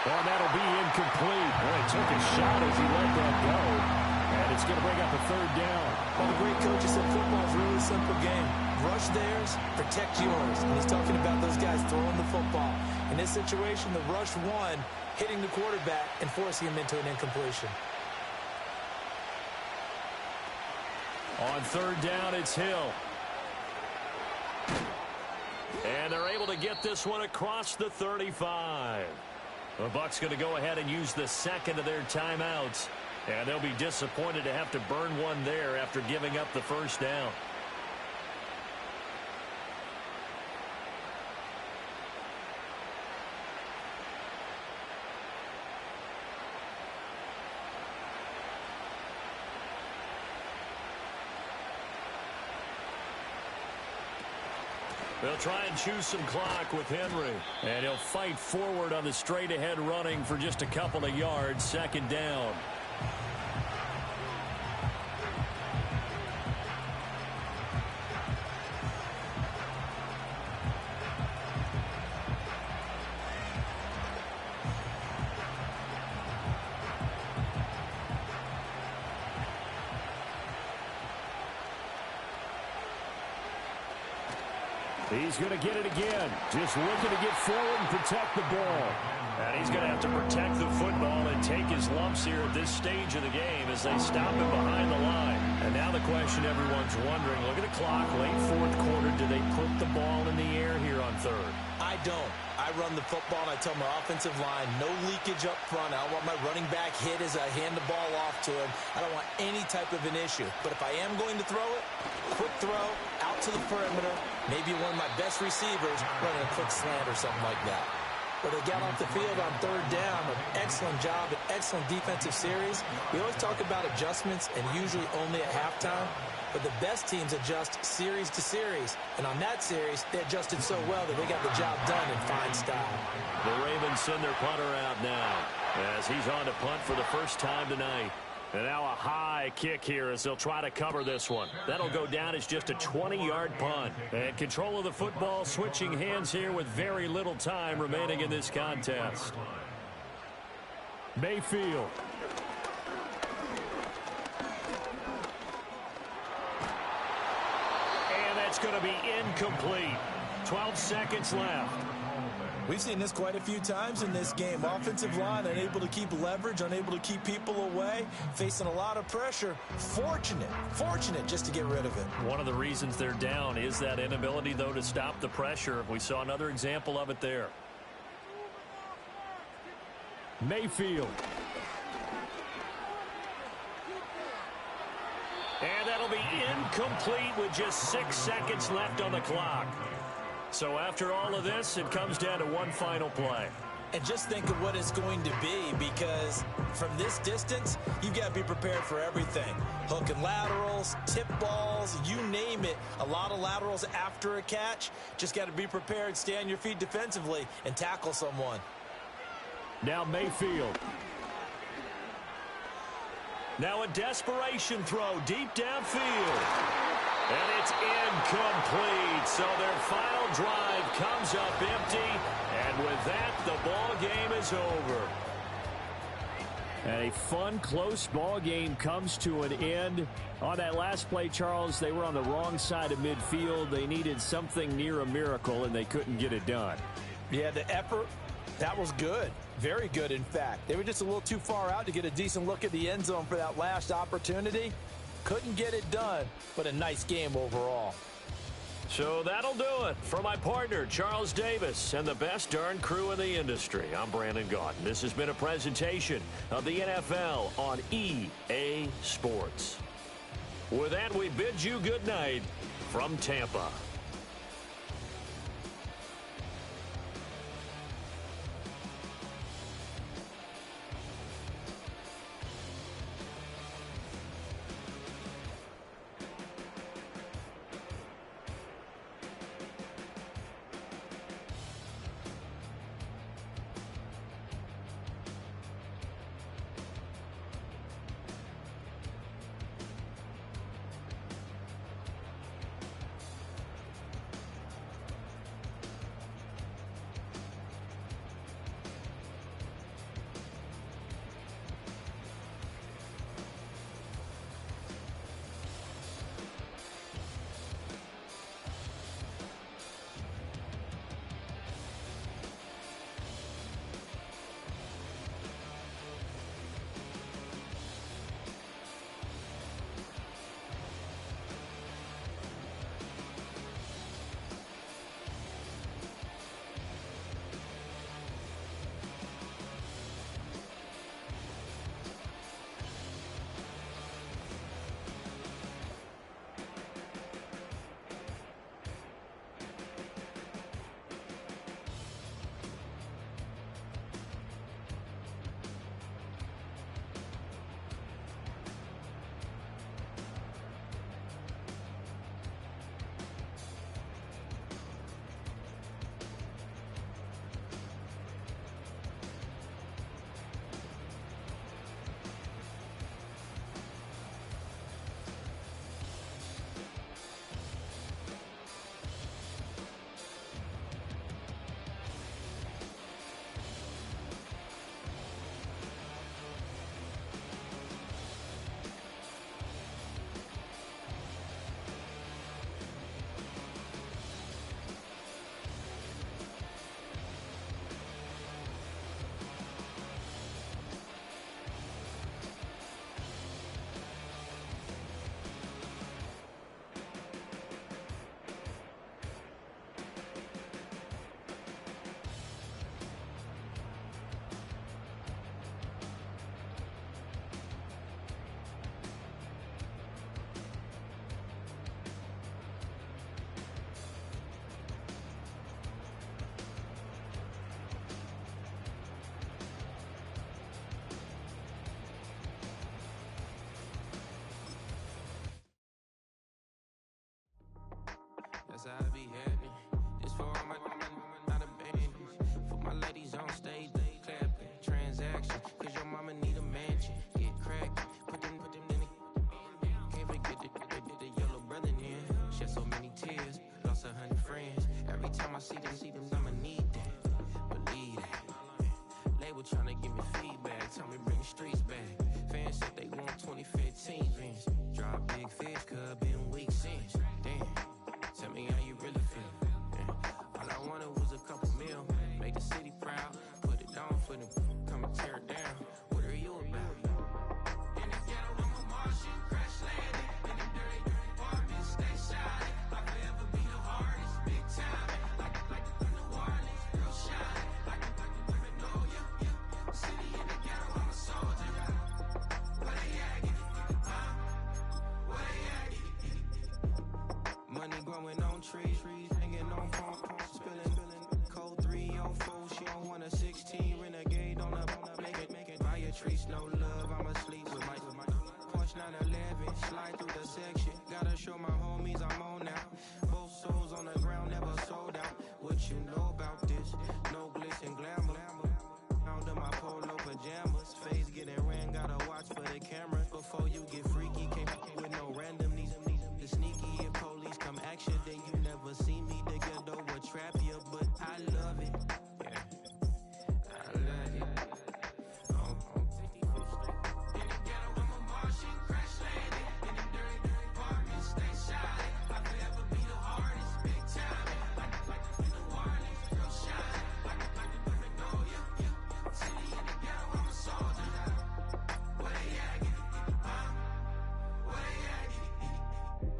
S2: And that'll be incomplete. Boy, he took a shot as he let that go. And it's going to bring up a 3rd down.
S3: Well, the great coach said football is a really simple game. Rush theirs, protect yours. And he's talking about those guys throwing the football. In this situation, the rush one, hitting the quarterback and forcing him into an incompletion.
S2: On 3rd down, it's Hill. And they're able to get this one across the 35. The Bucs going to go ahead and use the 2nd of their timeouts. And they'll be disappointed to have to burn one there after giving up the 1st down. They'll try and choose some clock with Henry. And he'll fight forward on the straight-ahead running for just a couple of yards. 2nd down. He's going to get it again. Just looking to get forward and protect the ball. And he's going to have to protect the football and take his lumps here at this stage of the game as they stop him behind the line. And now the question everyone's wondering, look at the clock, late 4th quarter, do they put the ball in the air here on 3rd?
S3: I I don't. I run the football, and I tell my offensive line, no leakage up front. I don't want my running back hit as I hand the ball off to him. I don't want any type of an issue. But if I am going to throw it, quick throw, out to the perimeter, maybe one of my best receivers running a quick slant or something like that. But they got off the field on third down. An excellent job, an excellent defensive series. We always talk about adjustments, and usually only at halftime. But the best teams adjust series to series. And on that series, they adjusted so well that they got the job done in fine style.
S2: The Ravens send their punter out now as he's on to punt for the first time tonight. And now a high kick here as they'll try to cover this one. That'll go down as just a 20-yard punt. And control of the football switching hands here with very little time remaining in this contest. Mayfield. And that's going to be incomplete. 12 seconds left.
S3: We've seen this quite a few times in this game. Offensive line unable to keep leverage, unable to keep people away, facing a lot of pressure. Fortunate just to get rid of it.
S2: One of the reasons they're down is that inability, though, to stop the pressure. We saw another example of it there. Mayfield. And that'll be incomplete with just 6 seconds left on the clock. So after all of this, it comes down to one final play.
S3: And just think of what it's going to be, because from this distance, you've got to be prepared for everything. Hook and laterals, tip balls, you name it. A lot of laterals after a catch. Just got to be prepared, stay on your feet defensively, and tackle someone.
S2: Now Mayfield. Now a desperation throw deep downfield. And it's incomplete. So their final drive comes up empty. And with that, the ball game is over. And a fun, close ball game comes to an end. On that last play, Charles, they were on the wrong side of midfield. They needed something near a miracle, and they couldn't get it done.
S4: Yeah, the effort, that was good. Very good, in fact. They were just a little too far out to get a decent look at the end zone for that last opportunity. Couldn't get it done, but a nice game overall.
S2: So that'll do it. For my partner, Charles Davis, and the best darn crew in the industry, I'm Brandon Gaudin. This has been a presentation of the NFL on EA Sports. With that, we bid you good night from Tampa.
S6: for all my not a bandage. For my ladies on stage, they clapping. Transaction, cause your mama need a mansion. Get cracked, put them in the. Can't forget the yellow brother in. Shed so many tears, lost 100 friends. Every time I see them, I'ma need that. Believe that. Label tryna give me feedback, tell me bring the streets back. Fans said they want 2015 Vince. Drop big fish, cuz been weak since. Damn, tell me how you really feel. Yeah. All I wanted was a couple mil, make the city proud, put it on for them, come and tear it down. What are you about? In the ghetto, I'm a Martian, crash landing. In the dirty apartments, stay shining. I'll forever be the hardest, big time. Like New Orleans, real shine. Like Magnolia, yeah. City in the ghetto, I'm a soldier. Where they at? Where they at? Money growing on trees, hanging on palm, spilling. Code 304, she don't want a 16. Renegade on the make it. Buy a trees, no love, I'm asleep with my Porsche 911, slide through the section. Gotta show my homies I'm on now. Both souls on the ground, never sold out. What you know about this? No glitz and glamour. Out of my polo pajamas, face getting ran, gotta watch for the cameras. Before you get freaky, can't with no random needs. The sneaky, if police come action, then you never see me. The ghetto will trap you, but I love it. Yeah, I love it. In the ghetto, I'm a Martian, crash landing. In the dirty apartments, stay shining. I'll forever be the hardest, big time. Like New Orleans, real shine. Like Magnolia, yeah. City in the ghetto, I'm a soldier. Where they at? Where they at?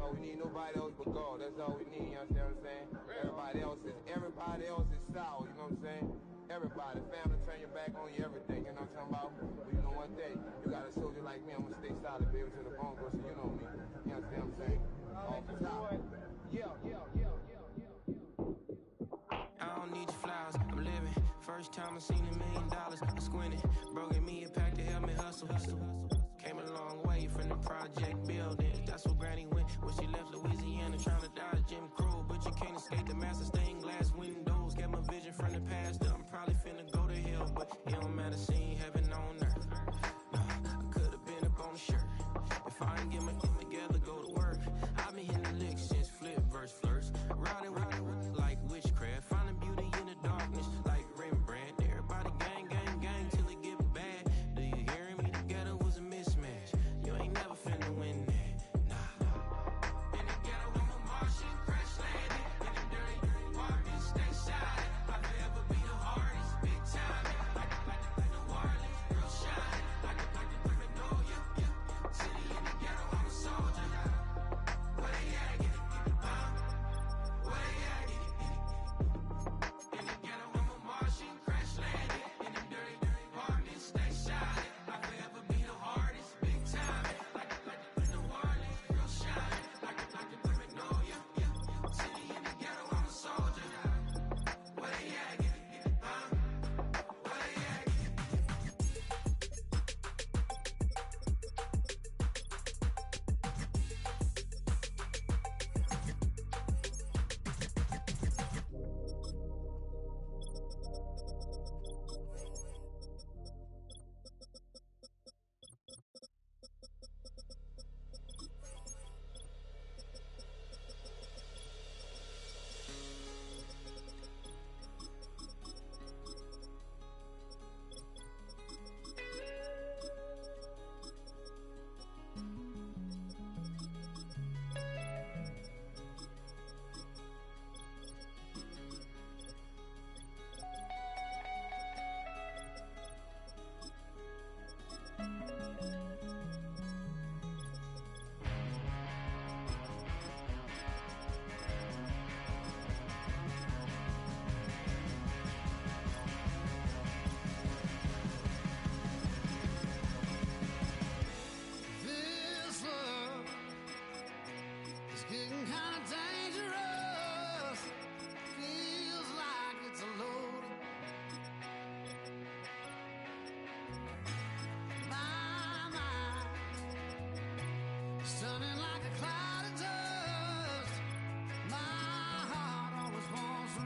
S7: Oh, we need nobody else but God. That's all we need, you understand what I'm saying? Everybody else is sour, you know what I'm saying? Everybody, family, turn your back on you, everything, you know what I'm talking about? But you know one thing, you got a soldier like me, I'm gonna stay solid, baby, to the bone, so you know me. You understand what I'm saying? Off the top.
S6: I don't need your flowers, I'm living. First time I seen $1 million, I squinted. Bro, give me a pack to help me hustle. Came a long way from the project buildings. That's where Granny went when she left Louisiana, trying to dodge Jim Crow. But you can't escape the master stained glass windows. Got my vision from the past. I'm probably finna go to hell, but it don't matter, seeing heaven on earth. I could've been up on the shirt. If I ain't get my shit together, go to work. I've been hitting the licks since flip verse flirts. Riding like witchcraft, finding beauty in the darkness like Rembrandt. Everybody gang, gang, gang till it get bad. Do you hear me? The ghetto was a mismatch. You ain't never finna win that. Nah. In the ghetto, I'm a Martian, crash landing. In the dirty apartments, stay shining. I'll forever be the hardest, big time. Like New Orleans, real shine. Like Magnolia, yeah. City in the ghetto, I'm a soldier. Where they at? Where they at? In the ghetto, I'm a Martian, crash landing. In the dirty apartments, stay shining. I'll forever be the hardest, big time. Like New Orleans, real shine. Like Magnolia, yeah. City in the ghetto, I'm a soldier. Where they at? Where they at?
S16: This love is getting kind of dangerous. Feels like it's a load. My mind is turning like a cloud of dust. My heart always wants to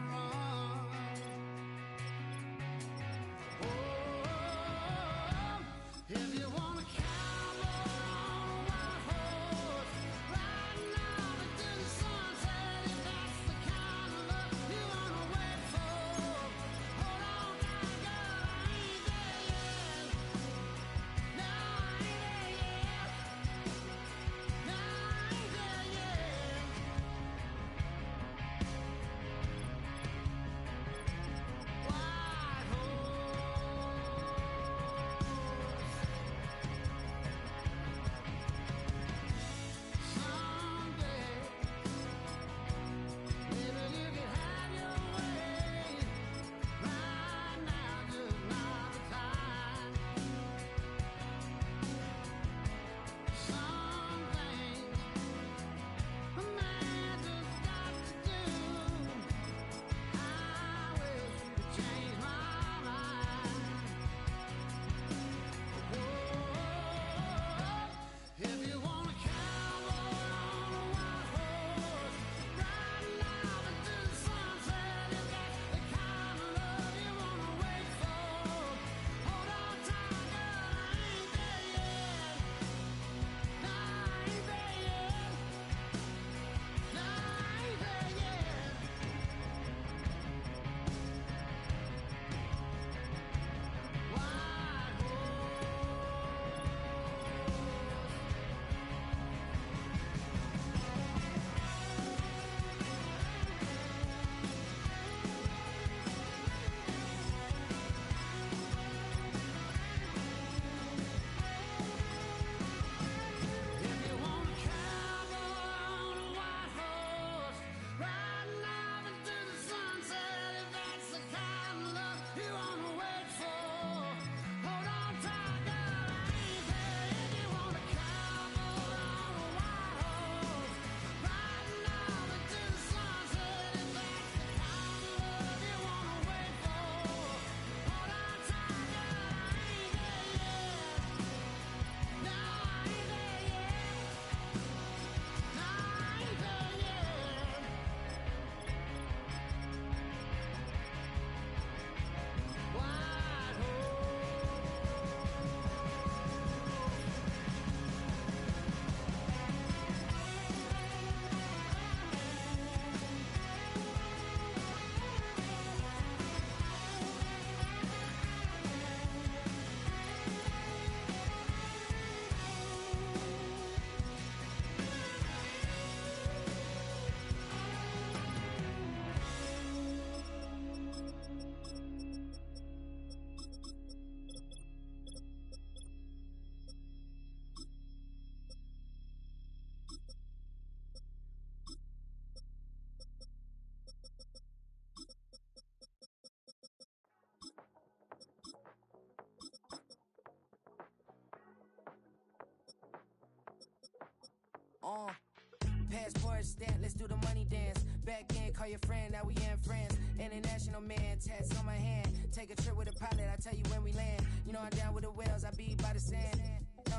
S5: Passport stamp, let's do the money dance. Back in, call your friend, now we in France. International man, tats on my hand. Take a trip with a pilot, I tell you when we land. You know I'm down with the whales, I be by the sand.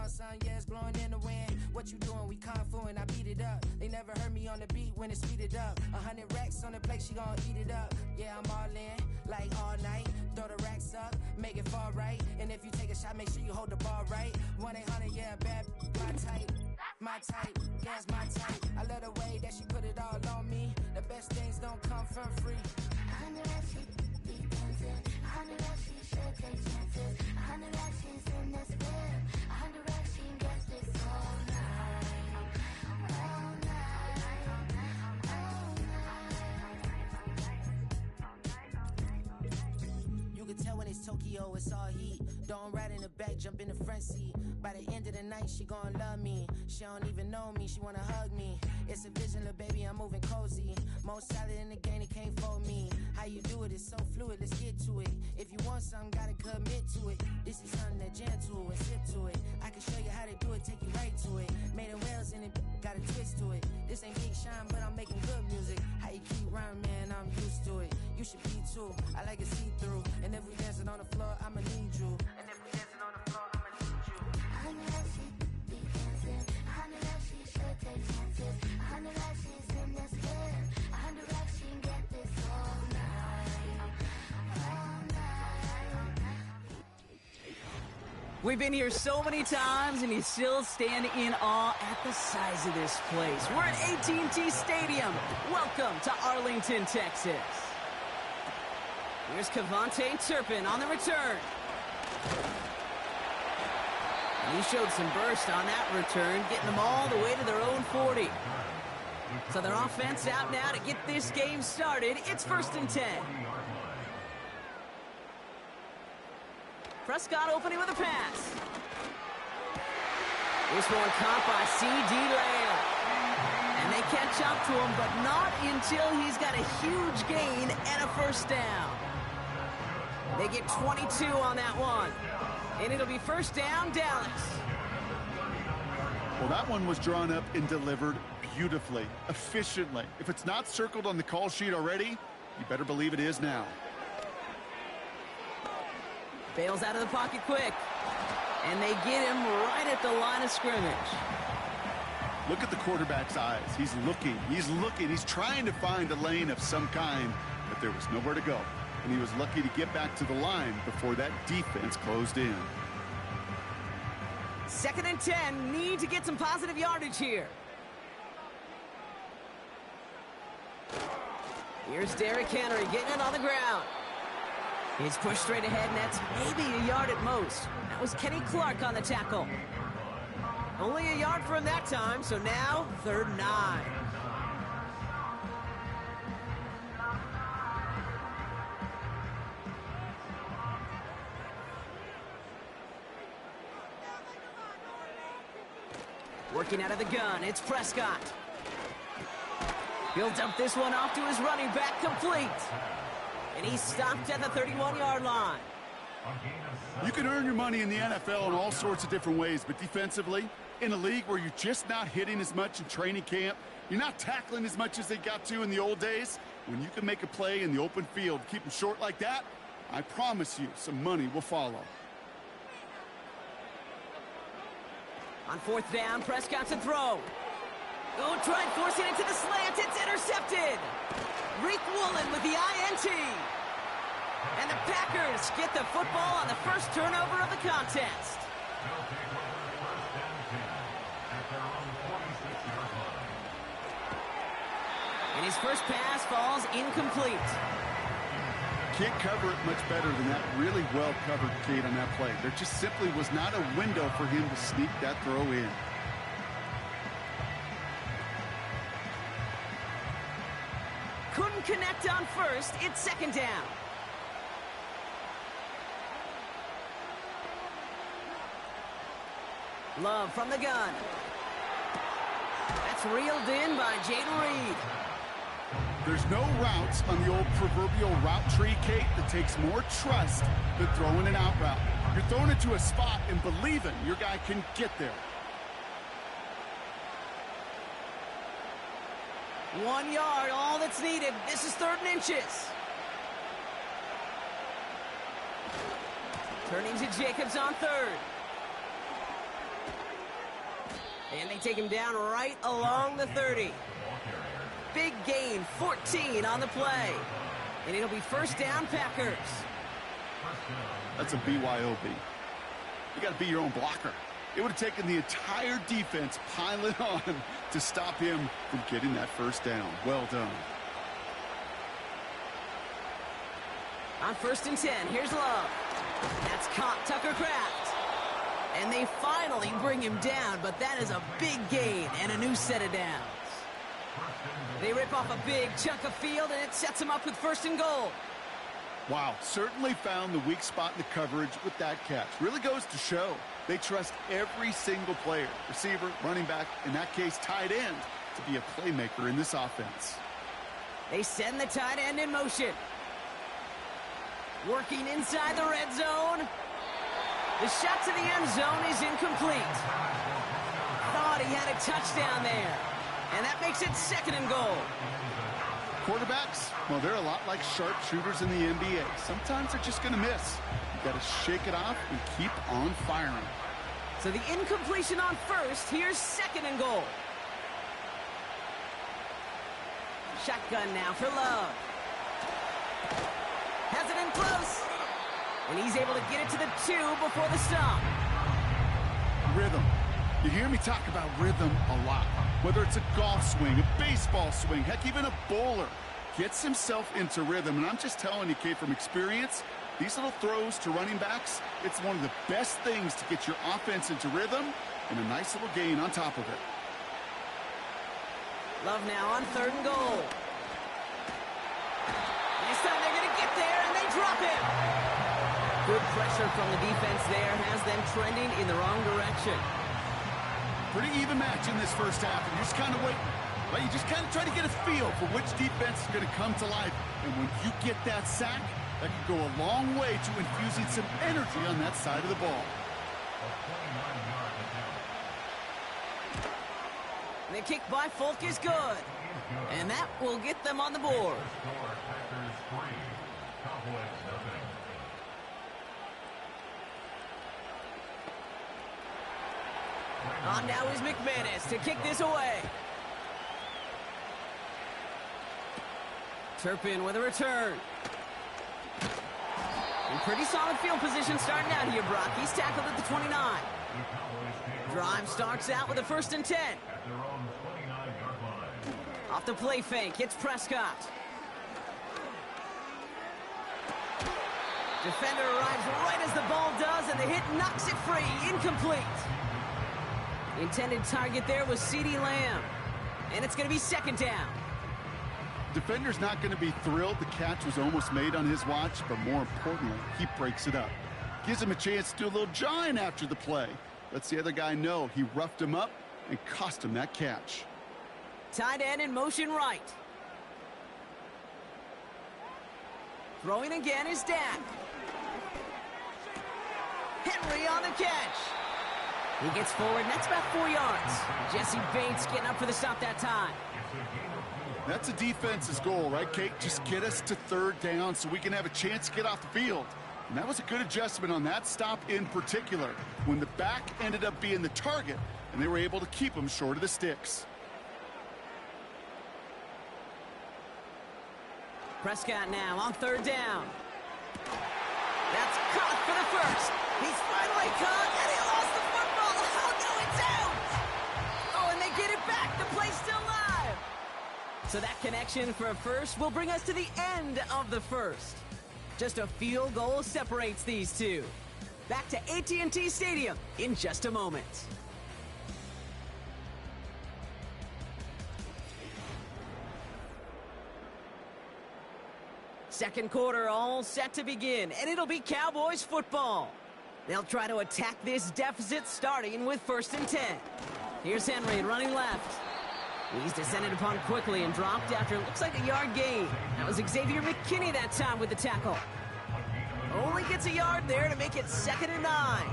S5: Sun, yeah, it's blowing in the wind. What you doing? We kung fu and I beat it up. They never heard me on the beat when it's speeded up. 100 racks on the plate, she gon' eat it up. Yeah, I'm all in, like all night. Throw the racks up, make it fall right. And if you take a shot, make sure you hold the ball right. 1-800, yeah, bad, my type. My type, yeah, it's my type. I love the way that she put it all on me. The best things don't come for free. 100 racks, she be dancing. 100 racks, she should take chances. 100 racks, she's in this bed. 100 racks, she gets this all night. All night. All night. You can tell when it's Tokyo, it's all heat. Don't ride in the back, jump in the front seat. By the end of the night, she gon' love me. She don't even know me, she wanna hug me. It's a vision, little baby, I'm moving cozy. Most solid in the game, it can't fold me. How you do it, it's so fluid, let's get to it. If you want something, gotta commit to it. This is something that gentle and sip to it. I can show you how to do it, take you right to it. Made of whales in it, got a twist to it. This ain't Big Shine, but I'm making good music. How you keep rhyming, man, I'm used to it. You should be too, I like it see-through. And if we dancing on the floor, I'ma need you. And if we dancing on the floor, I'ma need you. 100 racks, she be dancing. 100 racks, she should take chances. 100 racks, she's in this bed. 100 racks, she can get this all night. All night.
S17: We've been here so many times, and you still stand in awe at the size of this place. We're at AT&T Stadium. Welcome to Arlington, Texas. Here's Kevontae Turpin on the return. And he showed some burst on that return, getting them all the way to their own 40. So their offense out now to get this game started. It's 1st and 10. Prescott opening with a pass. This one caught by C.D. Lamb. And they catch up to him, but not until he's got a huge gain and a first down. They get 22 on that one. And it'll be first down, Dallas.
S18: Well, that one was drawn up and delivered beautifully, efficiently. If it's not circled on the call sheet already, you better believe it is now.
S17: Bails out of the pocket quick. And they get him right at the line of scrimmage.
S18: Look at the quarterback's eyes. He's looking. He's trying to find a lane of some kind, but there was nowhere to go. And he was lucky to get back to the line before that defense closed in.
S17: 2nd and 10. Need to get some positive yardage here. Here's Derrick Henry getting it on the ground. He's pushed straight ahead, and that's maybe a yard at most. That was Kenny Clark on the tackle. Only a yard for him that time, so now 3rd and 9. Working out of the gun, it's Prescott. He'll dump this one off to his running back, complete. And he's stopped at the 31-yard line.
S18: You can earn your money in the NFL in all sorts of different ways, but defensively, in a league where you're just not hitting as much in training camp, you're not tackling as much as they got to in the old days, when you can make a play in the open field, keep them short like that, I promise you some money will follow.
S17: On 4th down, Prescott's a throw. Oh, tried forcing it to the slant. It's intercepted. Reek Woolen with the INT. And the Packers get the football on the first turnover of the contest. And his first pass falls incomplete.
S18: Can't cover it much better than that really well-covered kid on that play. There just simply was not a window for him to sneak that throw in.
S17: Couldn't connect on first. It's 2nd down. Love from the gun. That's reeled in by Jaden Reed.
S18: There's no routes on the old proverbial route tree, Kate, that takes more trust than throwing an out route. You're throwing it to a spot and believing your guy can get there.
S17: 1 yard, all that's needed. This is 3rd and inches. Turning to Jacobs on 3rd. And they take him down right along the 30. Big gain, 14 on the play. And it'll be 1st down, Packers.
S18: That's a BYOB. You got to be your own blocker. It would have taken the entire defense piling on to stop him from getting that 1st down. Well done.
S17: On 1st and 10, here's Love. That's caught Tucker Kraft. And they finally bring him down, but that is a big gain and a new set of downs. They rip off a big chunk of field, and it sets them up with 1st and goal.
S18: Wow, certainly found the weak spot in the coverage with that catch. Really goes to show they trust every single player, receiver, running back, in that case, tight end, to be a playmaker in this offense.
S17: They send the tight end in motion. Working inside the red zone. The shot to the end zone is incomplete. Thought he had a touchdown there. And that makes it 2nd and goal.
S18: Quarterbacks, well, they're a lot like sharpshooters in the NBA. Sometimes they're just going to miss. You got to shake it off and keep on firing.
S17: So the incompletion on 1st. Here's 2nd and goal. Shotgun now for Love. Has it in close. And he's able to get it to the 2 before the stop.
S18: Rhythm. You hear me talk about rhythm a lot. Whether it's a golf swing, a baseball swing, heck, even a bowler gets himself into rhythm. And I'm just telling you, Kate, from experience, these little throws to running backs, it's one of the best things to get your offense into rhythm and a nice little gain on top of it.
S17: Love now on 3rd and goal. This time they're going to get there, and they drop him. Good pressure from the defense there has them trending in the wrong direction.
S18: Pretty even match in this 1st half, and you're just kind of waiting. Right? You just kind of try to get a feel for which defense is going to come to life. And when you get that sack, that can go a long way to infusing some energy on that side of the ball.
S17: The kick by Folk is good. And that will get them on the board. On now is McManus to kick this away. Turpin with a return. In pretty solid field position starting out here, Brock. He's tackled at the 29. Drive starts out with a 1st and 10. Off the play fake, it's Prescott. Defender arrives right as the ball does, and the hit knocks it free. Incomplete. Intended target there was CeeDee Lamb. And it's going to be 2nd down.
S18: Defender's not going to be thrilled the catch was almost made on his watch, but more importantly, he breaks it up. Gives him a chance to do a little jawing after the play. Lets the other guy know he roughed him up and cost him that catch.
S17: Tight end in motion right. Throwing again is Dak. Henry on the catch. He gets forward, and that's about 4 yards. Jesse Bates getting up for the stop that time.
S18: That's a defense's goal, right, Kate? Just get us to 3rd down so we can have a chance to get off the field. And that was a good adjustment on that stop in particular, when the back ended up being the target, and they were able to keep him short of the sticks.
S17: Prescott now on 3rd down. That's caught for the 1st. He's finally caught, and he lost the football. Oh, no, it's out. Oh, and they get it back. The play's still live. So that connection for a 1st will bring us to the end of the 1st. Just a field goal separates these two. Back to AT&T Stadium in just a moment. Second quarter all set to begin, and it'll be Cowboys football. They'll try to attack this deficit starting with 1st and 10. Here's Henry running left. He's descended upon quickly and dropped after it looks like a yard gain. That was Xavier McKinney that time with the tackle. Only gets a yard there to make it 2nd and 9.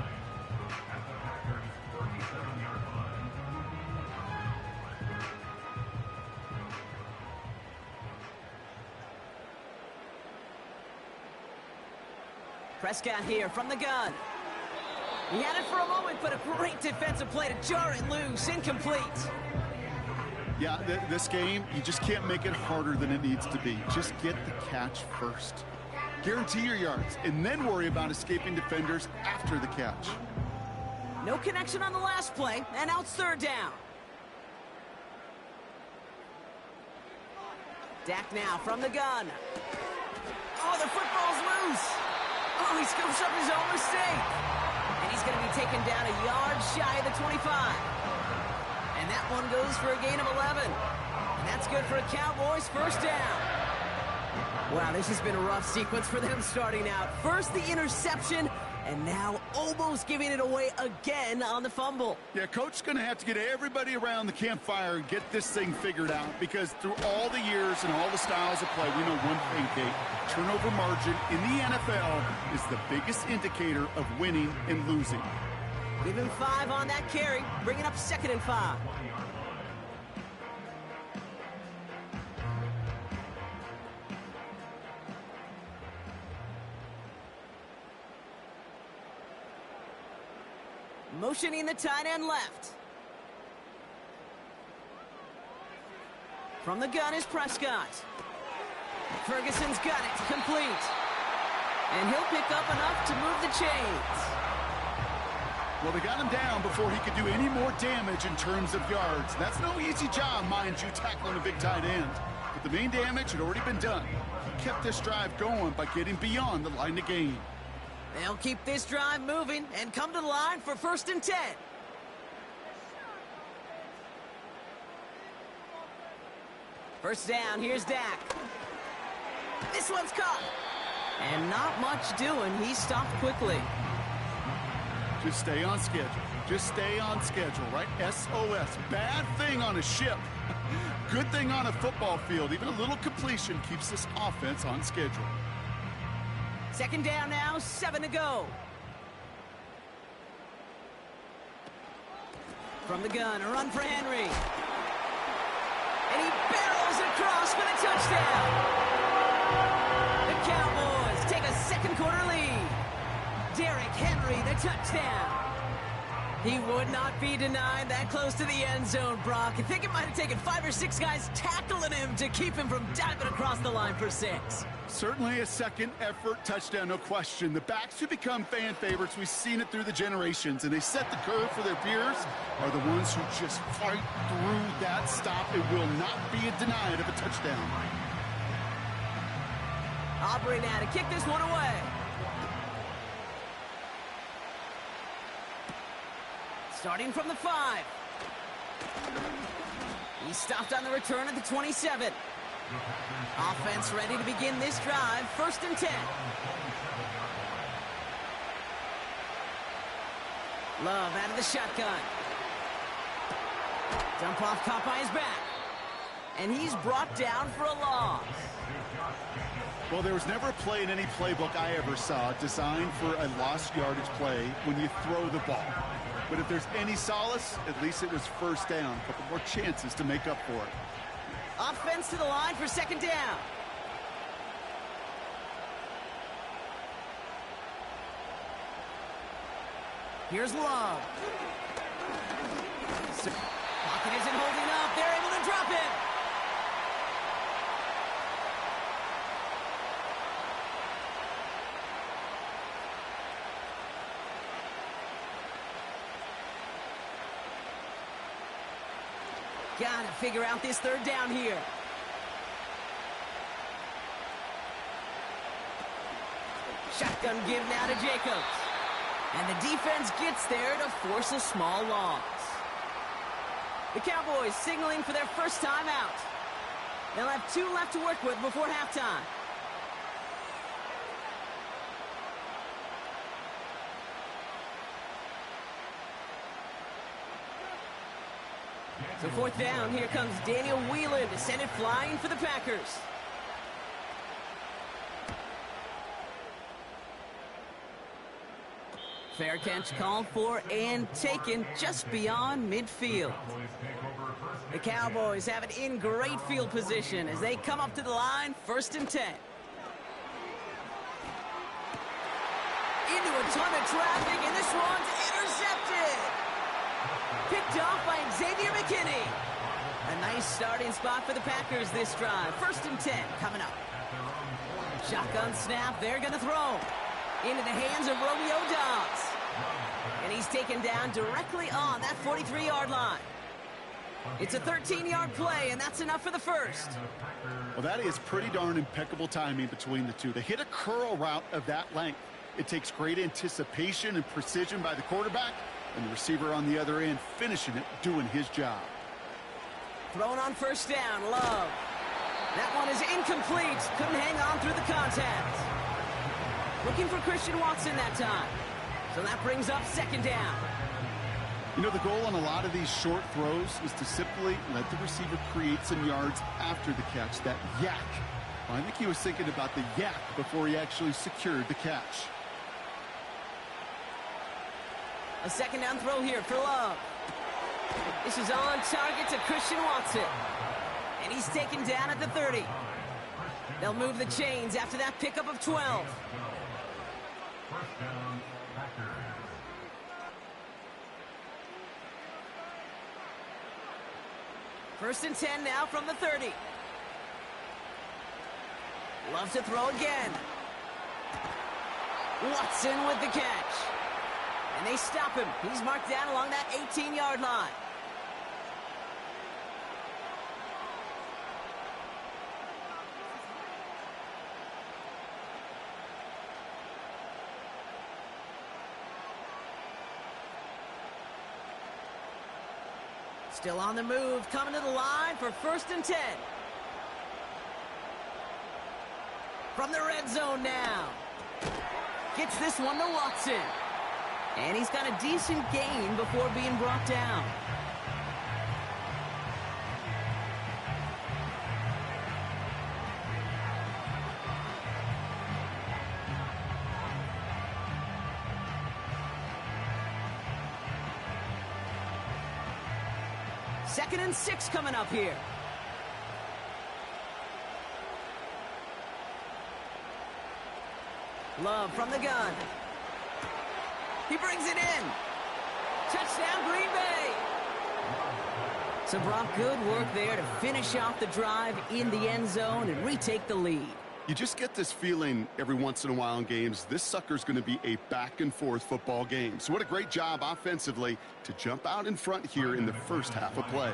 S17: Prescott here from the gun. He had it for a moment, but a great defensive play to jar it loose. Incomplete.
S18: Yeah, this game, you just can't make it harder than it needs to be. Just get the catch first. Guarantee your yards, and then worry about escaping defenders after the catch.
S17: No connection on the last play, and now it's third down. Dak now from the gun. Oh, the football's loose. Oh, he scoops up his own mistake. And he's going to be taken down a yard shy of the 25. And that one goes for a gain of 11. And that's good for a Cowboys first down. Wow, this has been a rough sequence for them starting out. First the interception, and now almost giving it away again on the fumble.
S18: Yeah, Coach's going to have to get everybody around the campfire and get this thing figured out, because through all the years and all the styles of play, we know one thing, Kate. Turnover margin in the NFL is the biggest indicator of winning and losing.
S17: Give him 5 on that carry, bringing up 2nd and 5. Motioning the tight end left. From the gun is Prescott. Ferguson's got it, complete. And he'll pick up enough to move the chains.
S18: Well, they got him down before he could do any more damage in terms of yards. That's no easy job, mind you, tackling a big tight end. But the main damage had already been done. He kept this drive going by getting beyond the line of game.
S17: They'll keep this drive moving and come to the line for 1st and 10. First down, here's Dak. This one's caught. And not much doing. He stopped quickly.
S18: Just stay on schedule. Just stay on schedule, right? SOS. Bad thing on a ship. Good thing on a football field. Even a little completion keeps this offense on schedule.
S17: 2nd down now, 7 to go. From the gun, a run for Henry. And he barrels across for the touchdown. The Cowboys take a 2nd quarter lead. Derrick Henry, the touchdown. He would not be denied that close to the end zone, Brock. I think it might have taken 5 or 6 guys tackling him to keep him from diving across the line for 6.
S18: Certainly a second effort touchdown, no question. The backs who become fan favorites, we've seen it through the generations, and they set the curve for their peers, are the ones who just fight through that stop. It will not be denied of a touchdown.
S17: Aubrey now to kick this one away. Starting from the 5. He stopped on the return at the 27. Offense ready to begin this drive. 1st and 10. Love out of the shotgun. Dump off caught by his back. And he's brought down for a loss.
S18: Well, there was never a play in any playbook I ever saw designed for a lost yardage play when you throw the ball. But if there's any solace, at least it was 1st down. A couple more chances to make up for it.
S17: Offense to the line for 2nd down. Here's Love. Pocket isn't holding up. They're able to drop it. Gotta figure out this 3rd down here. Shotgun give now to Jacobs. And the defense gets there to force a small loss. The Cowboys signaling for their first time out. They'll have 2 left to work with before halftime. So 4th down, here comes Daniel Whelan to send it flying for the Packers. Fair catch called for and taken just beyond midfield. The Cowboys have it in great field position as they come up to the line, 1st and 10. into a ton of traffic, and this one's intercepted. Picked off by Xavier McKinney. A nice starting spot for the Packers this drive. 1st and 10 coming up. Shotgun snap. They're going to throw. Into the hands of Romeo Dobbs. And he's taken down directly on that 43-yard line. It's a 13-yard play, and that's enough for the first.
S18: Well, that is pretty darn impeccable timing between the two. They hit a curl route of that length. It takes great anticipation and precision by the quarterback, and the receiver on the other end finishing it, doing his job.
S17: Thrown on 1st down, Love. That one is incomplete. Couldn't hang on through the contact. Looking for Christian Watson that time. So that brings up 2nd down.
S18: You know, the goal on a lot of these short throws is to simply let the receiver create some yards after the catch, that yak. Well, I think he was thinking about the yak before he actually secured the catch.
S17: A 2nd down throw here for Love. This is on target to Christian Watson. And he's taken down at the 30. They'll move the chains after that pickup of 12. First and 10 now from the 30. Love to throw again. Watson with the catch. And they stop him. He's marked down along that 18-yard line. Still on the move, coming to the line for 1st and 10. From the red zone now. Gets this one to Watson. And he's got a decent gain before being brought down. Second and 6 coming up here. Love from the gun. He brings it in. Touchdown, Green Bay. So, Brock, good work there to finish off the drive in the end zone and retake the lead.
S18: You just get this feeling every once in a while in games, this sucker's going to be a back-and-forth football game. So what a great job offensively to jump out in front here in the first half of play.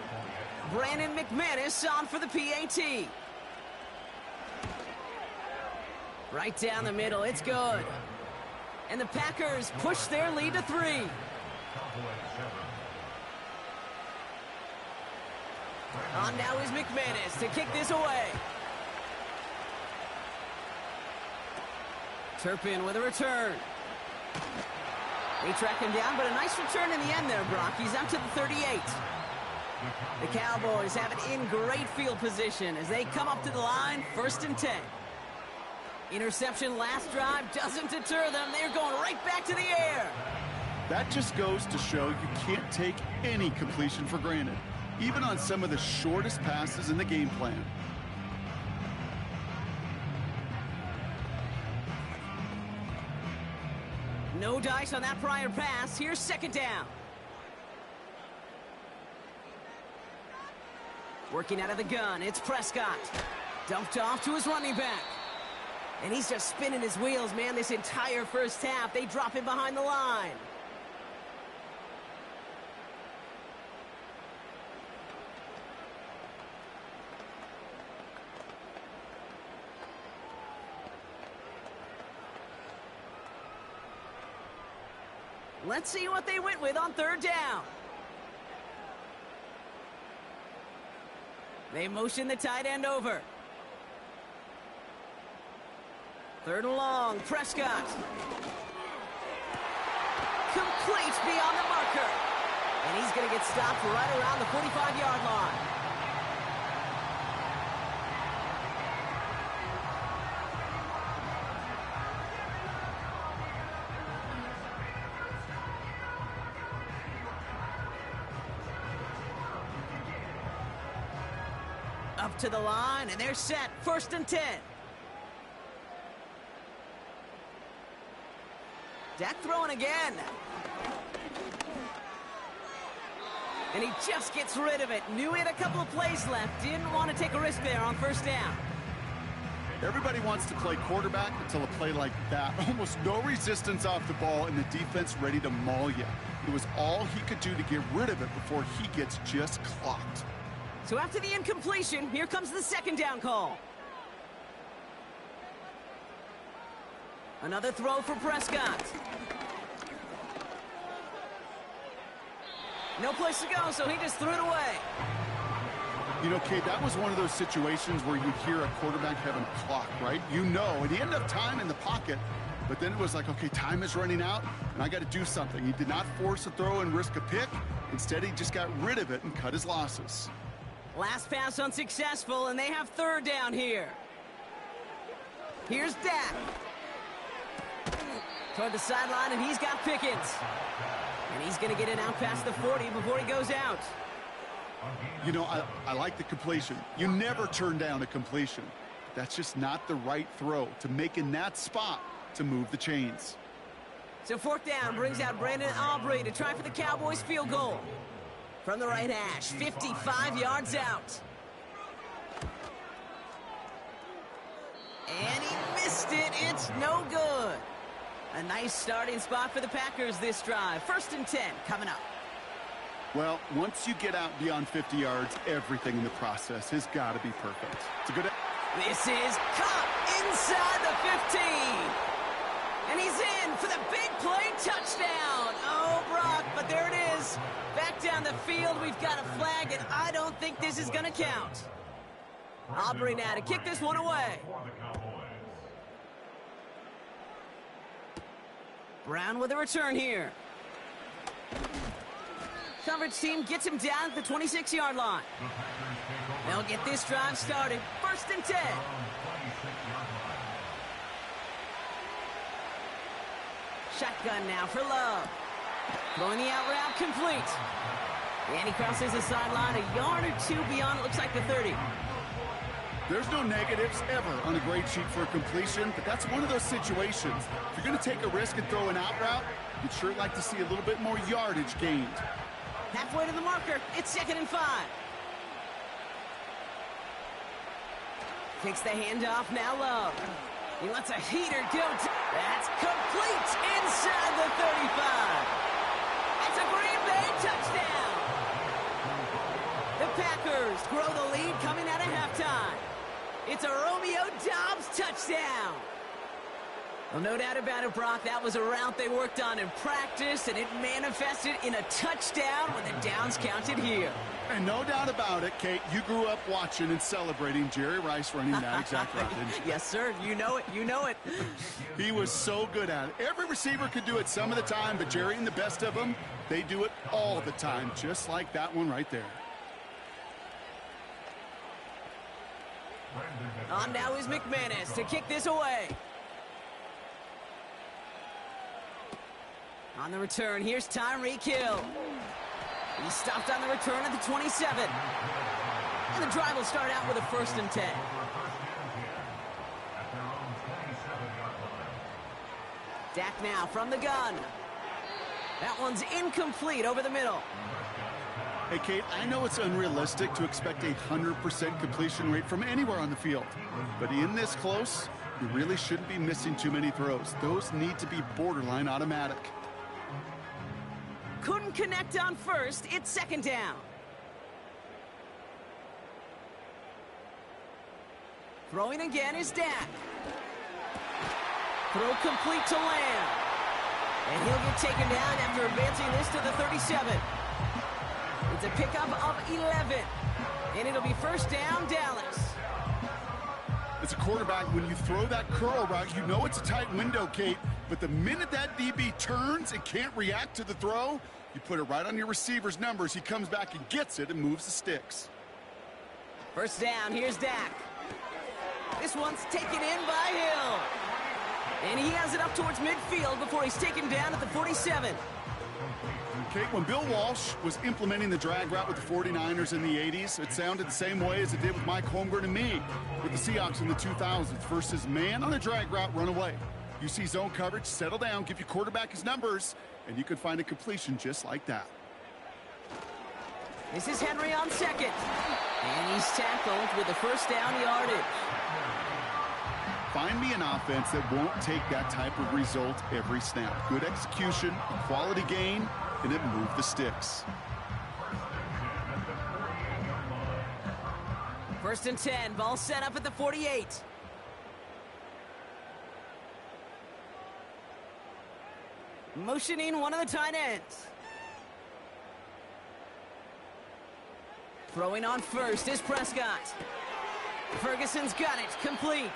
S17: Brandon McManus on for the PAT. Right down the middle, it's good. And the Packers push their lead to 3. On now is McManus to kick this away. Turpin with a return. They track him down, but a nice return in the end there, Brock. He's up to the 38. The Cowboys have it in great field position as they come up to the line, 1st and 10. Interception last drive doesn't deter them. They're going right back to the air.
S18: That just goes to show you can't take any completion for granted, even on some of the shortest passes in the game plan.
S17: No dice on that prior pass. Here's 2nd down. Working out of the gun, it's Prescott. Dumped off to his running back. And he's just spinning his wheels, man, this entire first half. They drop him behind the line. Let's see what they went with on 3rd down. They motion the tight end over. 3rd and long, Prescott. Complete beyond the marker. And he's going to get stopped right around the 45-yard line. Up to the line, and they're set. 1st and 10. Dak throwing again. And he just gets rid of it. Knew he had a couple of plays left. Didn't want to take a risk there on first down.
S18: Everybody wants to play quarterback until a play like that. Almost no resistance off the ball and the defense ready to maul you. It was all he could do to get rid of it before he gets just clocked.
S17: So after the incompletion, here comes the second down call. Another throw for Prescott. No place to go, so he just threw it away.
S18: You know, Kate, that was one of those situations where you hear a quarterback having a clock, right? You know, and he ended up time in the pocket, but then it was like, okay, time is running out, and I got to do something. He did not force a throw and risk a pick. Instead, he just got rid of it and cut his losses.
S17: Last pass unsuccessful, and they have third down here. Here's Dak. Toward the sideline, and he's got Pickens. And he's going to get it out past the 40 before he goes out.
S18: You know, I like the completion. You never turn down a completion. That's just not the right throw to make in that spot to move the chains.
S17: So fourth down brings out Brandon Aubrey to try for the Cowboys field goal. From the right hash, 55 yards out. And he missed it. It's no good. A nice starting spot for the Packers this drive. 1st and 10 coming up.
S18: Well, once you get out beyond 50 yards, everything in the process has got to be perfect. It's a good...
S17: This is caught inside the 15. And he's in for the big play touchdown. Oh, Brock, but there it is. Back down the field, we've got a flag, and I don't think this is going to count. Aubrey now to kick this one away. Brown with a return here. Coverage team gets him down at the 26-yard line. They'll get this drive started. 1st and 10. Shotgun now for Love. Throwing the out route complete. And he crosses the sideline a yard or two beyond, it looks like the 30.
S18: There's no negatives ever on a grade sheet for a completion, but that's one of those situations. If you're going to take a risk and throw an out route, you'd sure like to see a little bit more yardage gained.
S17: Halfway to the marker, it's 2nd and 5. Takes the handoff, now Love. He lets a heater go. That's complete inside the 35. It's a Green Bay touchdown. The Packers grow the lead coming out of halftime. It's a Romeo Doubs touchdown. Well, no doubt about it, Brock. That was a route they worked on in practice, and it manifested in a touchdown when the downs counted here.
S18: And no doubt about it, Kate, you grew up watching and celebrating Jerry Rice running that exact route, didn't you?
S17: Yes, sir. You know it. You know it.
S18: He was so good at it. Every receiver could do it some of the time, but Jerry and the best of them, they do it all the time, just like that one right there.
S17: On now is McManus to kick this away. On the return, here's Tyreek Hill. He stopped on the return at the 27. And the drive will start out with a 1st and 10. Dak now from the gun. That one's incomplete over the middle.
S18: Hey, Kate, I know it's unrealistic to expect a 100% completion rate from anywhere on the field. But in this close, you really shouldn't be missing too many throws. Those need to be borderline automatic.
S17: Couldn't connect on first. It's 2nd down. Throwing again is Dak. Throw complete to Lamb. And he'll get taken down after advancing this to the 37. It's a pickup of 11. And it'll be 1st down, Dallas.
S18: As a quarterback, when you throw that curl route, you know it's a tight window, Kate. But the minute that DB turns and can't react to the throw, you put it right on your receiver's numbers. He comes back and gets it and moves the sticks.
S17: 1st down, here's Dak. This one's taken in by Hill. And he has it up towards midfield before he's taken down at the 47.
S18: Kate, when Bill Walsh was implementing the drag route with the 49ers in the 80s, it sounded the same way as it did with Mike Holmgren and me with the Seahawks in the 2000s versus man on a drag route, run away. You see zone coverage, settle down, give your quarterback his numbers, and you can find a completion just like that.
S17: This is Henry on second. And he's tackled with the first down yardage.
S18: Find me an offense that won't take that type of result every snap. Good execution, a quality gain, and it moved the sticks.
S17: 1st and 10, ball set up at the 48. Motioning one of the tight ends. Throwing on first is Prescott. Ferguson's got it, complete.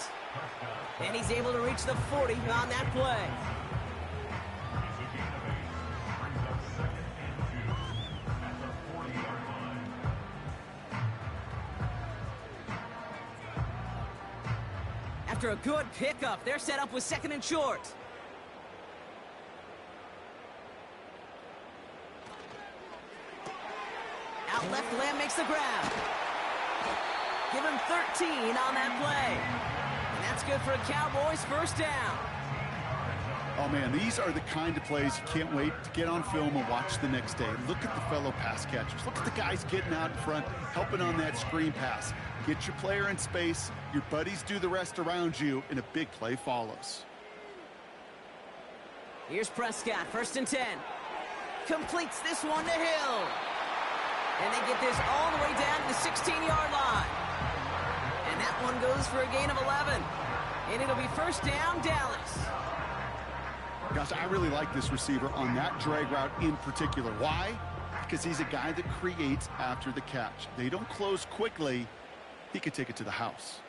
S17: And he's able to reach the 40 on that play. After a good pickup, they're set up with 2nd and short. Out left, Lamb makes the grab. Give him 13 on that play. And that's good for a Cowboys first down.
S18: Oh, man, these are the kind of plays you can't wait to get on film and watch the next day. Look at the fellow pass catchers. Look at the guys getting out in front, helping on that screen pass. Get your player in space, your buddies do the rest around you, and a big play follows.
S17: Here's Prescott, 1st and 10. Completes this one to Hill. And they get this all the way down to the 16-yard line. And that one goes for a gain of 11. And it'll be first down, Dallas.
S18: Gosh, I really like this receiver on that drag route in particular. Why? Because he's a guy that creates after the catch. They don't close quickly. He could take it to the house.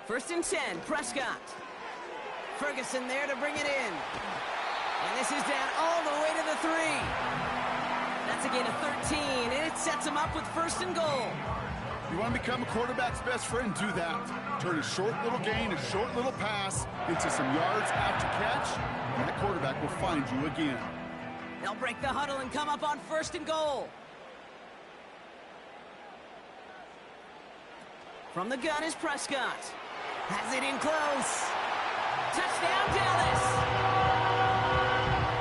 S17: First and 10, Prescott. Ferguson there to bring it in. And this is down all the way to the 3. That's a gain of 13, and it sets him up with 1st and goal.
S18: You want to become a quarterback's best friend? Do that. Turn a short little gain, a short little pass into some yards after catch, and that quarterback will find you again.
S17: They'll break the huddle and come up on 1st and goal. From the gun is Prescott. Has it in close. Touchdown, Dallas!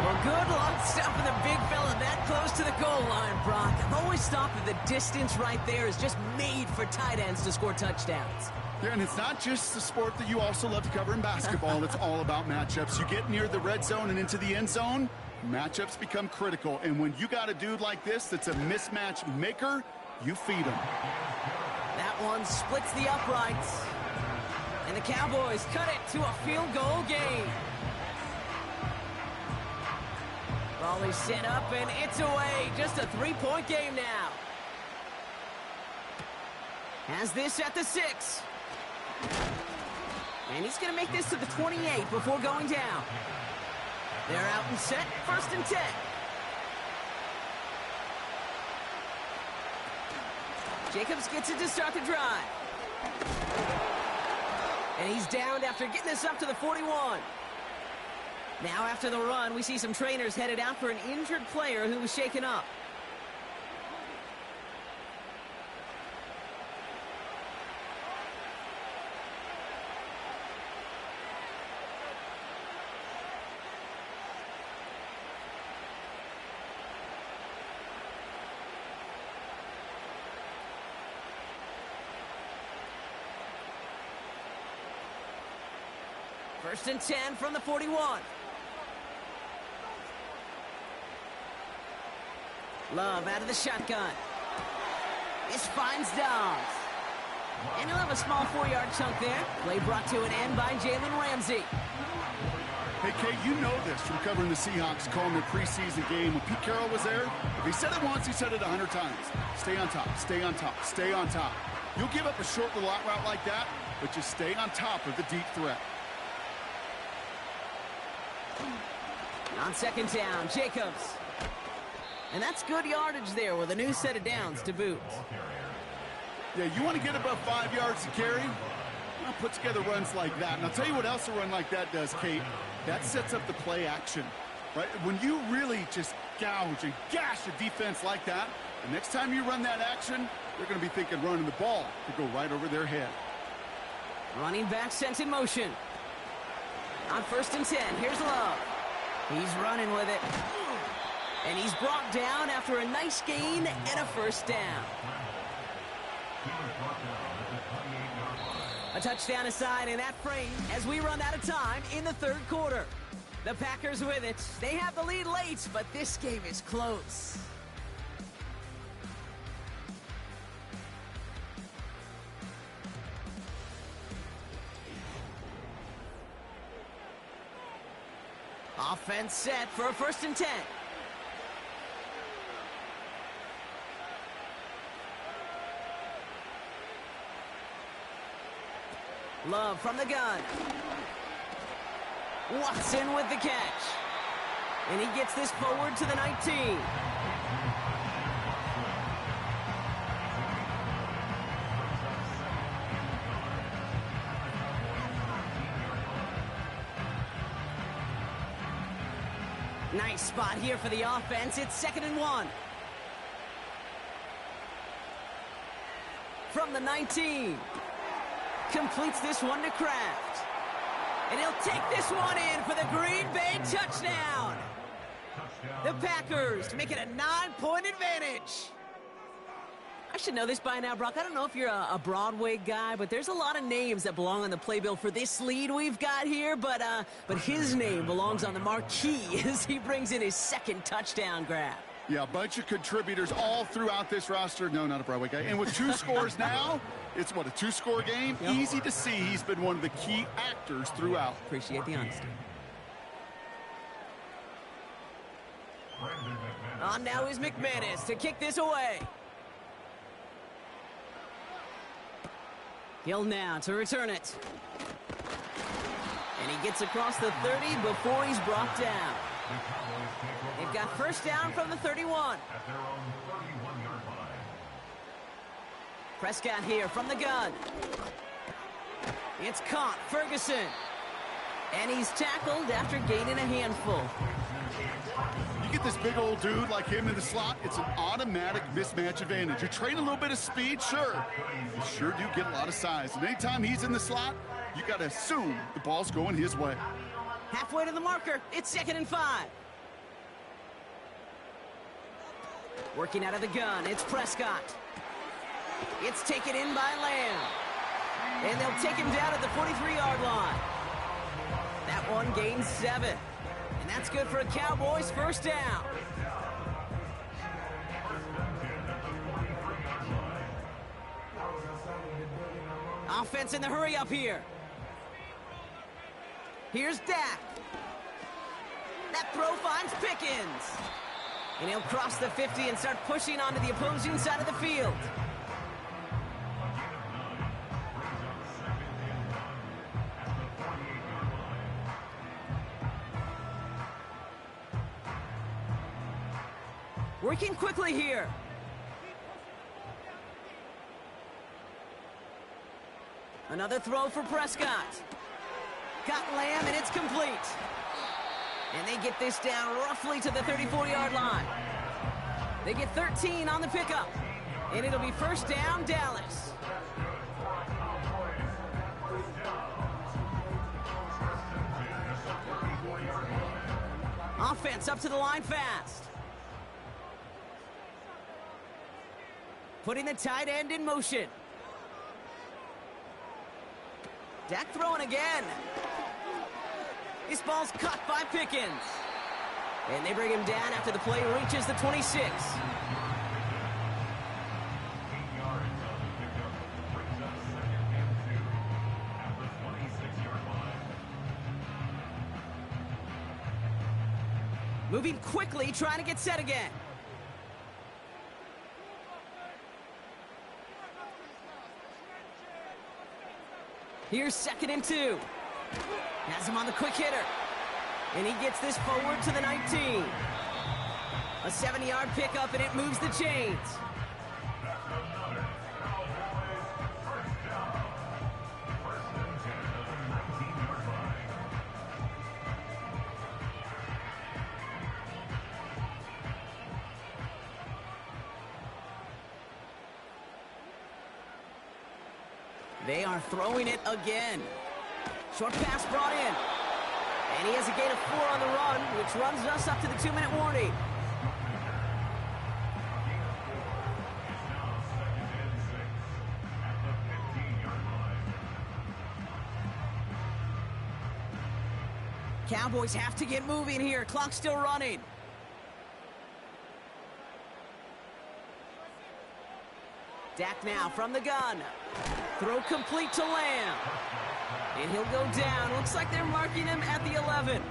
S17: Well, good luck stopping the big fella that close to the goal line, Brock. I've always thought that the distance right there is just made for tight ends to score touchdowns.
S18: Yeah, and it's not just the sport that you also love to cover in basketball. It's all about matchups. You get near the red zone and into the end zone, matchups become critical. And when you got a dude like this that's a mismatch maker, you feed him.
S17: That one splits the uprights. And the Cowboys cut it to a field goal game. Ball is set up, and it's away. Just a 3-point game now. Has this at the 6. And he's going to make this to the 28 before going down. They're out and set, 1st and 10. Jacobs gets it to start the drive. And he's downed after getting this up to the 41. Now after the run, we see some trainers headed out for an injured player who was shaken up. First and 10 from the 41. Love out of the shotgun. This finds Dobbs. And he'll have a small 4-yard chunk there. Play brought to an end by Jalen Ramsey.
S18: Hey, Kate, you know this from covering the Seahawks, calling their preseason game. When Pete Carroll was there, if he said it once, he said it 100 times. Stay on top, stay on top, stay on top. You'll give up a short little out route like that, but just stay on top of the deep threat.
S17: On 2nd down, Jacobs. And that's good yardage there with a new set of downs to boot.
S18: Yeah, you want to get above 5 yards to carry? Well, put together runs like that. And I'll tell you what else a run like that does, Kate. That sets up the play action, right? When you really just gouge and gash a defense like that, the next time you run that action, they're going to be thinking running the ball to go right over their head.
S17: Running back sent in motion. On 1st and 10, here's Love. He's running with it. And he's brought down after a nice gain and a first down. A touchdown aside in that frame as we run out of time in the 3rd quarter. The Packers with it. They have the lead late, but this game is close. Offense set for a 1st and 10. Love from the gun. Watson with the catch. And he gets this forward to the 19. Nice spot here for the offense. It's 2nd and 1. From the 19. Completes this one to Kraft. And he'll take this one in for the Green Bay touchdown. The Packers make it a 9-point advantage. I should know this by now, Brock. I don't know if you're a Broadway guy, but there's a lot of names that belong on the playbill for this lead we've got here. But his name belongs on the marquee as he brings in his 2nd touchdown grab.
S18: Yeah, a bunch of contributors all throughout this roster. No, not a Broadway guy. And with 2 scores now, it's what, a 2-score game? Yep. Easy to see he's been one of the key actors throughout.
S17: Appreciate the honesty. On now is McManus to kick this away. Hill now to return it. And he gets across the 30 before he's brought down. They've got first down from the 31. Prescott here from the gun. It's caught. Ferguson. And he's tackled after gaining a handful.
S18: You get this big old dude like him in the slot, it's an automatic mismatch advantage. You train a little bit of speed, sure. You sure do get a lot of size. And anytime he's in the slot, you got to assume the ball's going his way.
S17: Halfway to the marker. It's 2nd and 5. Working out of the gun, it's Prescott. It's taken in by Lamb. And they'll take him down at the 43-yard line. That one gains 7. And that's good for a Cowboys first down. Offense in the hurry up here. Here's Dak. That throw finds Pickens. And he'll cross the 50 and start pushing onto the opposing side of the field. Working quickly here. Another throw for Prescott. Got Lamb, and it's complete. And they get this down roughly to the 34-yard line. They get 13 on the pickup. And it'll be first down, Dallas. Offense up to the line fast. Putting the tight end in motion. Dak throwing again. This ball's caught by Pickens. And they bring him down after the play reaches the 26. Moving quickly, trying to get set again. Here's 2nd and 2. Has him on the quick hitter. And he gets this forward to the 19. A 70-yard pickup, and it moves the chains. They are throwing it again. Short pass brought in. And he has a gain of 4 on the run, which runs us up to the 2-minute warning. Cowboys have to get moving here. Clock's still running. Dak now from the gun. Throw complete to Lamb. And he'll go down. Looks like they're marking him at the 11.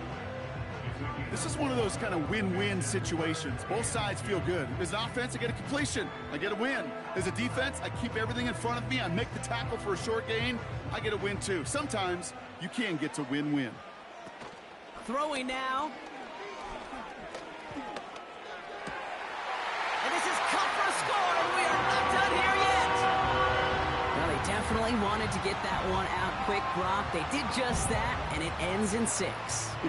S18: This is one of those kind of win-win situations. Both sides feel good. As an offense, I get a completion. I get a win. As a defense, I keep everything in front of me. I make the tackle for a short gain. I get a win too. Sometimes you can get to win-win.
S17: Throwing now. And this is cut for a score, and we are not done here yet. Well, they definitely wanted to get that one out quick, Brock. They did just that, and it ends in 6.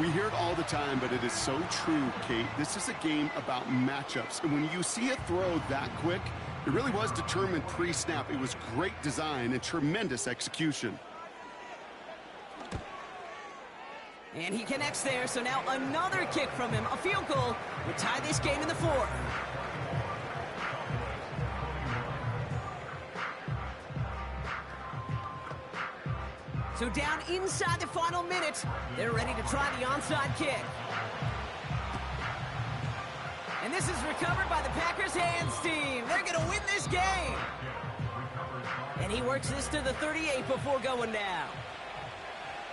S18: We hear it all the time, but it is so true, Kate. This is a game about matchups. And when you see a throw that quick, it really was determined pre-snap. It was great design and tremendous execution.
S17: And he connects there, so now another kick from him. A field goal would tie this game in the 4th. So down inside the final minute, they're ready to try the onside kick. And this is recovered by the Packers hands team. They're going to win this game. And he works this to the 38 before going down.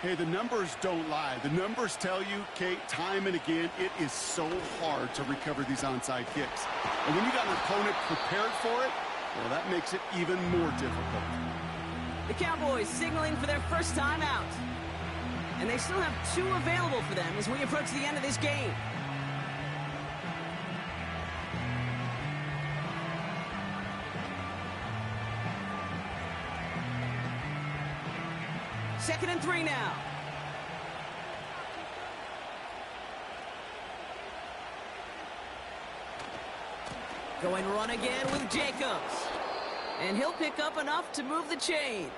S18: Hey, the numbers don't lie. The numbers tell you, Kate, time and again, it is so hard to recover these onside kicks. And when you got an opponent prepared for it, well, that makes it even more difficult.
S17: The Cowboys signaling for their first time out. And they still have 2 available for them as we approach the end of this game. Second and 3 now. Going run again with Jacobs. And he'll pick up enough to move the chains.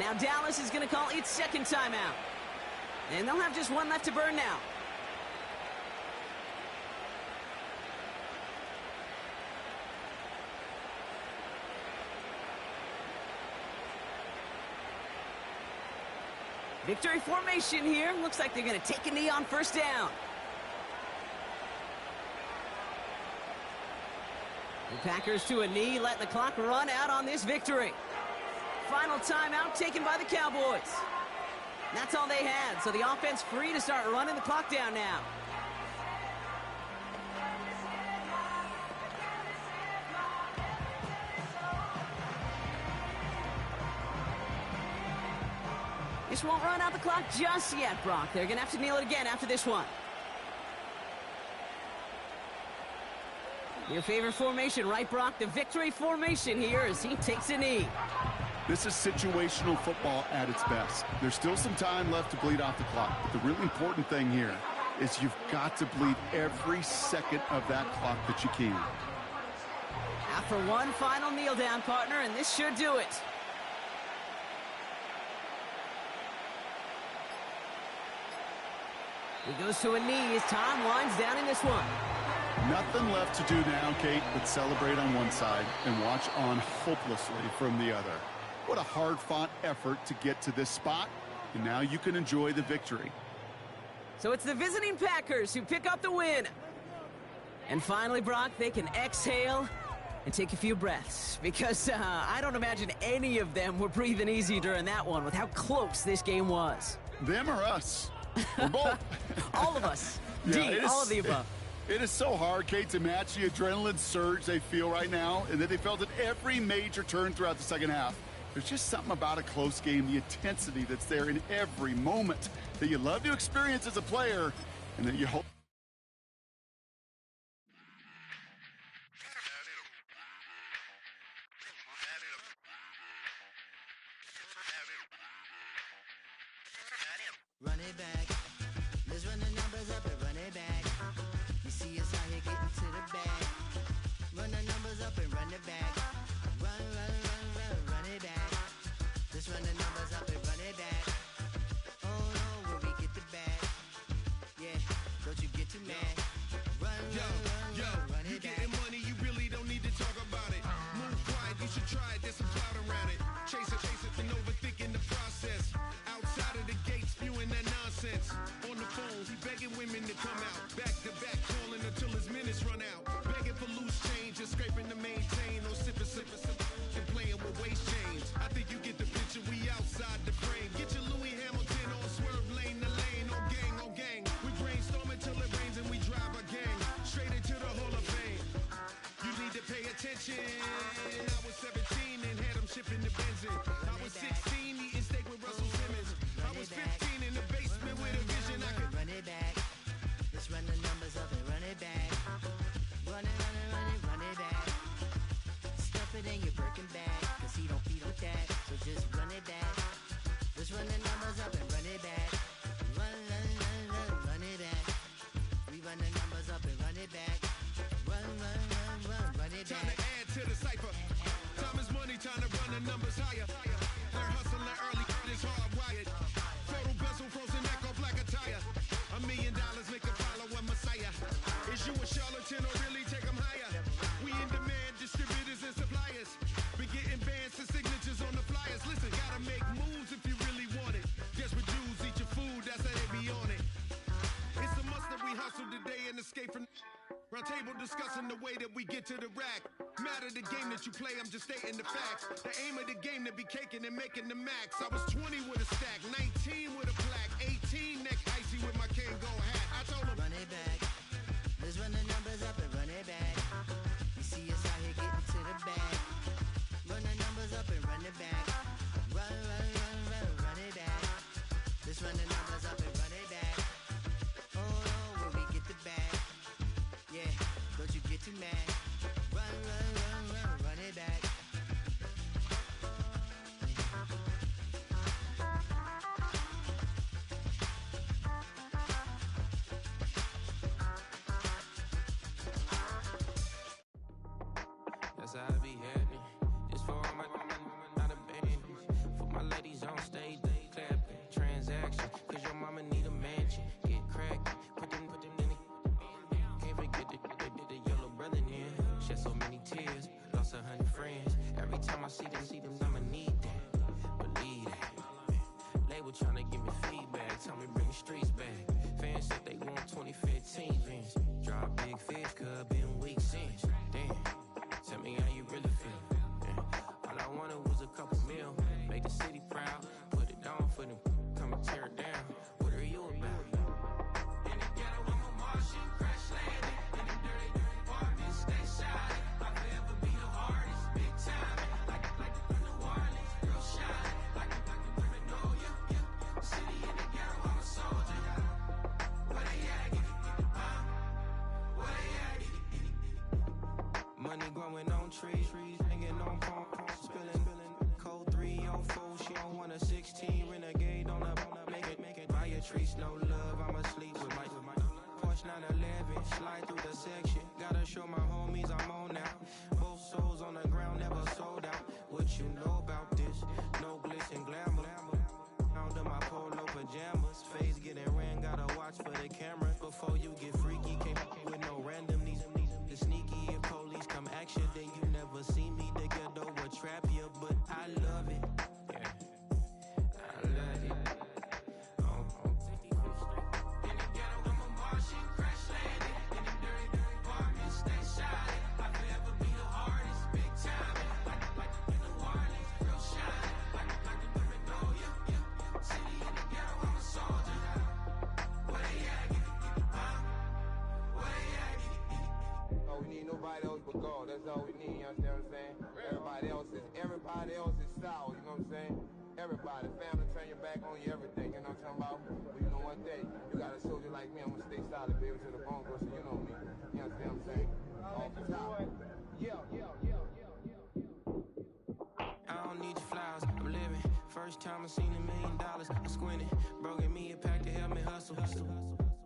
S17: Now Dallas is going to call its second timeout. And they'll have just 1 left to burn now. Victory formation here. Looks like they're going to take a knee on first down. The Packers to a knee, letting the clock run out on this victory. Final timeout taken by the Cowboys. That's all they had, so the offense free to start running the clock down now. This won't run out the clock just yet, Brock. They're going to have to kneel it again after this one. Your favorite formation, right, Brock? The victory formation here as he takes a knee.
S18: This is situational football at its best. There's still some time left to bleed off the clock. But the really important thing here is you've got to bleed every second of that clock that you can.
S17: After one final kneel down, partner, and this should do it. He goes to a knee as time winds down in this one.
S18: Nothing left to do now, Kate, but celebrate on one side and watch on hopelessly from the other. What a hard-fought effort to get to this spot, and now you can enjoy the victory.
S17: So it's the visiting Packers who pick up the win. And finally, Brock, they can exhale and take a few breaths, because I don't imagine any of them were breathing easy during that one with how close this game was.
S18: Them or us? We're both.
S17: All of us.
S18: Yeah,
S17: all of the above.
S18: It is so hard, Kate, to match the adrenaline surge they feel right now, and that they felt at every major turn throughout the second half. There's just something about a close game, the intensity that's there in every moment that you love to experience as a player, and that you hope.
S19: Run it back. Let's run the numbers up and run it back. You see us out here getting to the bag. Run the numbers up and run it back. Run it back.
S6: run out. Begging for loose change and scraping to maintain. No sipping, and playing with waist chains. I think you get the picture, we outside the frame. Get your Louis Hamilton on swerve lane to lane. On gang. We brainstorm until it rains and we drive our gang straight into the Hall of Fame. You need to pay attention. I was 17 and had them shipping the Benzin. I was 16 eating steak with Russell Simmons. I was 15 in the basement with a vision. I could
S19: run it back. Let's run the numbers up and run it back. Run it back. Stuff it in your Birkin bag, cause he don't feed with that. So just run it back. Let's run the numbers up and run it back. Run it back. We run the numbers up and run it back. Run it back.
S6: Time to add to the cipher. Time is money, time to run the numbers higher. They're hustling early, it's hardwired. Photo bezel, frozen echo, black attire. $1 million make a follow a messiah. Is you a charlatan or really take them higher? We in demand, distributors and suppliers. We getting bands and signatures on the flyers. Listen, gotta make moves if you really want it. Desperate Jews eat your food, that's how they be on it. It's a must that we hustle today and escape from round table discussing the way that we get to the rack. Matter the game that you play, I'm just stating the facts. The aim of the game to be caking and making the max. I was 20 with a stack, 19 with a plaque, 18 neck icy with my Kango hat. I told him,
S19: run it back. Let's run the numbers up and run it back. You see us out here getting to the bag. Run the numbers up and run it back. Run it back. Let's run the numbers up and run it back. Oh, when we get the bag. Yeah, don't you get too mad. Run it back.
S20: That's how I be happening. Just for all my not abandoned. For my ladies on stage, they clapping. Transaction, cause your mama need a mansion. Get cracked, put them in the. Can't forget they did the yellow brother in. Shed so many tears, lost 100 friends. Every time I see them, I'ma need that. Believe that. Label tryna give me feedback, tell me bring the streets back. Fans said they want 2015 Vince. Drop big fish, cuz been weeks since. Damn. Tell me how you really feel. Yeah. All I wanted was a couple mil. Make the city proud. Put it on for them. Come and tear it down. What are you about? In the ghetto, I'm a Martian. Crash landing. In the dirty apartments. Stay shiny. I'll forever be the hardest. Big time. Like the New Orleans. Real shine. Like the women know you. City in the ghetto, I'm a soldier. Where they at? Where they at? Money growing on trees, hanging on palm, spilling, code 304. She don't want a 16, renegade on up, make it. Buy a tree, no love, I'ma sleep with my Porsche 911, slide through the section. Gotta show my homies I'm on now. Both souls on the ground, never sold out. What you know about this? No glitz and glamour. Under my polo pajamas, face getting ran, gotta watch for the cameras. Before you get freaky, can't with no random these sneaky. If police come action, then you never see me. The ghetto will trap you, but I love it. Yeah, I love it. In the ghetto, I'm a Martian, crash landing. In the dirty apartments, stay shiny. I'll forever be the hardest, big time. Like the New Orleans, real shine. Like the women know you. City in the ghetto, I'm a soldier. Where they at? Where they at?
S7: Oh, we need nobody else but God. That's all we need, you understand what I'm saying? Everybody else is sour, you know what I'm saying? Everybody, family, turn your back on you, everything, you know what I'm talking about? But you know one thing, you got a soldier like me, I'm gonna stay solid, baby, to the bone, bro, so you know me. You understand what I'm saying? Off the top.
S20: I don't need your flowers, I'm living. First time I seen $1 million, I squinted. Broken me a pack to help me hustle.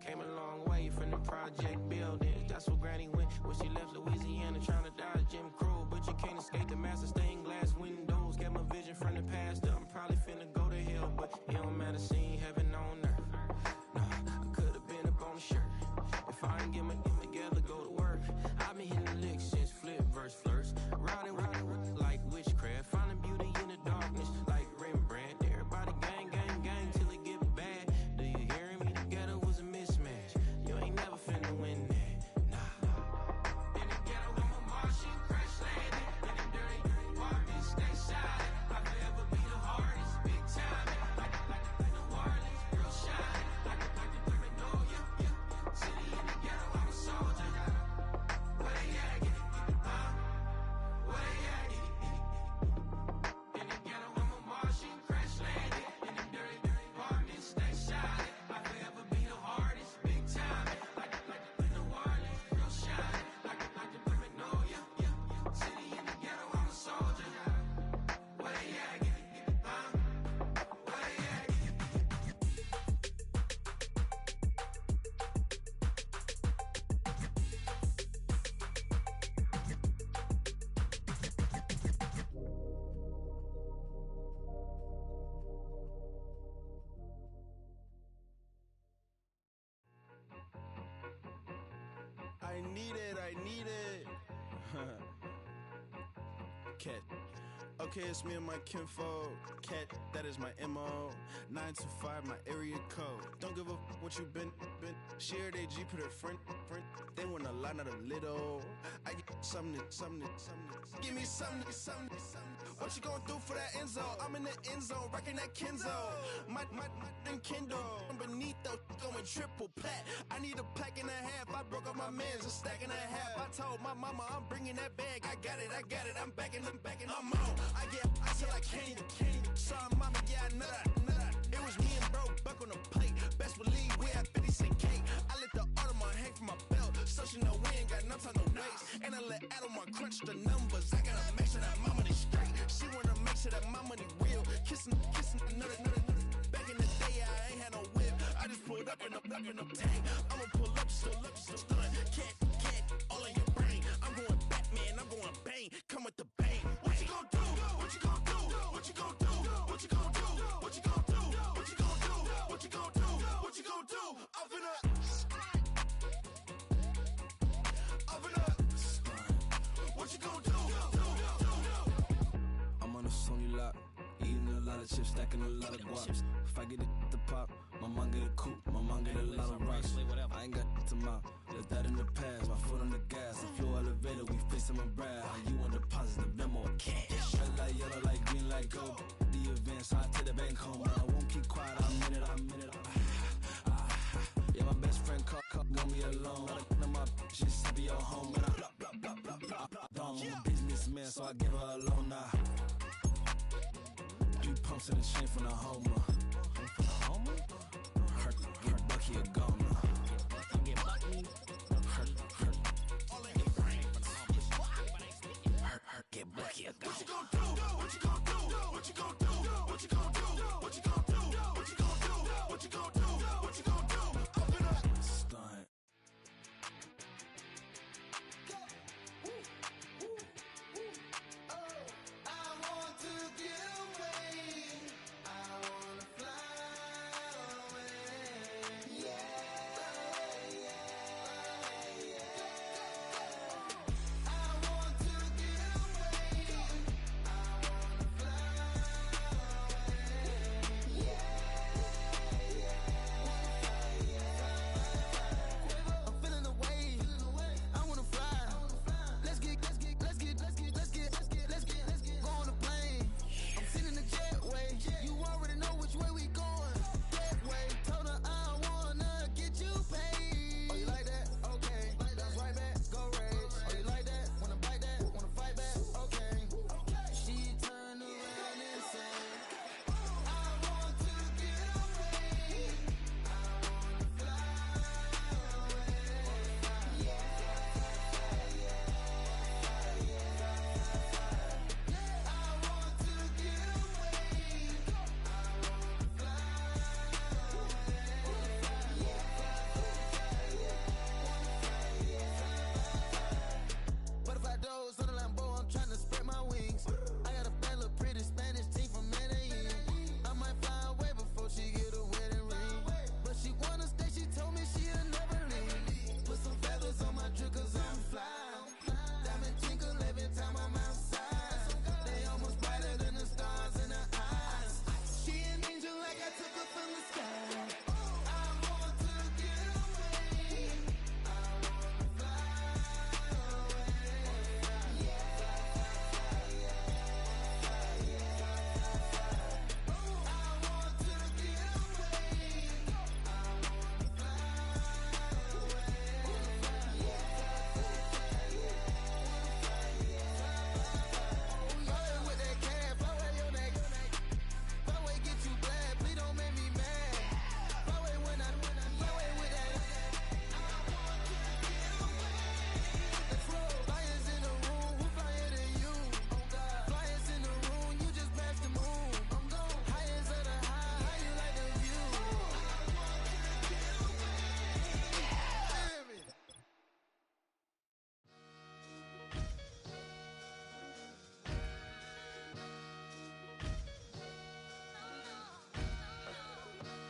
S20: Came a long way from the project buildings. That's where Granny went when she left Louisiana, trying to dodge Jim Crow. But you can't escape the master stained glass windows. Got my vision from the past. I'm probably finna go to hell, but it don't matter, seeing heaven on earth. No, I could have been up on the shirt. If I ain't get my together, go to work. I've been hitting the licks since flip verse flirts. Riding like witchcraft, finding beauty in the darkness like Rembrandt. Everybody gang, gang, gang till it get bad. Do you hear me? The ghetto was a mismatch. You ain't never finna win that. Nah.
S21: need it, I need it. Cat. Okay, it's me and my kinfolk. Cat, that is my MO. 925, my area code. Don't give a what you been. Shared AG, put her friend. They want a lot, not a little. I get something. Give me something. What you gonna do for that end zone? I'm in the end zone, rocking that Kenzo. My Kindle. I'm beneath though, going triple plat. I need a pack and a half. I broke up my mans, a stack and a half. I told my mama I'm bringing that bag. I got it. I'm backing, I'm on. I till I can't. Saw mama, yeah, I know that. It was me and bro, buck on the plate. Best believe we had 50 cent cake. I let the Audemars hang from my belt, so she know we ain't got no time to waste. And I let Audemars crunch the numbers. I gotta make sure that my money straight. She wanna make sure that my money real. Kissing another. Back in the day, I ain't had no whip. I just pulled up in a tank. I'ma pull up, just stun. Cat, all in your brain. I'm going Batman, I'm going bang. Come with the bang. What you gon' do? What you gon' do? What you gon' do? What you gon' do? What you gon' do? What you gon' do? What you gon' do? What you gon' do? I'm finna. What you gon' do?
S22: I'm on a Sony lot, eating a lot of chips, stacking a lot of guaps. If I get it to pop, my mom get a coupe, my mom get a lot of rocks. I ain't got to mouth, left that in the past, my foot on the gas. A flow elevator, we facing my brad. How you want deposits, the memo, cash. Red light, yellow light, green light, go. The event, so I take the bank home. I won't keep quiet, I'm in it. Yeah, my best friend caught want me alone. None of my bitches happy at home, and I blah. I'm a businessman, so I give her a loan now. 3 pumps in the chain from the Homer. Hurt Bucky a goner. Hurt get Bucky a goner.
S21: What you gon' do? What you gon' do? What you gon' do? What you gon' do? What you gon' do? What you gon' do? What you gon' do? What you gon' do? Up in a
S22: stunt.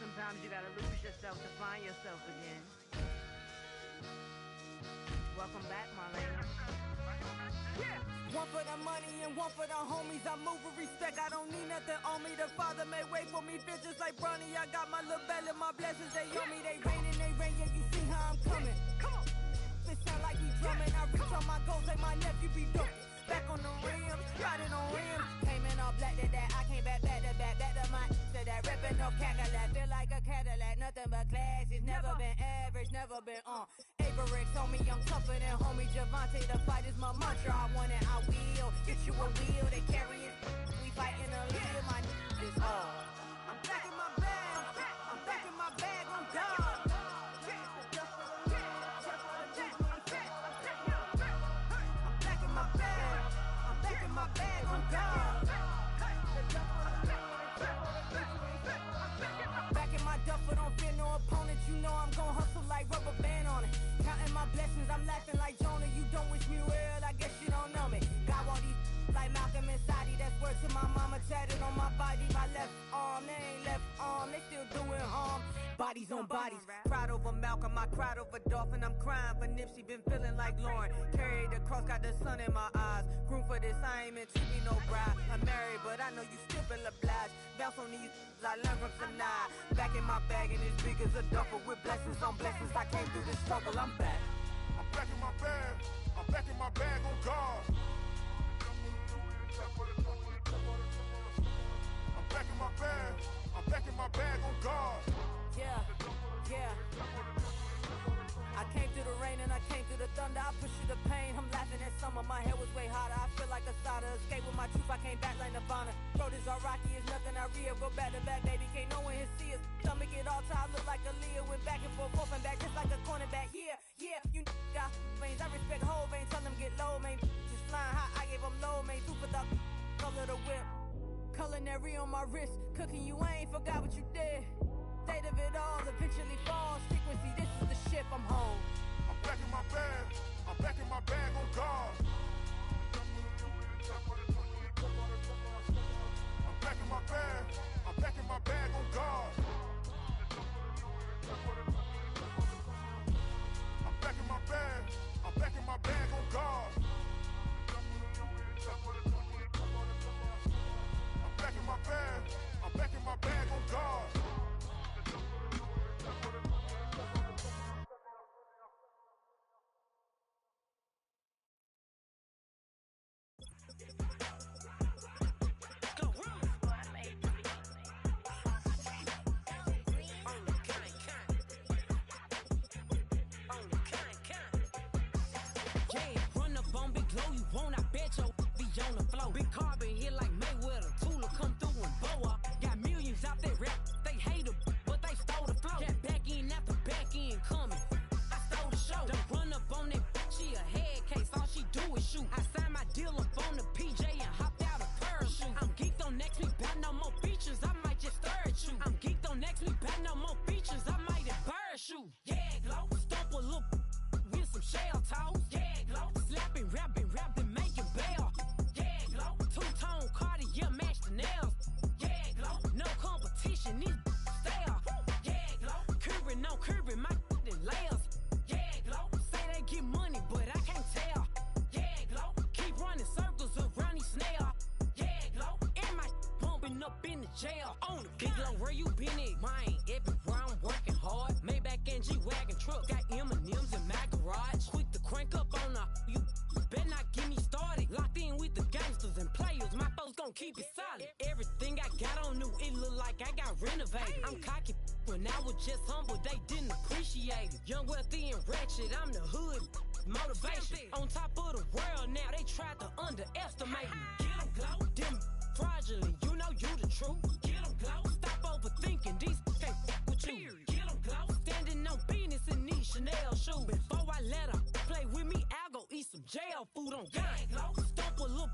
S23: Sometimes you gotta lose yourself to find yourself again.
S5: Welcome back, Marlene.
S8: One for the money and one for the homies. I move with respect, I don't need nothing on me. The Father may wait for me, bitches like Bronny. I got my little belly, my blessings, they on me. They rain, yeah, you see how I'm coming. Come on. It sound like he drumming. I reach on my goals like my nephew be doing. Back on the rims, riding on rims. Came in all black to that, I came back to my to that. Ripping off Cadillac, feel like a Cadillac. Nothing but class, it's never been average, never been on. Averix on me, I'm tougher than homie Javante. The fight is my mantra, I want it, I will. Get you a wheel, they carry it. We fighting a little, my is all. I'm back in my bag, I'm back in my bag, I'm gone. My bag, I'm gone. Back in my duffel, don't fear no opponent. You know I'm gon' hustle like rubber band on it. Counting my blessings, I'm laughing like Jonah. You don't wish me well, I guess you don't know me. Got all these like Malcolm and Sadie. That's word to my mama, tatted on my body. My left arm, they ain't left arm, they still doing harm. Bodies on bodies, cried over Malcolm, I cried over Dolphin. I'm crying for Nipsey, been feeling like Lauren. Carried the cross, got the sun in my eyes. Room for this, I ain't meant to be no bride. I'm married, but I know you still feel obliged. Bounce on these, I learned from tonight. Back in my bag, and it's big as a duffel. With blessings on blessings, I came through the struggle, I'm back.
S9: I'm back in my bag, I'm back in my bag on guard. I'm back in my bag, I'm back in my bag on guard.
S8: Yeah. I came through the rain and I came through the thunder. I push through the pain, I'm laughing at summer. My head was way hotter, I feel like a starter. Escape with my truth, I came back like Nirvana. Throat is all rocky, it's nothing I real. Go back to back, baby, can't no one here see us. Stomach it all tied, look like a Leah. Went back and forth and back, just like a cornerback. Yeah, you got veins, I respect whole veins. Tell them get low, man. Just flying high, I gave them low, man. Super the color the whip. Culinary on my wrist, cooking you, I ain't forgot what you did. State of it all, eventually falls. Frequency, this is the ship, I'm home.
S9: I'm back in my bag, I'm back in my bag on guard. I'm back in my bag, I'm back in my bag on guard. I'm back in my bag, I'm back in my bag on guard. I'm back in my bag, I'm back in my bag on guard.
S5: Big carbon hit like Mayweather. Tula come through and blow up. Got millions out there rap. They hate her, but they stole the flow. Got back in after back in coming. I stole the show. Don't run up on that. She a head case. All she do is shoot. I signed my deal up on the PJ and hopped out a parachute. I'm geeked on next week. Got no more features. I might just stir at you. I'm geeked on next week. Got no more features. I might embarrass you. Yeah, glow. Stomp a little with some shell toes. Yeah, glow. Slapping, rapping, making bail. Two-tone Cartier match the nails. Yeah, glow. No competition, these stale. Yeah, glow. Curbing, no curbing, my layers. Yeah, glow. Say they get money, but I can't tell. Yeah, glow. Keep running circles around these snail. Yeah, glow. And my bumping up in the jail. On the big glow, where you been at? Mine, everywhere I'm working hard. Maybach and G-Wagon truck. Got M&M's in my garage. Quick to crank up on her. You better not get me started. Locked in with the gangsters and players. My folks gon' keep it solid. Everything I got on new, it look like I got renovated. I'm cocky when I was just humble, they didn't appreciate it. Young, wealthy, and ratchet, I'm the hood motivation. On top of the world now, they tried to underestimate me. Get 'em, glow. Them fraudulent, you know you the truth. Get 'em, glow. Stop overthinking, these can't fuck with you. Get 'em, glow. Standing on business in these Chanel shoes. Before I let her play with me, I'll go eat some jail food on gang. Stomp a little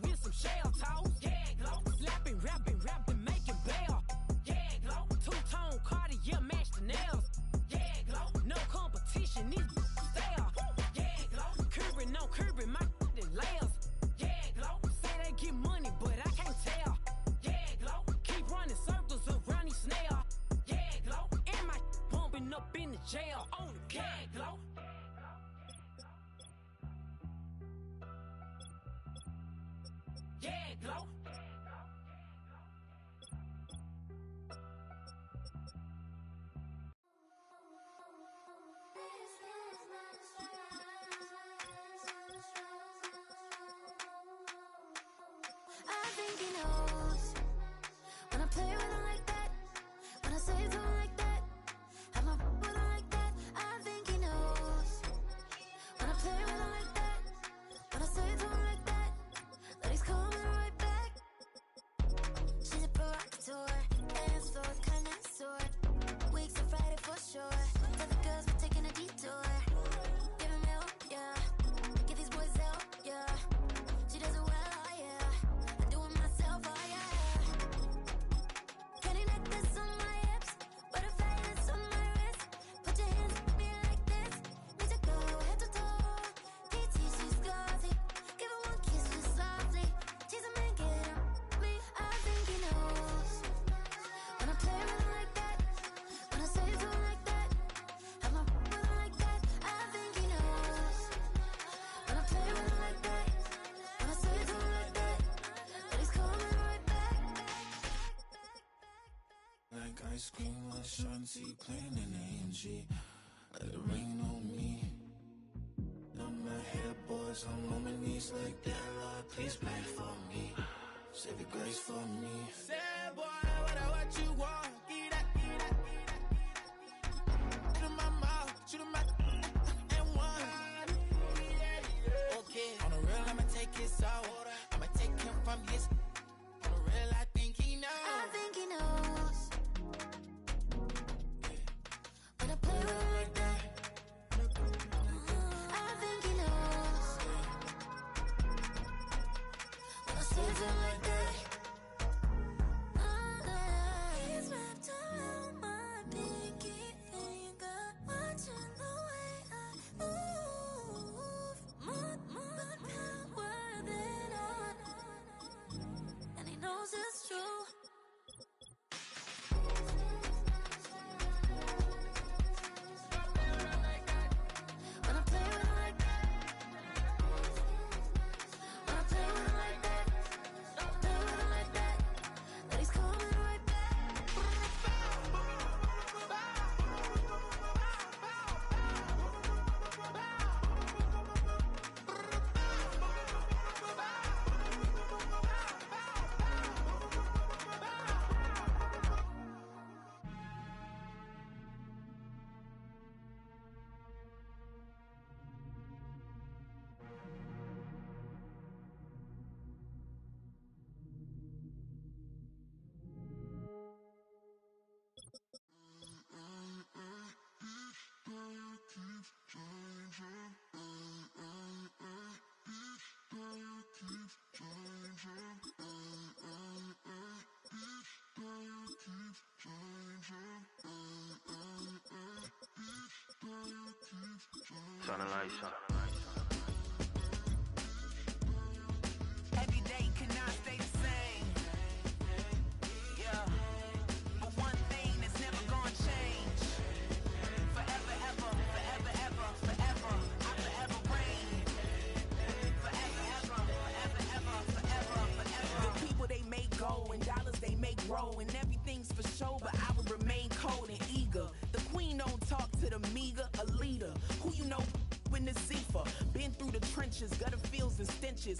S5: with some shell toes. Yeah, glow. Slapping, rapping, making bail. Yeah, glow. Two-tone Cartier match the nails. Yeah, glow. No competition, these stale. Yeah, glow. Curbing, no curbing, my layers. Yeah, glow. Say they get money, but I can't tell. Yeah, glow. Keep running circles around these snail. Yeah, glow. And my bumping up in the jail. On the gang, glow.
S15: think he knows. When I play with him like that, when I say it to him like that, I'm a with him like that. I think he knows. When I play with him like that, when I say it to him like that, that he's coming right back. She's a provocateur, dance floor connoisseur. Weeks of Friday for sure. Tell the girls we're taking a detour. Give him milk, yeah. Get these boys out, yeah. She does it well, oh yeah. I do it myself, oh yeah. Candy necklace on my hips, butterflies on my wrist. Put your hands on me like this. Need to go head to toe. TT, she's glossy. Give her one kiss just softly. She's a man, get him. Me, I think he knows. When I play with him like that, when I say it to him like that, I'm a with him like that. I think he knows. When I play with him like that, when I say it to him like that, that he's coming right back.
S22: Like ice cream on Shanty, playing in AMG. Let it rain on me. On my head, boys, I'm on my knees like that. Lord, please pray for me. Save your grace for me.
S6: Say, boy, what you want? Get that, get that, get that. Shoot in my mouth, shoot in my and one. Okay, on the real, I'ma take his out. I'ma take him from his. On the real, I think he knows.
S15: I think he knows. When I play with him like that, I think he knows. When I say it to him like that, he's wrapped around my pinky finger, watching the way I move. More power than on, and he knows it's true. When I play with him like that, when I play with him like that, play with him like that, that he's coming right
S22: Turn the lights on.
S6: Every day cannot stay the same. Yeah. But one thing that's never gonna change. Forever, ever, forever, ever, forever. I forever reign. Forever, ever, forever, ever, forever, forever. The people they make go and dollars they make grow and everything's for show, but I will remain cold and eager. The queen don't talk to the meager, a leader. Who you know in the Zephyr? Been through the trenches, gutter fields and stenches.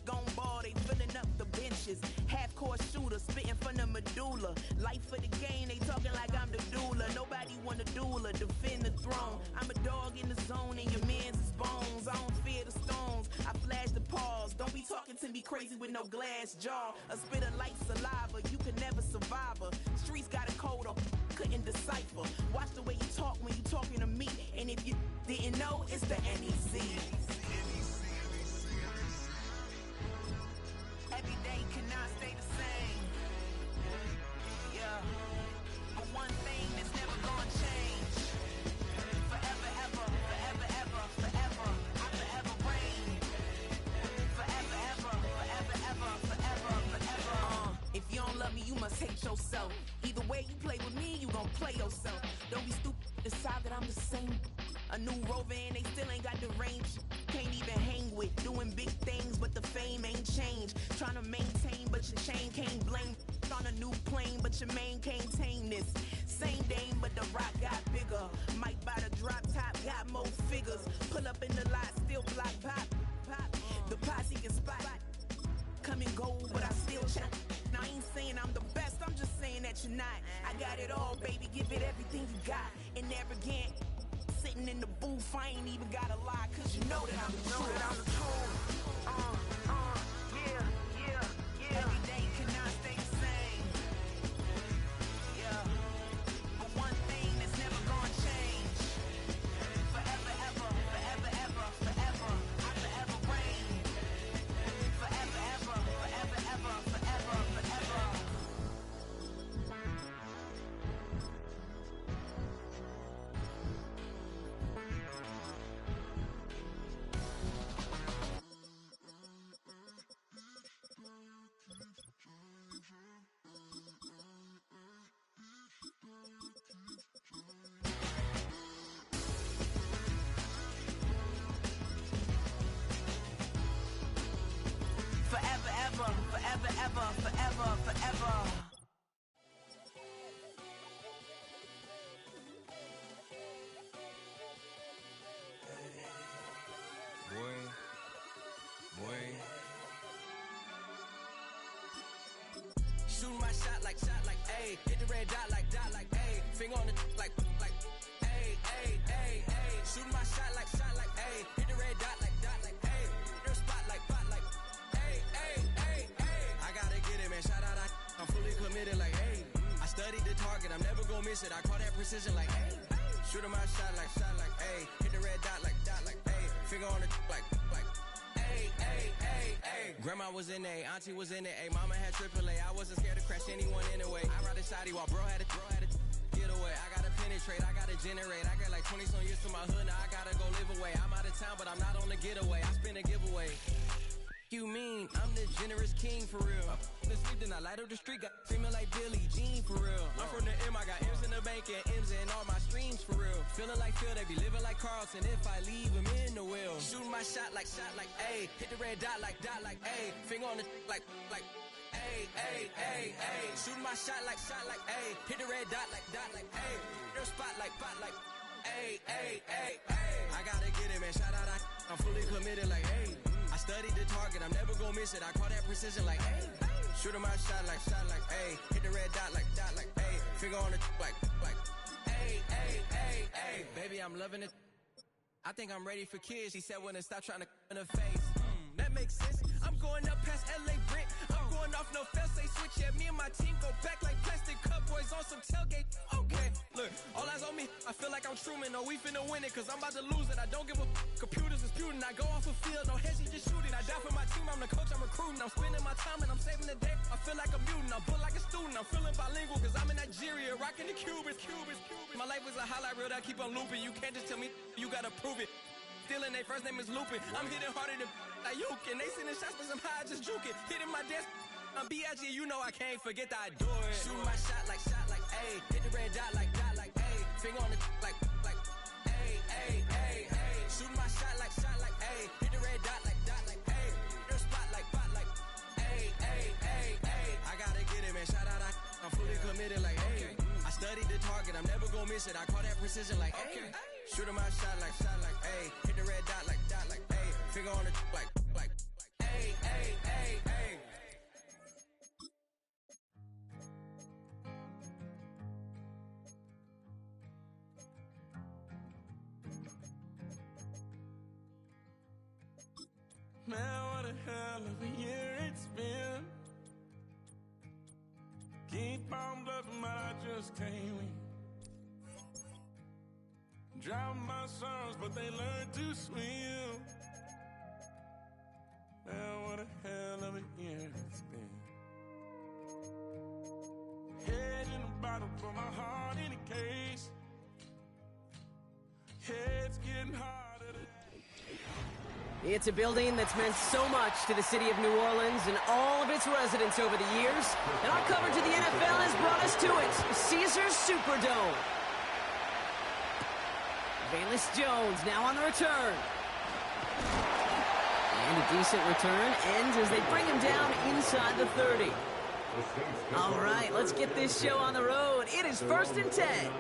S6: Gone ball, they filling up the benches. Half-court shooter, spitting from the medulla. Life for the game, they talking like I'm the doula. Nobody want a doula, defend the throne. I'm a dog in the zone and your man's is bones. I don't fear the stones, I flash the paws. Don't be talking to me crazy with no glass jaw. A spit of light saliva, you can never survive her. Streets got a code up, couldn't decipher. Watch the way you talk when you talking to me. And if you didn't know, it's the NEC. Every day cannot stay the same. Yeah. But one thing that's never gonna change. Forever, ever, forever, ever, forever. I forever reign. Forever, ever, forever, ever, forever, forever. If you don't love me, you must hate yourself. Either way you play with me, you gon' play yourself. Don't be stupid, decide that I'm the same. A new rover and they still ain't got the range. Can't even hang with, doing big things, but the fame ain't changed. Trying to maintain, but your chain can't blame. On a new plane, but your main can't tame this. Same dame, but the rock got bigger. Might buy the drop top, got more figures. Pull up in the lot, still block pop. The posse can spot. Come and go, but I still
S5: bet you're not. I got it all, baby, give it everything you got. And arrogant, sitting in the booth, I ain't even gotta lie, cause you know that I'm the truth. Yeah. Every day cannot stay the same. Yeah. But one thing that's never gonna change. Forever, ever, forever, ever, forever. I forever reign. Forever, ever, forever, ever, forever, forever. Forever, ever, forever, ever, forever, forever. Shooting my shot like, ayy. Hit the red dot like, ayy. Finger on the like, ayy, ayy, ayy, ayy. Shooting my shot like, ayy. Hit the red dot like, ayy. Your spot like, ayy, ayy, ayy, ayy. I gotta get it, man. Shout out, I'm fully committed like, ayy. I studied the target, I'm never gonna miss it. I call that precision like, ayy. Shooting my shot like, ayy. Hit the red dot like, ayy. Finger on the like, ayy, ayy, ayy, ayy. Grandma was in A, auntie was in A, mama had AAA. I wasn't scared to crash anyone anyway. I ride a shotty while bro had a get away. I gotta penetrate, I gotta generate. I got like 20-some years to my hood, now I gotta go live away. I'm out of town, but I'm not on the getaway. I spin a giveaway. You mean I'm the generous king for real? The sleep, then I light up the street, got screaming like Billie Jean for real. I'm from the M, I got M's in the bank and M's in all my streams for real. Feeling like Phil, they be living like Carlson if I leave him in the wheel. Shooting my shot like, ayy. Hit the red dot like, ayy. Finger on the like, ayy, ayy, ayy, ayy. Shooting my shot like, ayy. Hit the red dot like, ayy. Your spot like, ayy, ayy, ayy, ayy. I gotta get it, man. Shout out, I'm fully committed like, ayy. I studied the target, I'm never gonna miss it. I call that precision like, ayy. Shooting my shot like, ayy. Hit the red dot like, ayy. Finger on the like, ayy, ayy, ayy, ayy. Baby, I'm loving it. I think I'm ready for kids. She said when to stop trying to in her face. That makes sense. I'm going up past LA Brent. I'm going off no fail, say switch. Yeah, me and my team go back like plastic cup boys on some tailgate. Okay, look, all eyes on me. I feel like I'm Truman. No, we finna win it, cause I'm about to lose it. I don't give a computers disputing. I go off the field, no hedging, just shooting. I die for my team, I'm the coach, I'm recruiting. I'm spending my time and I'm saving the day. I feel like a mutant, I'm built like a student. I'm feeling bilingual, cause I'm in Nigeria, rocking the Cubans. My life is a highlight reel that I keep on looping. You can't just tell me, you gotta prove it. Stealing, their first name is Lupin. I'm hitting harder than Ayuk, and they sending shots for some high, just juke it. Hitting my desk, I'm B.I.G., you know I can't forget that I do it. Shooting my shot like, ayy. Hit the red dot like, ayy. Finger on the like, ayy, ayy, ayy, ayy. Shooting my shot like, ayy. Hit the red dot like, ayy. Your spot like, ayy, ayy, ayy, ayy. I gotta get it, man. Shout out, I'm fully committed like, ayy. I studied the target, I'm never gonna miss it. I call that precision like, ayy. Shooting my shot like, ayy. Hit the red dot like, ayy. Finger on the like, ayy, ayy, ayy, ayy.
S6: Man, what a hell of a year it's been. Keep on bluffing, but I just can't win. Drown my sorrows, but they learn to swim. Man, what a hell of a year it's been. Head in a bottle, put my heart in a case. Head's getting harder to...
S17: It's a building that's meant so much to the city of New Orleans and all of its residents over the years. And our coverage of the NFL has brought us to it, Caesars Superdome. Valus Jones now on the return. And a decent return ends as they bring him down inside the 30. All right, let's get this show on the road. It is 1st and 10.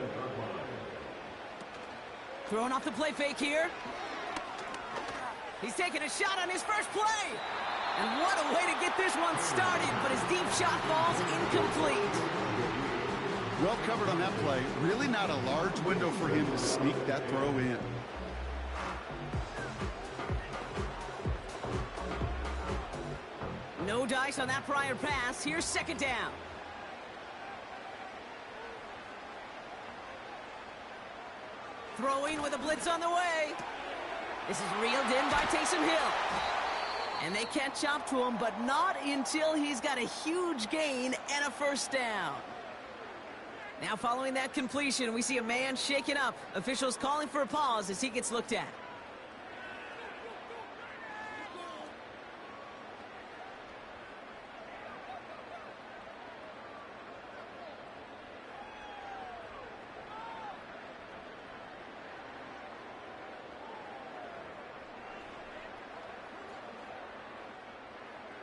S17: Throwing off the play fake here. He's taking a shot on his first play. And what a way to get this one started, but his deep shot falls incomplete.
S18: Well covered on that play. Really not a large window for him to sneak that throw in.
S17: No dice on that prior pass. Here's second down. Throwing with a blitz on the way. This is reeled in by Taysom Hill. And they catch up to him, but not until he's got a huge gain and a first down. Now following that completion, we see a man shaken up. Officials calling for a pause as he gets looked at.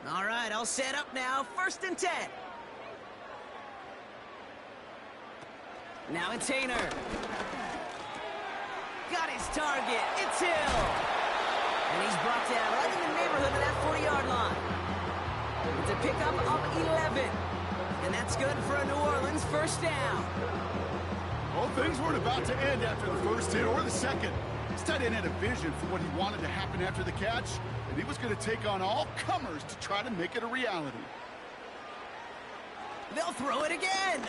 S17: All right, all set up now. 1st and 10. Now it's Hayner. Got his target. It's Hill. And he's brought down right in the neighborhood of that 40-yard line. It's a pickup of 11. And that's good for a New Orleans first down.
S18: Well, things weren't about to end after the first hit or the second. This tight end had a vision for what he wanted to happen after the catch, and he was going to take on all comers to try to make it a reality.
S17: They'll throw it again.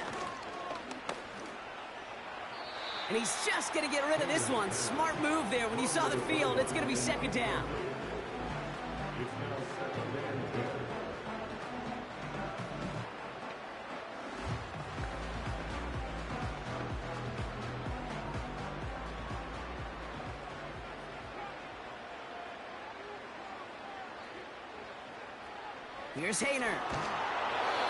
S17: And he's just going to get rid of this one. Smart move there. When you saw the field, it's going to be second down. Here's Hayner.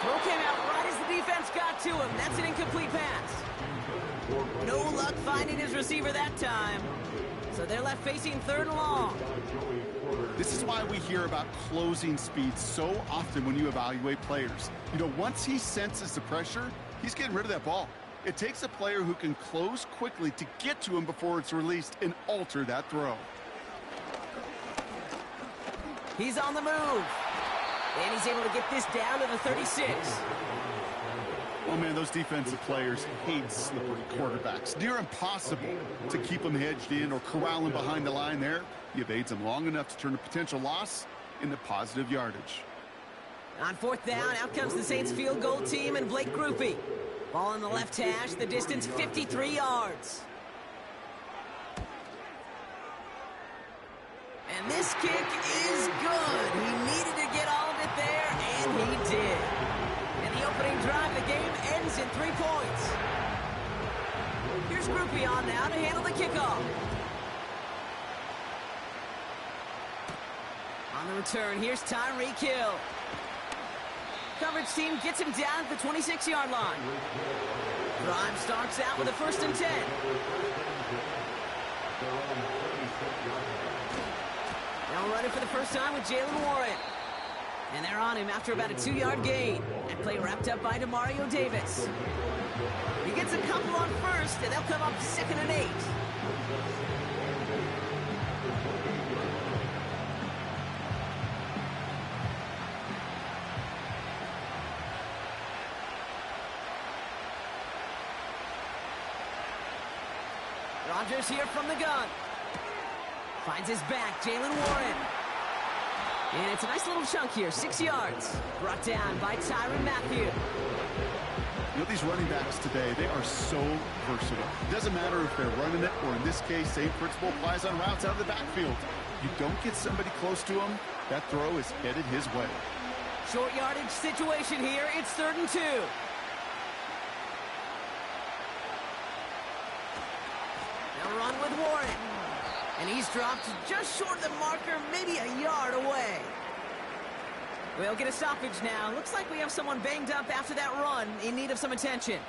S17: Throw came out right as the defense got to him. That's an incomplete pass. No luck finding his receiver that time. So they're left facing 3rd and long.
S18: This is why we hear about closing speed so often when you evaluate players. You know, once he senses the pressure, he's getting rid of that ball. It takes a player who can close quickly to get to him before it's released and alter that throw.
S17: He's on the move. And he's able to get this down to the 36.
S18: Oh, man, those defensive players hate slippery quarterbacks. Near impossible to keep them hedged in or corral them behind the line there. He evades them long enough to turn a potential loss into positive yardage.
S17: On 4th down, out comes the Saints field goal team and Blake Grupe. Ball in the left hash, the distance 53 yards. And this kick is good. He needed to get all of it there, and he did. And the opening drive of the game ends in 3 points. Here's Grupe on now to handle the kickoff. On the return, here's Tyreek Hill. Coverage team gets him down at the 26-yard line. Drive starts out with a 1st and 10. Now running for the first time with Jalen Warren. And they're on him after about a 2-yard gain. That play wrapped up by Demario Davis. He gets a couple on 1st, and they'll come up 2nd and 8. Rodgers here from the gun. Finds his back, Jalen Warren. And it's a nice little chunk here, 6 yards. Brought down by Tyrann Mathieu.
S18: You know, these running backs today, they are so versatile. It doesn't matter if they're running it, or in this case, same principle applies on routes out of the backfield. You don't get somebody close to him, that throw is headed his way.
S17: Short yardage situation here. It's 3rd and 2. Now run with Warren. And he's dropped just short of the marker, maybe a yard away. We'll get a stoppage now. Looks like we have someone banged up after that run, in need of some attention.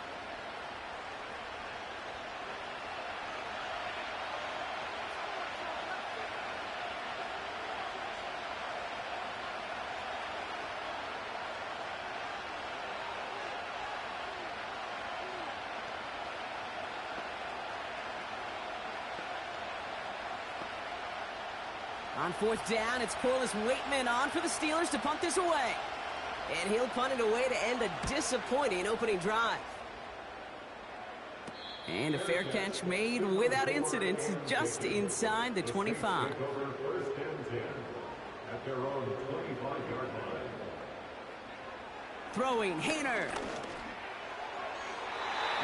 S17: On 4th down, it's Corliss Waitman on for the Steelers to punt this away. And he'll punt it away to end a disappointing opening drive. And a fair catch made without incident, just inside the 25.
S11: At their own 25-yard line.
S17: Throwing, Hayner.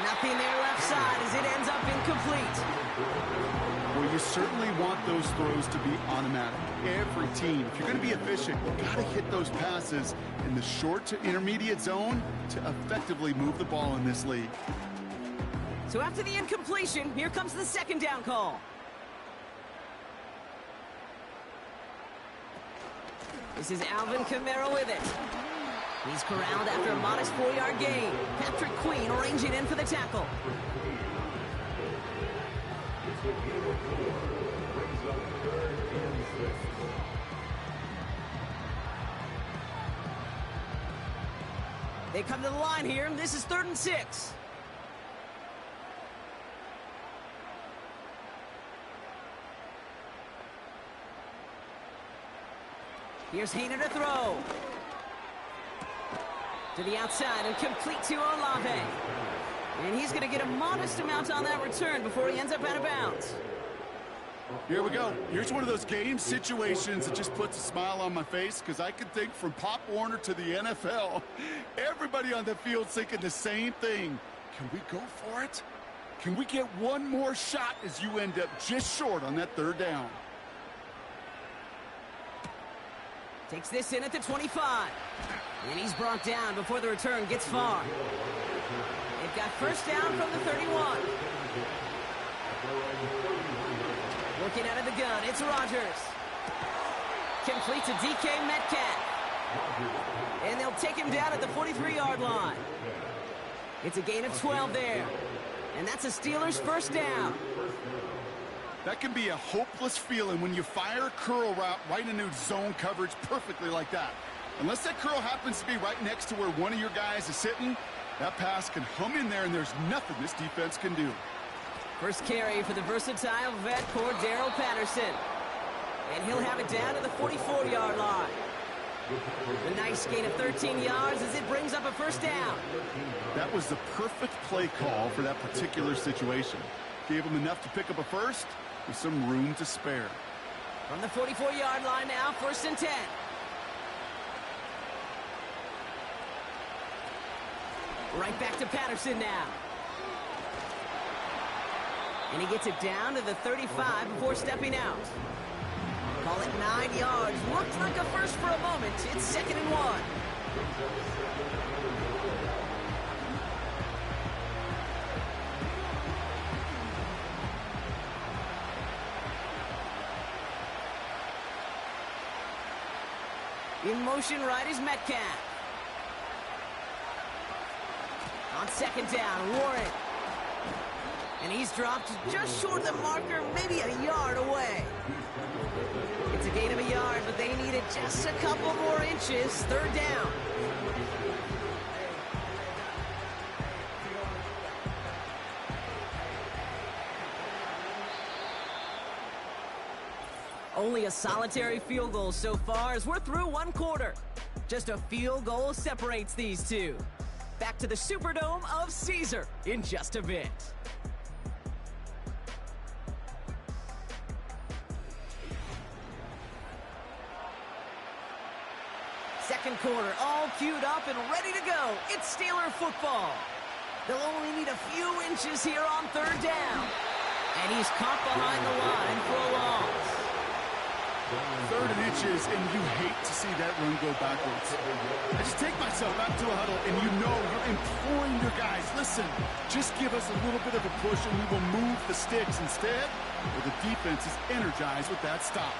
S17: Nothing there left side as it ends up incomplete.
S18: Well, you certainly want those throws to be automatic. Every team, if you're going to be efficient, you got to hit those passes in the short to intermediate zone to effectively move the ball in this league.
S17: So after the incompletion, here comes the second down call. This is Alvin Kamara with it. He's corralled after a modest 4-yard gain. Patrick Queen arranging in for the tackle. They come to the line here. This is 3rd and 6. Here's Hayner to throw. To the outside and complete to Olave. And he's going to get a modest amount on that return before he ends up out of bounds.
S18: Here we go. Here's one of those game situations that just puts a smile on my face because I can think from Pop Warner to the NFL, everybody on the field thinking the same thing. Can we go for it? Can we get one more shot as you end up just short on that 3rd down?
S17: Takes this in at the 25. And he's brought down before the return gets far. They've got first down from the 31. Working out of the gun, it's Rodgers. Complete to DK Metcalf. And they'll take him down at the 43-yard line. It's a gain of 12 there. And that's a Steelers first down.
S18: That can be a hopeless feeling when you fire a curl route right into zone coverage perfectly like that. Unless that curl happens to be right next to where one of your guys is sitting, that pass can hum in there and there's nothing this defense can do.
S17: First carry for the versatile vet Cordero Patterson. And he'll have it down to the 44-yard line. A nice gain of 13 yards as it brings up a first down.
S18: That was the perfect play call for that particular situation. Gave him enough to pick up a first with some room to spare.
S17: From the 44-yard line now, 1st and 10. Right back to Patterson now. And he gets it down to the 35 before stepping out. Call it 9 yards. Looked like a first for a moment. It's 2nd and 1. In motion right is Metcalf. On 2nd down, Warren. And he's dropped just short of the marker, maybe a yard away. It's a gain of a yard, but they needed just a couple more inches. 3rd down. Only a solitary field goal so far as we're through 1 quarter. Just a field goal separates these two. Back to the Superdome of Caesar in just a bit. Second quarter, all queued up and ready to go. It's Steeler football. They'll only need a few inches here on 3rd down. And he's caught behind the line for a loss.
S18: 3rd and inches, and you hate to see that run go backwards. I just take myself out to a huddle, and you know you're imploring your guys, listen, just give us a little bit of a push, and we will move the sticks instead, where the defense is energized with that stop.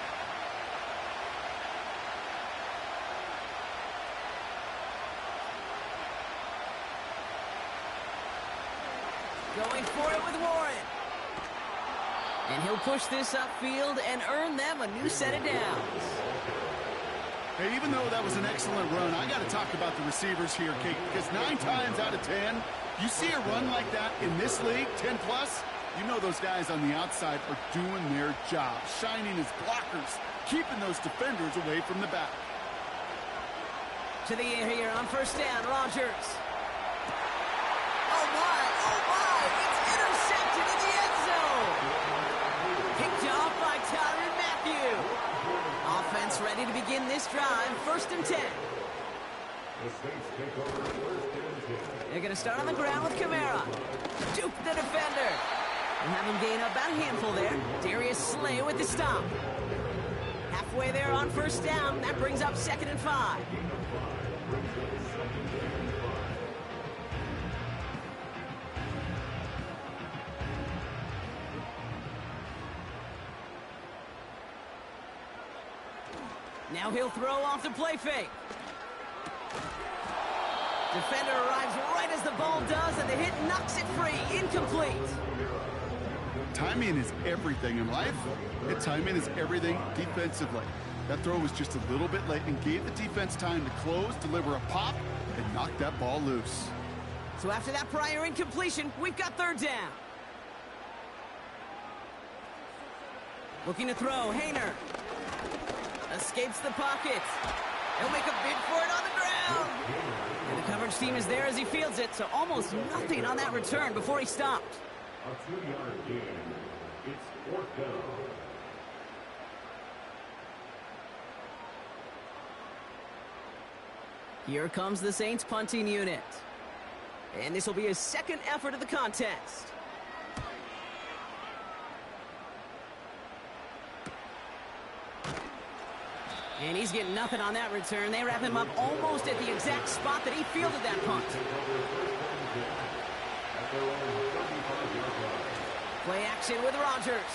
S17: Going for it with Warren. And he'll push this upfield and earn them a new set of downs.
S18: Hey, even though that was an excellent run, I got to talk about the receivers here, Kate, because 9 times out of 10, you see a run like that in this league, 10+, you know those guys on the outside are doing their job, shining as blockers, keeping those defenders away from the back.
S17: To the air here on 1st down, Rodgers. Oh, my, it's intercepted. ready to begin this drive. 1st and 10. They're going to start on the ground with Kamara. Juke the defender. And have him gain about a handful there. Darius Slay with the stop. Halfway there on 1st down. That brings up 2nd and 5. Now he'll throw off the play fake. Defender arrives right as the ball does, and the hit knocks it free. Incomplete.
S18: Timing is everything in life, and timing is everything defensively. That throw was just a little bit late and gave the defense time to close, deliver a pop, and knock that ball loose.
S17: So after that prior incompletion, we've got 3rd down. Looking to throw, Hayner. Escapes the pocket. He'll make a bid for it on the ground. And the coverage team is there as he fields it, so almost nothing on that return before he stopped.
S11: A 2-yard gain. It's 4th down.
S17: Here comes the Saints punting unit. And this will be his 2nd effort of the contest. And he's getting nothing on that return. They wrap him up almost at the exact spot that he fielded that punt. Play action with Rodgers.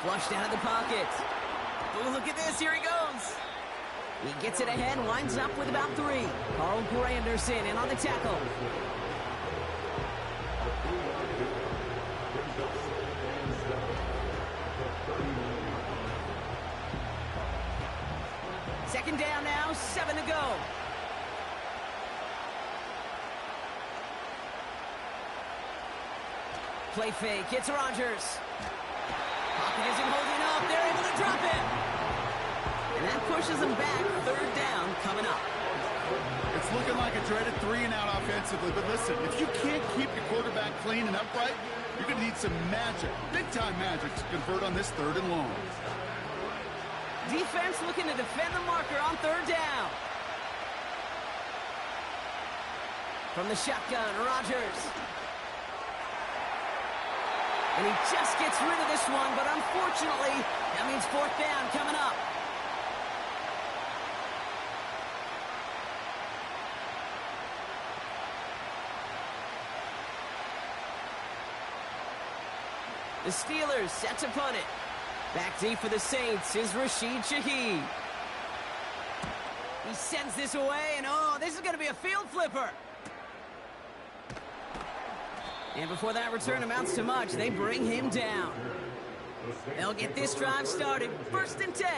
S17: Flushed out of the pocket. Oh, look at this. Here he goes. He gets it ahead, winds up with about 3. Carl Granderson in on the tackle. Second down now, 7 to go. Play fake, it's Rodgers. Pocket isn't holding up, they're able to drop it. And that pushes them back, 3rd down coming up.
S18: It's looking like a dreaded 3-and-out offensively, but listen, if you can't keep your quarterback clean and upright, you're going to need some magic, big-time magic to convert on this 3rd and long.
S17: Defense looking to defend the marker on 3rd down. From the shotgun, Rodgers. And he just gets rid of this one, but unfortunately, that means 4th down coming up. The Steelers set to punt it. Back deep for the Saints is Rashid Shaheed. He sends this away, and oh, this is going to be a field flipper. And before that return amounts to much, they bring him down. They'll get this drive started. 1st and 10.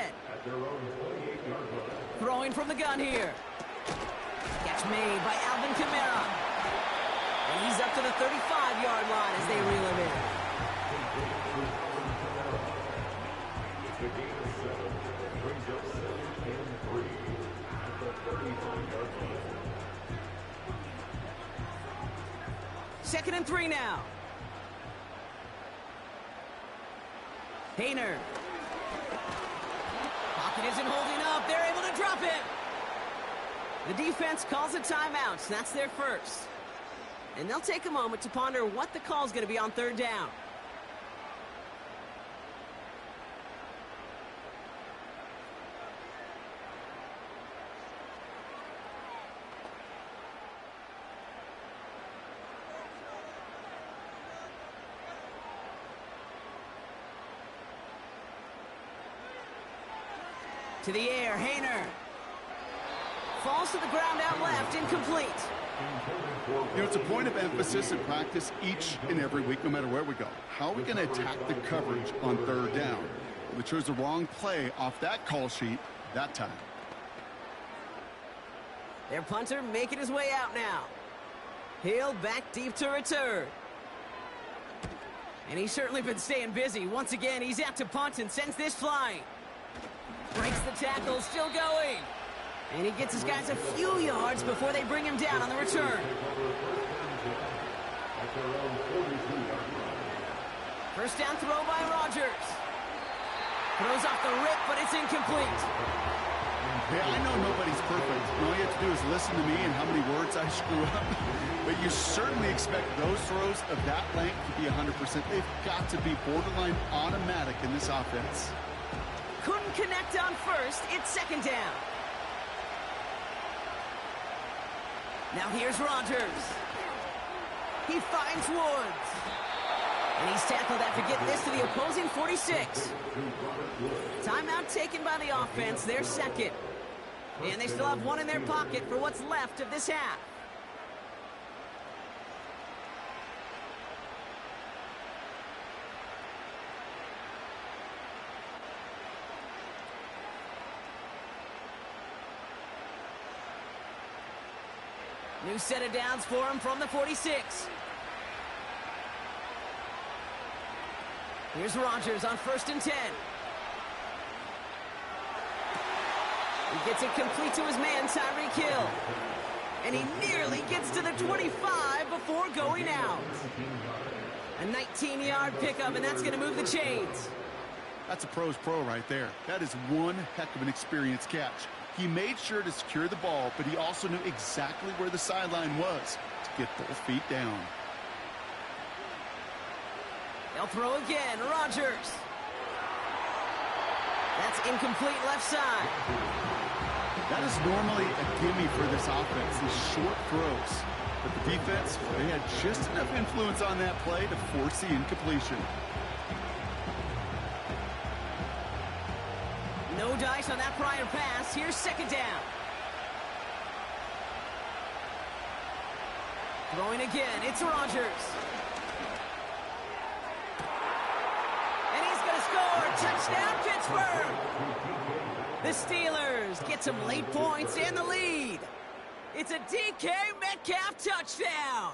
S17: Throwing from the gun here. Catch made by Alvin Kamara. And he's up to the 35-yard line as they reel him in.
S11: The game is 7. Brings up 7 and 3 at the 35-yard line.
S17: 2nd and 3 now. Hayner. Pocket isn't holding up. They're able to drop it. The defense calls a timeout. So that's their first. And they'll take a moment to ponder what the call is going to be on 3rd down. To the air, Hayner. Falls to the ground out left, incomplete.
S18: You know, it's a point of emphasis in practice each and every week, no matter where we go. How are we going to attack the coverage on 3rd down? We chose the wrong play off that call sheet that time.
S17: Their punter making his way out now. Hill back deep to return. And he's certainly been staying busy. Once again, he's out to punt and sends this flying. Breaks the tackle, still going. And he gets his guys a few yards before they bring him down on the return. 1st down throw by Rodgers. Throws off the rip, but it's incomplete.
S18: Hey, I know nobody's perfect. All you have to do is listen to me and how many words I screw up. But you certainly expect those throws of that length to be 100%. They've got to be borderline automatic in this offense.
S17: Couldn't connect on first. It's second down. Now here's Rodgers. He finds Woods. And he's tackled after getting this to the opposing 46. Timeout taken by the offense, their second. And they still have one in their pocket for what's left of this half. New set of downs for him from the 46. Here's Rodgers on 1st and 10. He gets it complete to his man, Tyreek Hill. And he nearly gets to the 25 before going out. A 19-yard pickup, and that's going to move the chains.
S18: That's a pro's pro right there. That is one heck of an experienced catch. He made sure to secure the ball, but he also knew exactly where the sideline was to get both feet down.
S17: They'll throw again. Rodgers. That's incomplete left side.
S18: That is normally a gimme for this offense, these short throws. But the defense, they had just enough influence on that play to force the incompletion.
S17: No dice on that prior pass. Here's second down. Throwing again. It's Rodgers. And he's going to score. Touchdown, Pittsburgh. The Steelers get some late points and the lead. It's a DK Metcalf touchdown.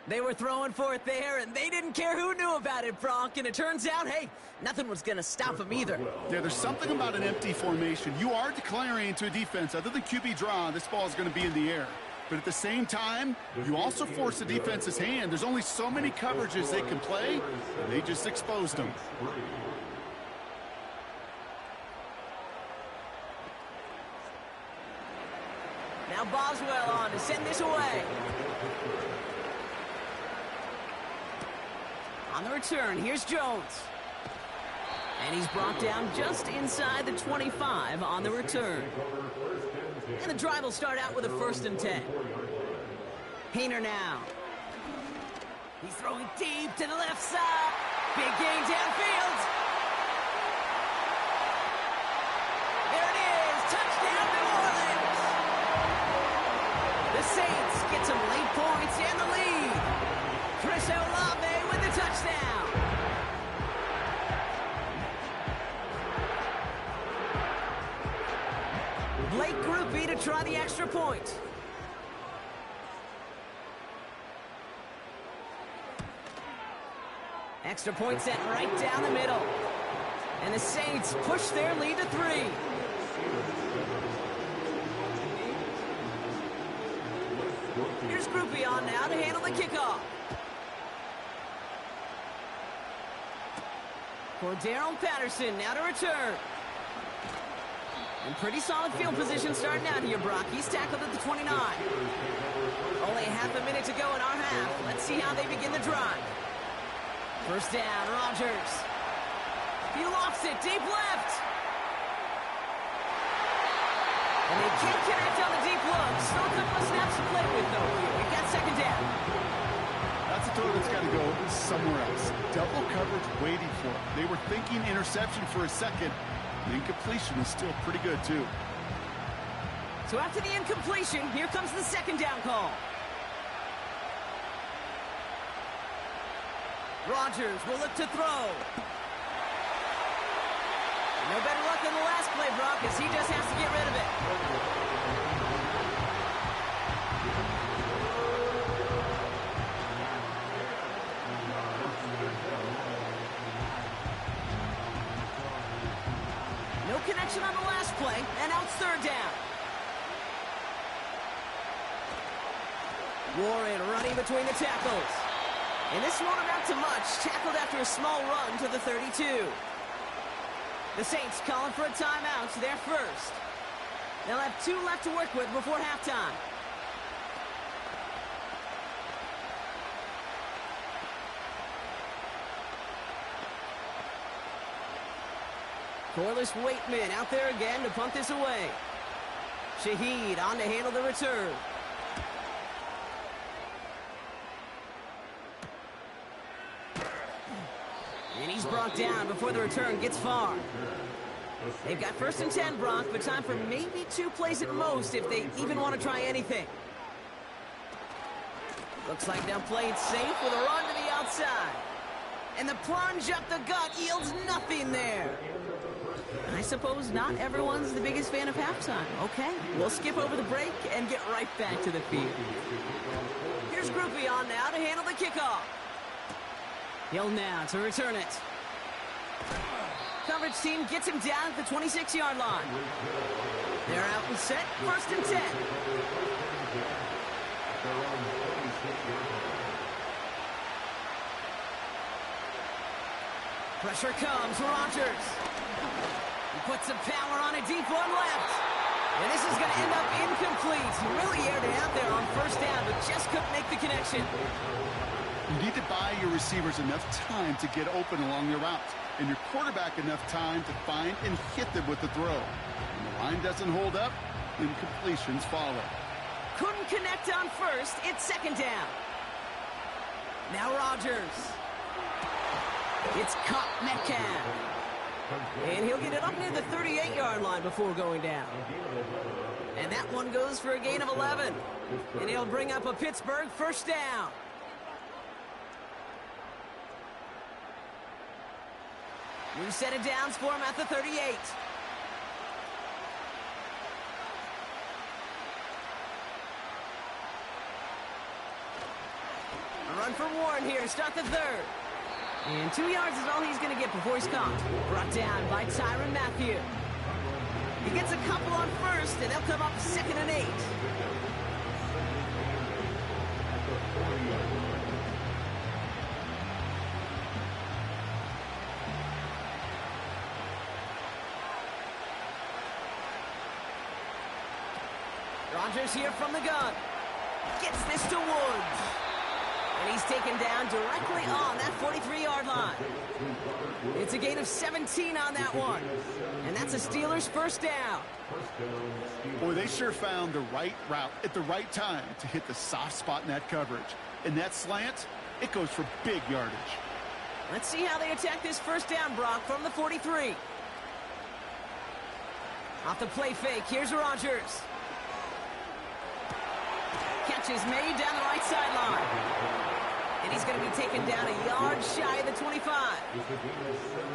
S17: They were throwing for it there, and they didn't care who knew about it, Bronk. And it turns out, hey, nothing was going to stop them either.
S18: Yeah, there's something about an empty formation. You are declaring to a defense, other than QB draw, this ball is going to be in the air. But at the same time, you also force the defense's hand. There's only so many coverages they can play, and they just exposed them.
S17: Now Boswell on to send this away. On the return, here's Jones. And he's brought down just inside the 25 on the return. And the drive will start out with a 1st and 10. Hayner now. He's throwing deep to the left side. Big gain downfield. There it is. Touchdown, New Orleans. The Saints get some late points and the lead. Chris Olave with the touchdown. Blake Groupie to try the extra point. Extra point set right down the middle. And the Saints push their lead to 3. Here's Groupie on now to handle the kickoff. Cordarrelle Patterson now to return. And pretty solid field position starting out here, Brock. He's tackled at the 29. Only half a minute to go in our half. Let's see how they begin the drive. First down, Rodgers. He lofts it deep left. And they can't connect on the deep look. Still a couple of snaps to play with, though. We've got second down.
S18: That's a throw that's got to go somewhere else. Double coverage waiting for it. They were thinking interception for a second. The incompletion is still pretty good, too.
S17: So after the incompletion, here comes the second down call. Rodgers will look to throw. No better luck than the last play, Brock, as he just has to get rid of it. No connection on the last play, and now it's third down. Warren running between the tackles. And this won't amount to much. Tackled after a small run to the 32. The Saints calling for a timeout. They're first. They'll have 2 left to work with before halftime. Corliss Waitman out there again to punt this away. Shaheed on to handle the return. And he's brought down before the return gets far. They've got 1st and 10, Brock, but time for maybe 2 plays at most if they even want to try anything. Looks like they'll play it safe with a run to the outside. And the plunge up the gut yields nothing there. I suppose not everyone's the biggest fan of halftime. Okay, we'll skip over the break and get right back to the field. Here's Groupie on now to handle the kickoff. Hill now to return it. Coverage team gets him down at the 26-yard line. They're out and set, 1st and 10. Pressure comes, Rodgers. He puts some power on it, deep one left. And this is going to end up incomplete. He really aired it out there on 1st down, but just couldn't make the connection.
S18: You need to buy your receivers enough time to get open along their routes, and your quarterback enough time to find and hit them with the throw. When the line doesn't hold up, incompletions follow.
S17: Couldn't connect on 1st. It's 2nd down. Now Rodgers. It's caught Metcalf. And he'll get it up near the 38-yard line before going down. And that one goes for a gain of 11. And he'll bring up a Pittsburgh 1st down. New set of downs for him at the 38. A run for Warren here to start the 3rd. And 2 yards is all he's going to get before he's caught. Brought down by Tyrann Mathieu. He gets a couple on 1st, and they'll come up 2nd and 8. Rodgers here from the gun. Gets this to Woods. And he's taken down directly on that 43-yard line. It's a gain of 17 on that one. And that's a Steelers 1st down.
S18: Boy, they sure found the right route at the right time to hit the soft spot in that coverage. And that slant, it goes for big yardage.
S17: Let's see how they attack this 1st down, Brock, from the 43. Off the play fake, here's Rodgers. Catch is made down the right sideline. And he's going to be taken down a yard shy of the 25.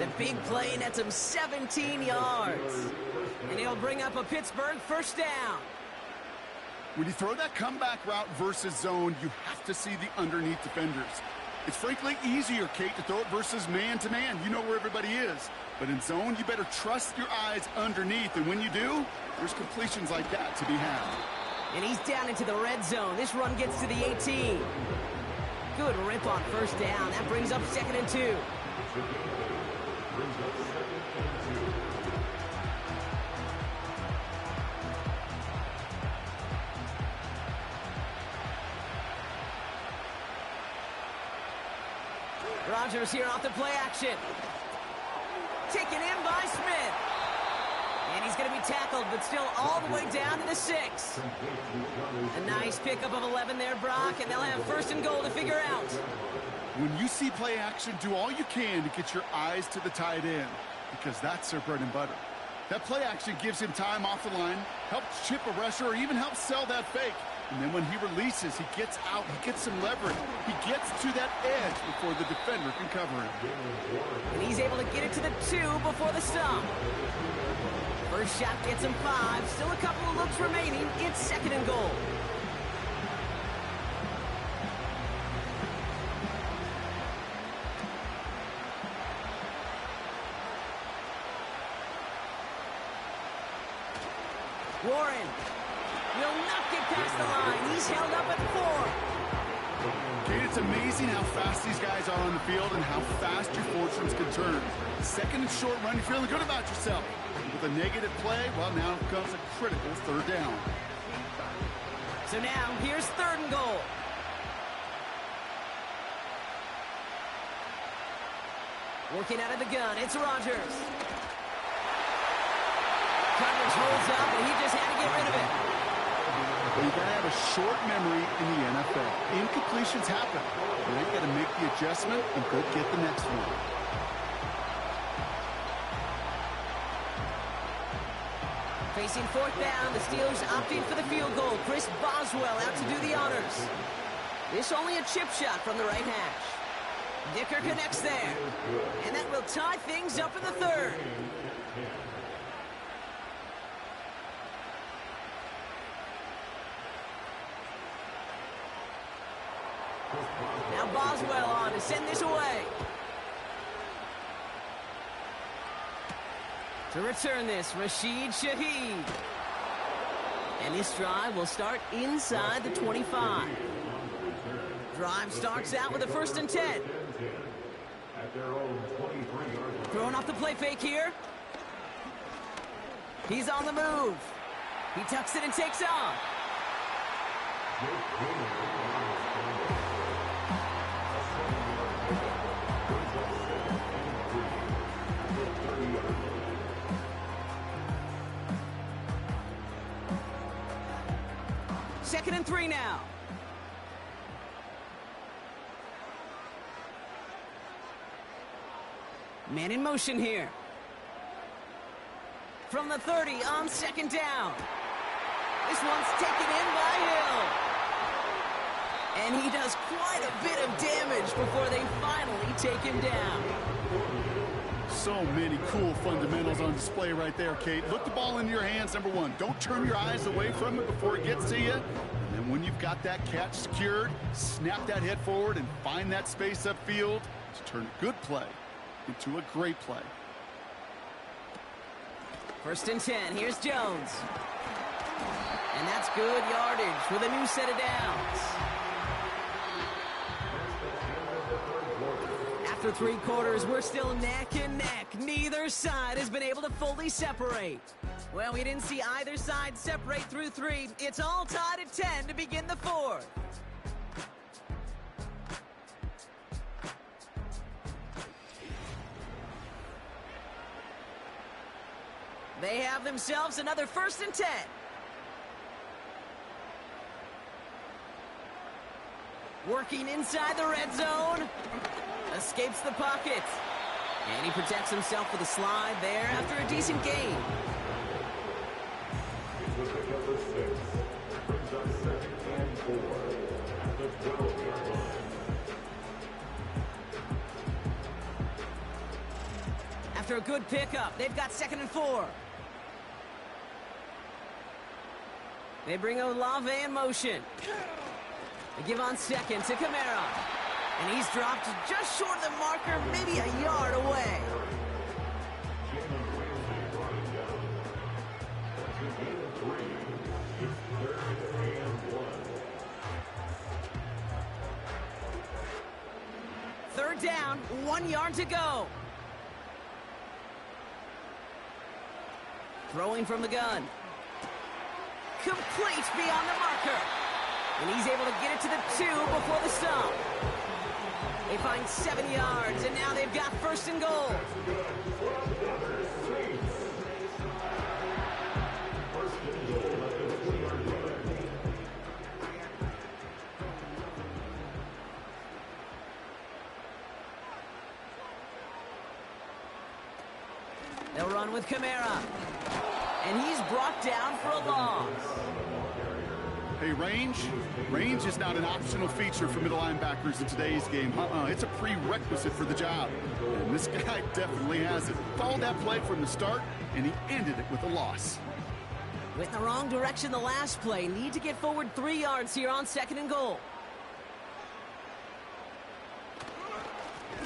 S17: The big play nets him 17 yards. And he'll bring up a Pittsburgh 1st down.
S18: When you throw that comeback route versus zone, you have to see the underneath defenders. It's frankly easier, Kate, to throw it versus man-to-man. You know where everybody is. But in zone, you better trust your eyes underneath. And when you do, there's completions like that to be had.
S17: And he's down into the red zone. This run gets to the 18. Good rip on 1st down. That brings up 2nd and 2. Rodgers here off the play action. Taken in by Smith. And he's going to be tackled, but still all the way down to the 6. A nice pickup of 11 there, Brock, and they'll have 1st and goal to figure out.
S18: When you see play action, do all you can to get your eyes to the tight end, because that's their bread and butter. That play action gives him time off the line, helps chip a rusher, or even helps sell that fake. And then when he releases, he gets out, he gets some leverage. He gets to that edge before the defender can cover him.
S17: And he's able to get it to the 2 before the stop. First shot gets him 5. Still a couple of looks remaining. It's 2nd and goal. Warren will not get past the line. He's held up at 4.
S18: Kate, it's amazing how fast these guys are on the field and how fast your fortunes can turn. Second and short run, you're feeling good about yourself. With a negative play, well, now comes a critical third down.
S17: So now, here's third and goal. Working out of the gun, it's Rodgers. Coverage holds up, and he just had to get rid of it.
S18: Well, you got to have a short memory in the NFL. Incompletions happen. Now you got to make the adjustment and go get the next one.
S17: Facing fourth down, the Steelers opting for the field goal. Chris Boswell out to do the honors. This only a chip shot from the right hash. Dicker connects there. And that will tie things up in the third. Now Boswell on to send this away. To return this, Rashid Shaheed. And this drive will start inside the 25. Drive starts out with a 1st and 10. Throwing off the play fake here. He's on the move. He tucks it and takes off. Second and 3 now. Man in motion here. From the 30 on 2nd down. This one's taken in by Hill. And he does quite a bit of damage before they finally take him down.
S18: So many cool fundamentals on display right there, Kate. Look the ball into your hands, number one. Don't turn your eyes away from it before it gets to you. And then when you've got that catch secured, snap that head forward and find that space upfield to turn a good play into a great play.
S17: 1st and 10. Here's Jones. And that's good yardage with a new set of downs. After 3 quarters, we're still neck and neck. Neither side has been able to fully separate. Well, we didn't see either side separate through 3. It's all tied at 10 to begin the 4th. They have themselves another 1st and 10. Working inside the red zone. Escapes the pocket. And he protects himself with a slide there after a decent gain. After a good pickup, they've got 2nd and 4. They bring Olave in motion. They give on 2nd to Kamara. And he's dropped just short of the marker, maybe a yard away. Third down, 1 yard to go. Throwing from the gun. Complete beyond the marker. And he's able to get it to the 2 before the stop. They find 7 yards, and now they've got 1st and goal. They'll run with Kamara. And he's brought down for a loss.
S18: Hey, range is not an optional feature for middle linebackers in today's game. It's a prerequisite for the job. And this guy definitely has it. Followed that play from the start, and he ended it with a loss.
S17: With the wrong direction the last play. Need to get forward 3 yards here on 2nd and goal.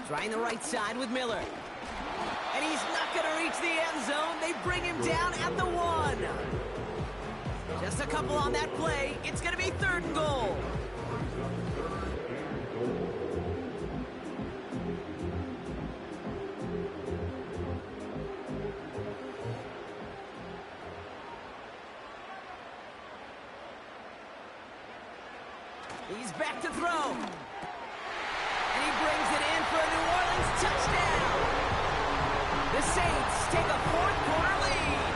S17: Trying the right side with Miller. And he's not going to reach the end zone. They bring him down at the 1. Just a couple on that play. It's going to be 3rd and goal. He's back to throw. And he brings it in for a New Orleans touchdown. The Saints take a fourth-quarter lead.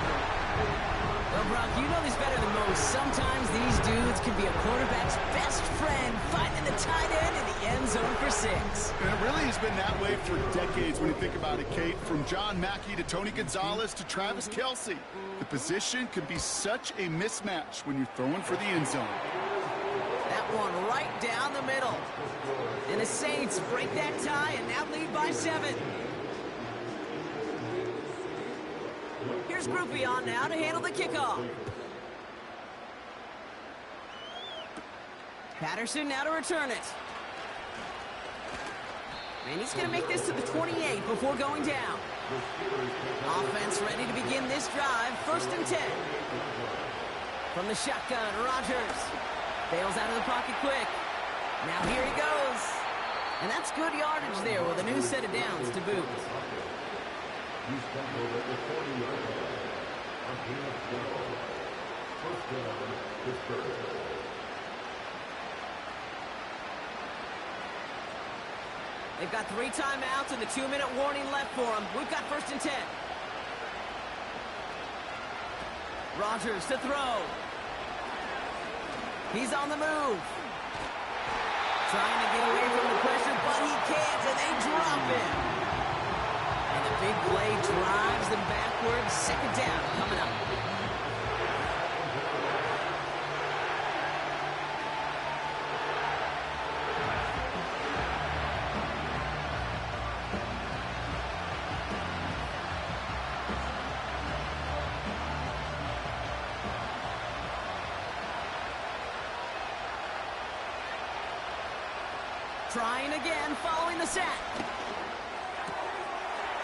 S17: Well, Brock, you know this better than most. Sometimes these dudes can be a quarterback's best friend, finding the tight end in the end zone for 6.
S18: And it really has been that way for decades when you think about it, Kate. From John Mackey to Tony Gonzalez to Travis Kelce. The position can be such a mismatch when you're throwing for the end zone.
S17: That one right down the middle. And the Saints break that tie and now lead by 7. Here's Groupie on now to handle the kickoff. Patterson now to return it. And he's going to make this to the 28 before going down. Offense ready to begin this drive. 1st and 10. From the shotgun, Rodgers. Bails out of the pocket quick. Now here he goes. And that's good yardage there with a new set of downs to boot. They've got 3 timeouts and the 2-minute warning left for them. We've got 1st and 10. Rodgers to throw. He's on the move. Trying to get away from the pressure, but he can't, and they drop him. And the big play drives them backwards. 2nd down coming up. Trying again, following the sack.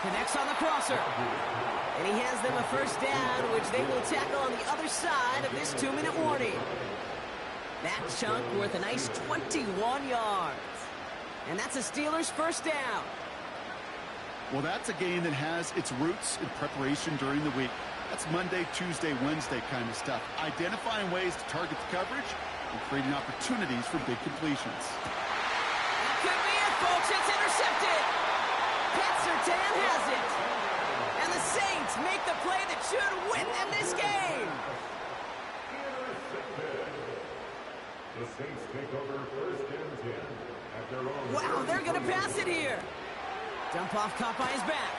S17: Connects on the crosser. And he has them a 1st down, which they will tackle on the other side of this 2-minute warning. That chunk worth a nice 21 yards. And that's a Steelers 1st down.
S18: Well, that's a game that has its roots in preparation during the week. That's Monday, Tuesday, Wednesday kind of stuff. Identifying ways to target the coverage and creating opportunities for big completions.
S17: Folks, it's intercepted. Pat Surtain has it. And the Saints make the play that should win them this game.
S10: The Saints take over 1st and 10 at their own.
S17: Wow, they're going to pass it here. Dump off caught by his back.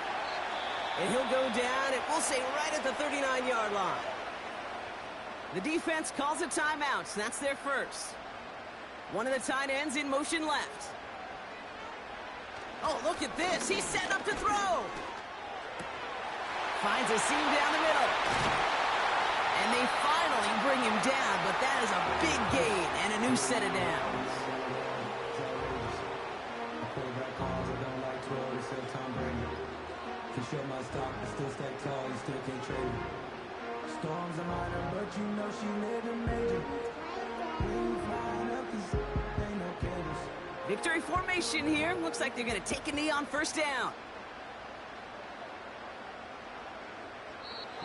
S17: And he'll go down, and we'll say right at the 39-yard line. The defense calls a timeout, so that's their 1st. One of the tight ends in motion left. Oh, look at this. He's setting up to throw. Finds a seam down the middle. And they finally bring him down, but that is a big gain and a new set of downs.
S12: Storms are minor, but you know she living major. Flying up, 'cause ain't no cables.
S17: Victory formation here. Looks like they're going to take a knee on 1st down.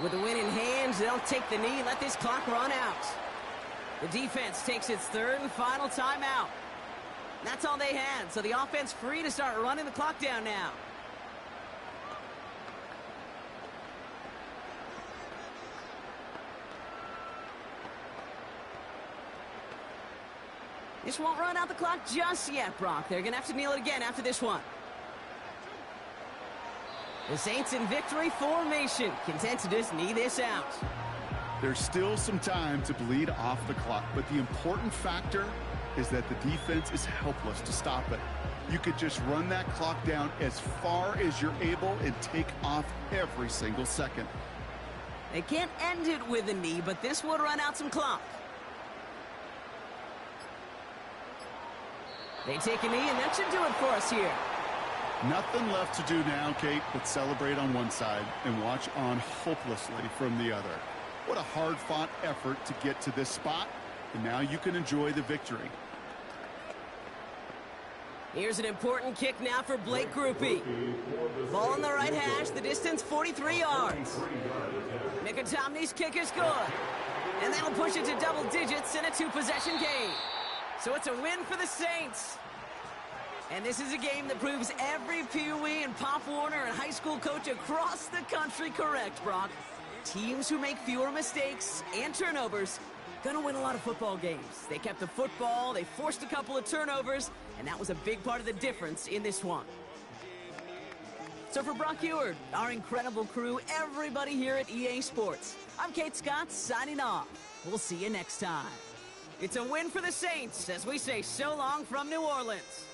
S17: With the win in hand, they'll take the knee and let this clock run out. The defense takes its 3rd and final timeout. That's all they had, so the offense free to start running the clock down now. This won't run out the clock just yet, Brock. They're going to have to kneel it again after this one. The Saints in victory formation, content to just knee this out.
S18: There's still some time to bleed off the clock, but the important factor is that the defense is helpless to stop it. You could just run that clock down as far as you're able and take off every single second.
S17: They can't end it with a knee, but this would run out some clock. They take a knee, and that should do it for us here.
S18: Nothing left to do now, Kate, but celebrate on one side and watch on hopelessly from the other. What a hard-fought effort to get to this spot, and now you can enjoy the victory.
S17: Here's an important kick now for Blake Groupie. Ball on the right hash, the distance 43 yards. Mickey Tomney's kick is good. And that'll push it to double digits in a 2-possession game. So it's a win for the Saints. And this is a game that proves every Pee Wee and Pop Warner and high school coach across the country correct, Brock. Teams who make fewer mistakes and turnovers gonna win a lot of football games. They kept the football, they forced a couple of turnovers, and that was a big part of the difference in this one. So for Brock Eward, our incredible crew, everybody here at EA Sports, I'm Kate Scott signing off. We'll see you next time. It's a win for the Saints as we say so long from New Orleans.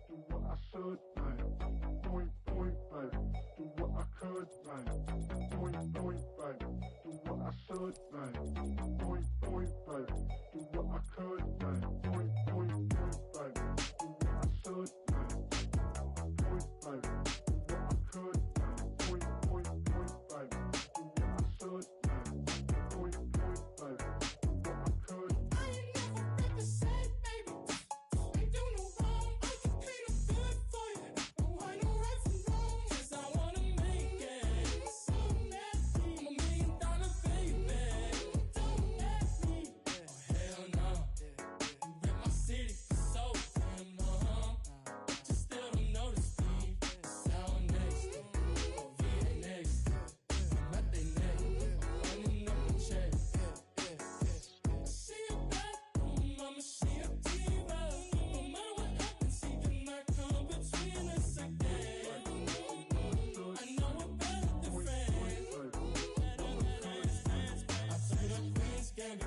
S11: Do what I should, man. Point, baby. Do what I could, man. Point, baby. Do what I should, man. Point, baby. Do what I could, man. Point, baby. Do what I should, man. Point, baby. Do what I could, man. Point, baby. Do what I should, man. Point, baby. Do what I could.
S16: I ain't never represent, baby. Ain't do no wrong. I can plead a good for you. No, I know right from wrong. 'Cause I wanna make it. So nasty. I'm $1 million baby. Don't ask me. Oh, hell no. You rip my city so damn long. But you still don't notice me. Sound next. Oh, VA next. I'm at they neck. I'm running up the check. She a bad woman, mama, she a diva. No matter what happens, she cannot come between us again. I know we're better than friends. I played up Queen's Gambit,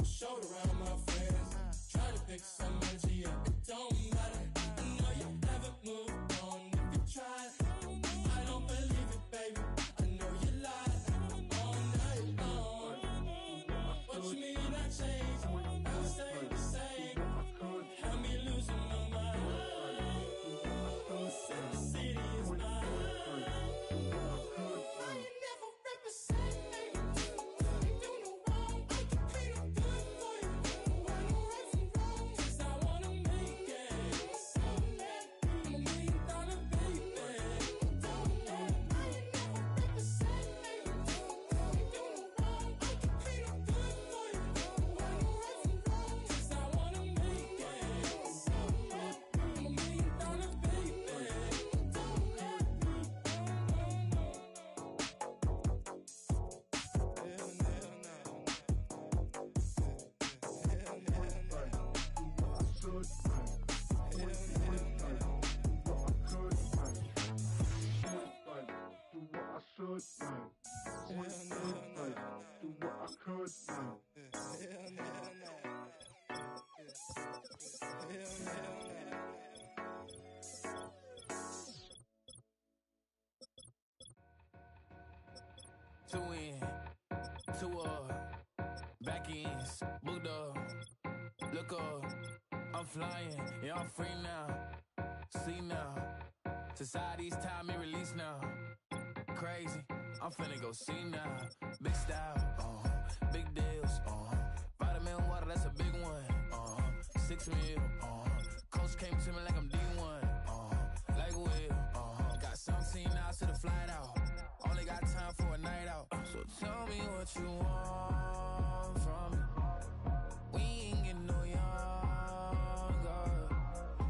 S16: showed around my friends. Tried to pick some energy up, it don't matter. I know you haven't moved on if you tried. I don't believe it, baby. I know you lied all night long. What you mean I changed? You stay the same. Had me losing my mind. Said the city is mine. I ain't never represent, baby. Ain't do no wrong. I can plead a good for you. I know right from wrong. 'Cause I wanna make it. So nasty. I'm $1 million baby. Don't let me. I ain't never represent, baby. Ain't do no wrong. I can plead a good for you. I know right from wrong. 'Cause I wanna make it. So nasty. I'm $1 million baby. Don't let me.
S20: To win, back ends, booked up, look up, I'm flying, yeah, I'm free now, see now, society's time me release now, crazy, I'm finna go see now, big style, big deals, vitamin water, that's a big one, 6 mil, coach came to me like I'm D1, like Will, got 17 hours to the flight out, only got time for a night out. So tell me what you want from me. We ain't getting no younger.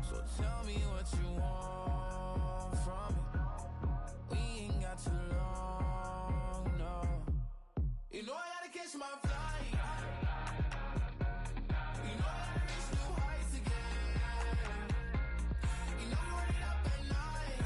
S20: So tell me what you want from me. We ain't got too long, no. You know I gotta catch my flight. You know I gotta reach new heights again. You know we run it up at night.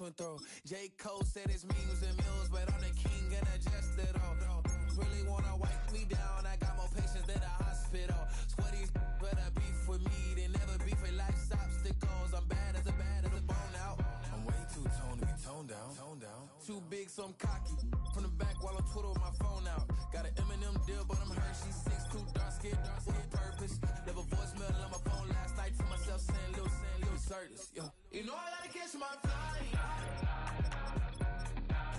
S6: and throw. J. Cole said it's memes and mills, but I'm the king and I just it all. Really wanna wipe me down, I got more patience than a hospital. Sweaty better beef with me, they never beef with life's obstacles. I'm bad as a bone out. I'm way too toned to be toned down. Too big, so I'm cocky. From the back while I'm Twitter with my phone out. Got an Eminem deal, but I'm Hershey 6'2", dark skin, with purpose. Never voicemail on my phone last night to myself saying Lil Curtis, yo. You know I gotta catch my flight.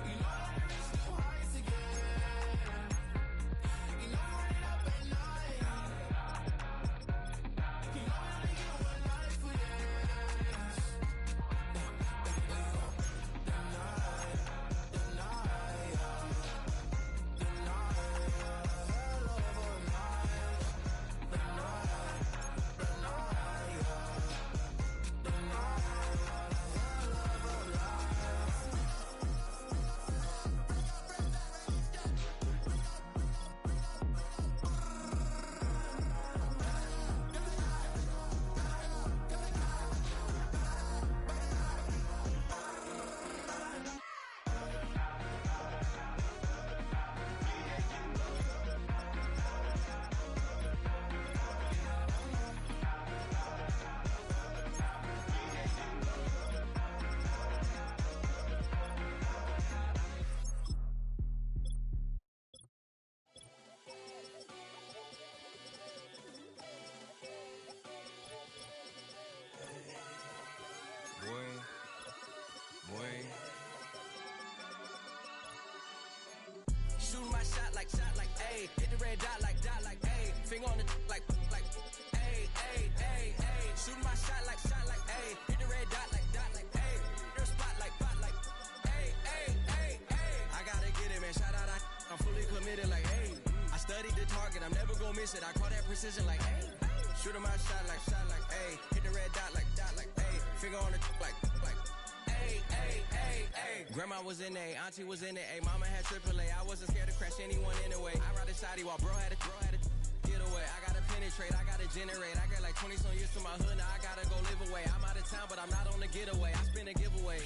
S6: You know I gotta reach new heights again. You know I'm running up at night. You know I only get one life for this.
S1: Shooting my shot like, ayy. Hit the red dot like, ayy. Finger on the like, ayy, ayy, ayy, ayy. Shooting my shot like, ayy. Hit the red dot like, ayy. Their spot like, ayy, ayy, ayy, ayy. I gotta get it, man. Shout out, I'm fully committed like, ayy. I studied the target, I'm never gonna miss it. I call that precision like, ayy. Shooting my shot like, ayy. Hit the red dot like, ayy. Finger on the like, ayy, ayy, ayy, ayy. Grandma was in A, auntie was in A, mama had AAA. I wasn't scared to crash anyone anyway. I ride a shoddy while bro had a get away. I gotta penetrate, I gotta generate. I got like 20 some years to my hood, now I gotta go live away. I'm out of town, but I'm not on the getaway. I spin a giveaway.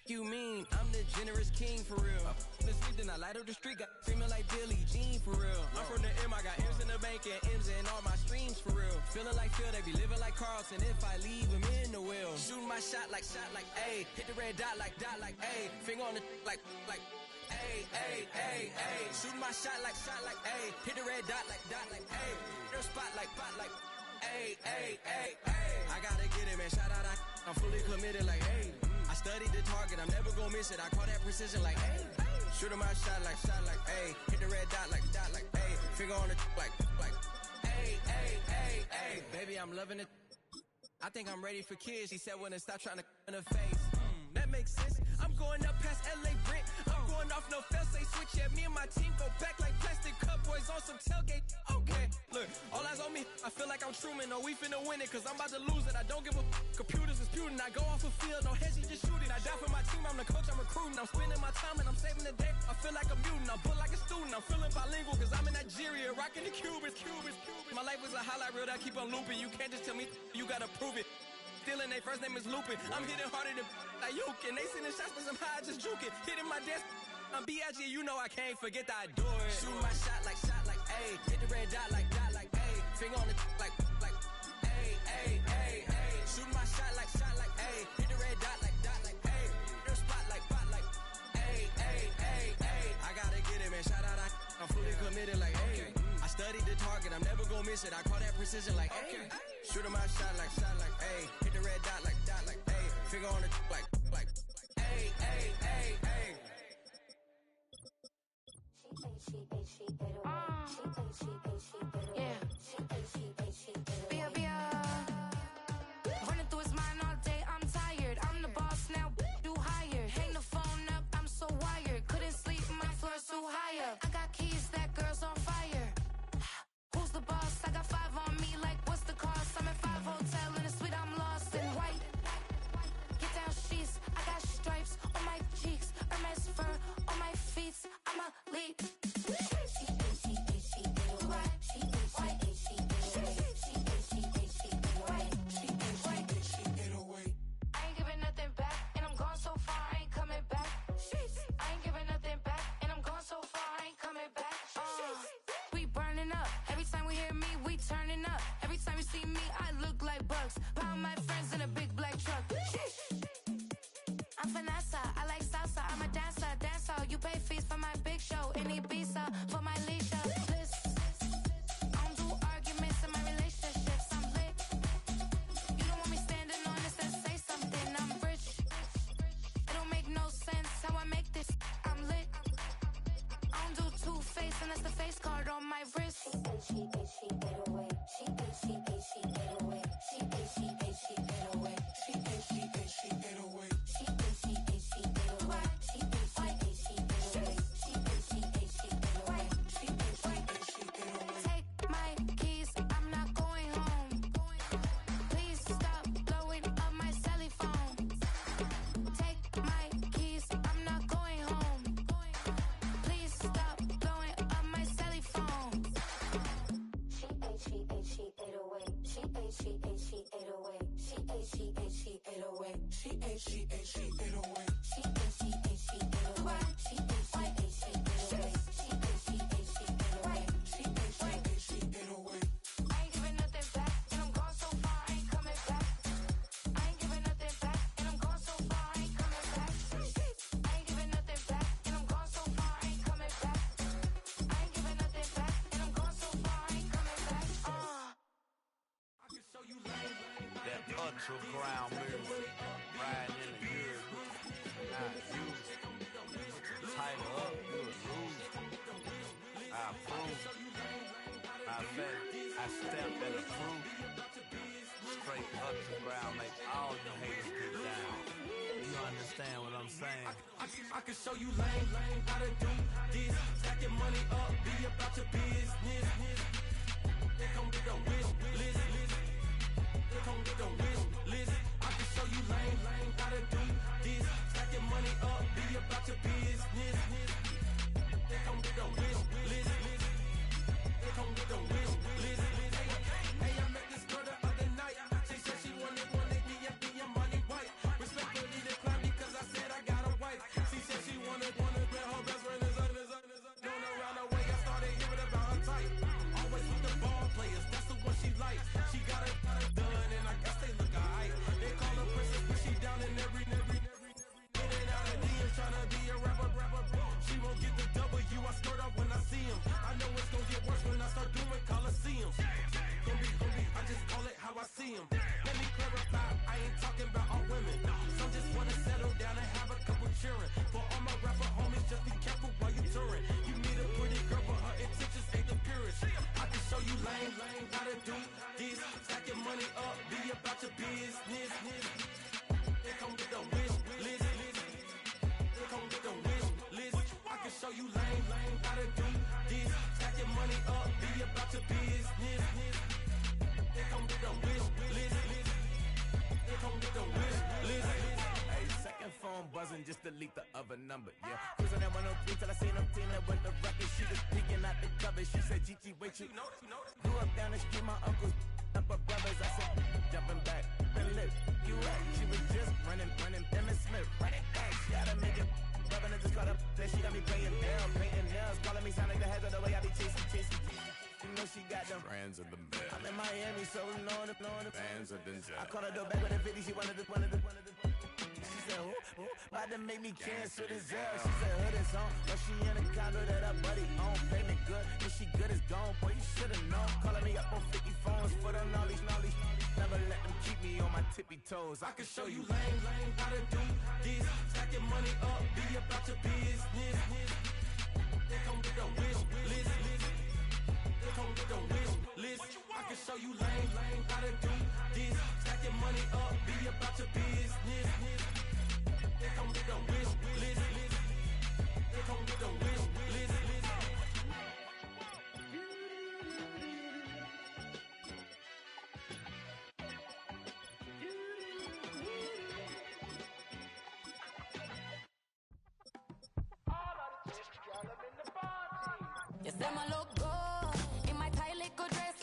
S1: You mean I'm the generous king for real? This week then I light up the street, got female like Billie Jean for real. I'm from the M, I got M's in the bank and M's in all my streams for real. Feeling like Phil, they be living like Carlson if I leave him in the wheel. Shooting my shot like, ayy. Hit the red dot like, ayy. Finger on the like, ayy, ayy, ayy, ayy. Shooting my shot like, ayy. Hit the red dot like, ayy. Their spot like, ayy, ayy, ayy, ayy. I gotta get it, man. Shout out, I'm fully committed like, ayy. I studied the target, I'm never gonna miss it. I call that precision like, ayy. Shooting my shot like, ayy. Hit the red dot like, ayy. Finger on the like, ayy, ayy, ayy, ayy. Baby, I'm loving it. I think I'm ready for kids. She said when it stop trying to in her face. That makes sense. I'm going up past LA Brent. I'm going off no fail, say switch. Yeah, me and my team go back like plastic cup boys on some tailgate. Okay, look, all eyes on me. I feel like I'm Truman. No, we finna win it, cause I'm about to lose it. I don't give a computers disputing. I go off a field, no heads, just shooting. I die for my team, I'm the coach, I'm recruiting. I'm spending my time and I'm saving the day. I feel like a mutant, I'm built like a student. I'm feeling bilingual, cause I'm in Nigeria, rocking the Cubans. My life is a highlight reel that I keep on looping. You can't just tell me, you gotta prove it. Stealing, they first name is Lupin. I'm hitting harder than like Yukin. They sending shots, but somehow I just juke it. Hitting my desk, I'm B.I.G. You know I can't forget that I do it. Shooting my shot like, ayy. Hit the red dot like, ayy. Finger on the like, ayy, ayy, ayy, ayy. Shooting my shot like, ayy. Hit the red dot like, ayy. Their spot like, ayy, ayy, ayy, ayy. I gotta get it, man. Shout out, I'm fully committed like, ayy. I studied the target, I'm never gonna miss it. I call that precision like, ayy. Shooting my shot like, ayy. Hit the red dot like, ayy. Finger on the like, ayy, ayy, ayy, ayy.
S15: Running through his mind all day, I'm tired. I'm the boss now, do higher. Hang the phone up, I'm so wired. Couldn't sleep, my floor's too high up. I got keys, that girl's on fire. Who's the boss? I got 5 on me, like what's the cost? I'm at 5 hotel in a suite, I'm lost in white. Get down sheets, I got stripes on my cheeks, Hermes fur on my feet. I'm a leap. all my friends in a big black truck. I'm Vanessa, I like salsa, I'm a dancer, you pay fees for my big show, in Ibiza, for my leisure, bliss. I don't do arguments in my relationships, I'm lit. You don't want me standing on this and say something, I'm rich. It don't make no sense how I make this, I'm lit. I don't do two-face unless the face card on my wrist. She get away, she get away, she get away, she get away. Take my keys, I'm not going home. Please stop blowing up my celly phone. Take my keys, I'm not going home. Please stop blowing up my celly phone. She ate away. She ate away. She ate away. She ate away.
S13: Ultra ground move, riding in the years, not used. Tighten up, you'll lose. I approve. I bet I step and approve. Straight ultra ground, make all you haters get down. You understand what I'm saying?
S6: I can show you lame, how to do this. Stacking money up, be about your business. They come with a wish list. They come with a wish list. I can show you lame, how to do this. Stacking money up, be about your business. They come with a wish list. They come with a wish list. Hey, I met this girl the other night. She said she wanted me and be a money white. Respectfully declined because I said I got a wife. She said she wanted let her best friend is known around the way. I started hearing about her type. Always with the ball players, that's the one she likes. She got it done, and I guess they look alright. They call her princess, but she down in every. In and out of DMs, tryna be a rapper. She won't get the W, I skirt up when I see him. I know it's gonna get worse when I start doing Coliseums. Gonna be, I just call it how I see him. Let me clarify, I ain't talking about all women. Some just wanna settle down and have a couple cheering. For all my rapper homies, just be careful while you touring. You need a pretty girl, but her intentions ain't the purest. I can show you lame, how to do this. Stacking money up, be about your business. They come with a wish list. They come with a wish list. I can show you lame, how to do this. Stacking money up, be about your business. They come with a wish list. They come with a wish list.
S13: Hey, second phone buzzing, just delete the other number, yeah. Cruising at 103 till I seen them Tina with the record. She was peeking out the cover. She said, Gigi, wait, you grew up down the street, my uncles up her brothers. I said, jumping back, and lit, you at. She was just running, Emmett Smith, running back. She had to make it, rubbing and just caught up. Then she got me painting nails, calling me sound like the heads of the way I be chasing. You know she got them
S14: Brands of the best.
S13: I'm in Miami, so know the
S14: Bands of the
S13: I called her door back with a 50, she wanted the. She said, who? About to make me cancel this L. She said, hood is on, but she in a condo that her buddy own. Payment good, if she good is gone, boy, you should've known. Calling me up on 50 phones, foot on knowledge. Never let them keep me on my tippy toes.
S6: I can show you lame, how to do this. Stacking money up, be about your business. They come with a wish list. They come with a wish list. I can show you lame, how to do this. Stacking money up, be about your business. They come with a wish list. They come with a wish list.
S15: Yes, them a look good in my tight little dress.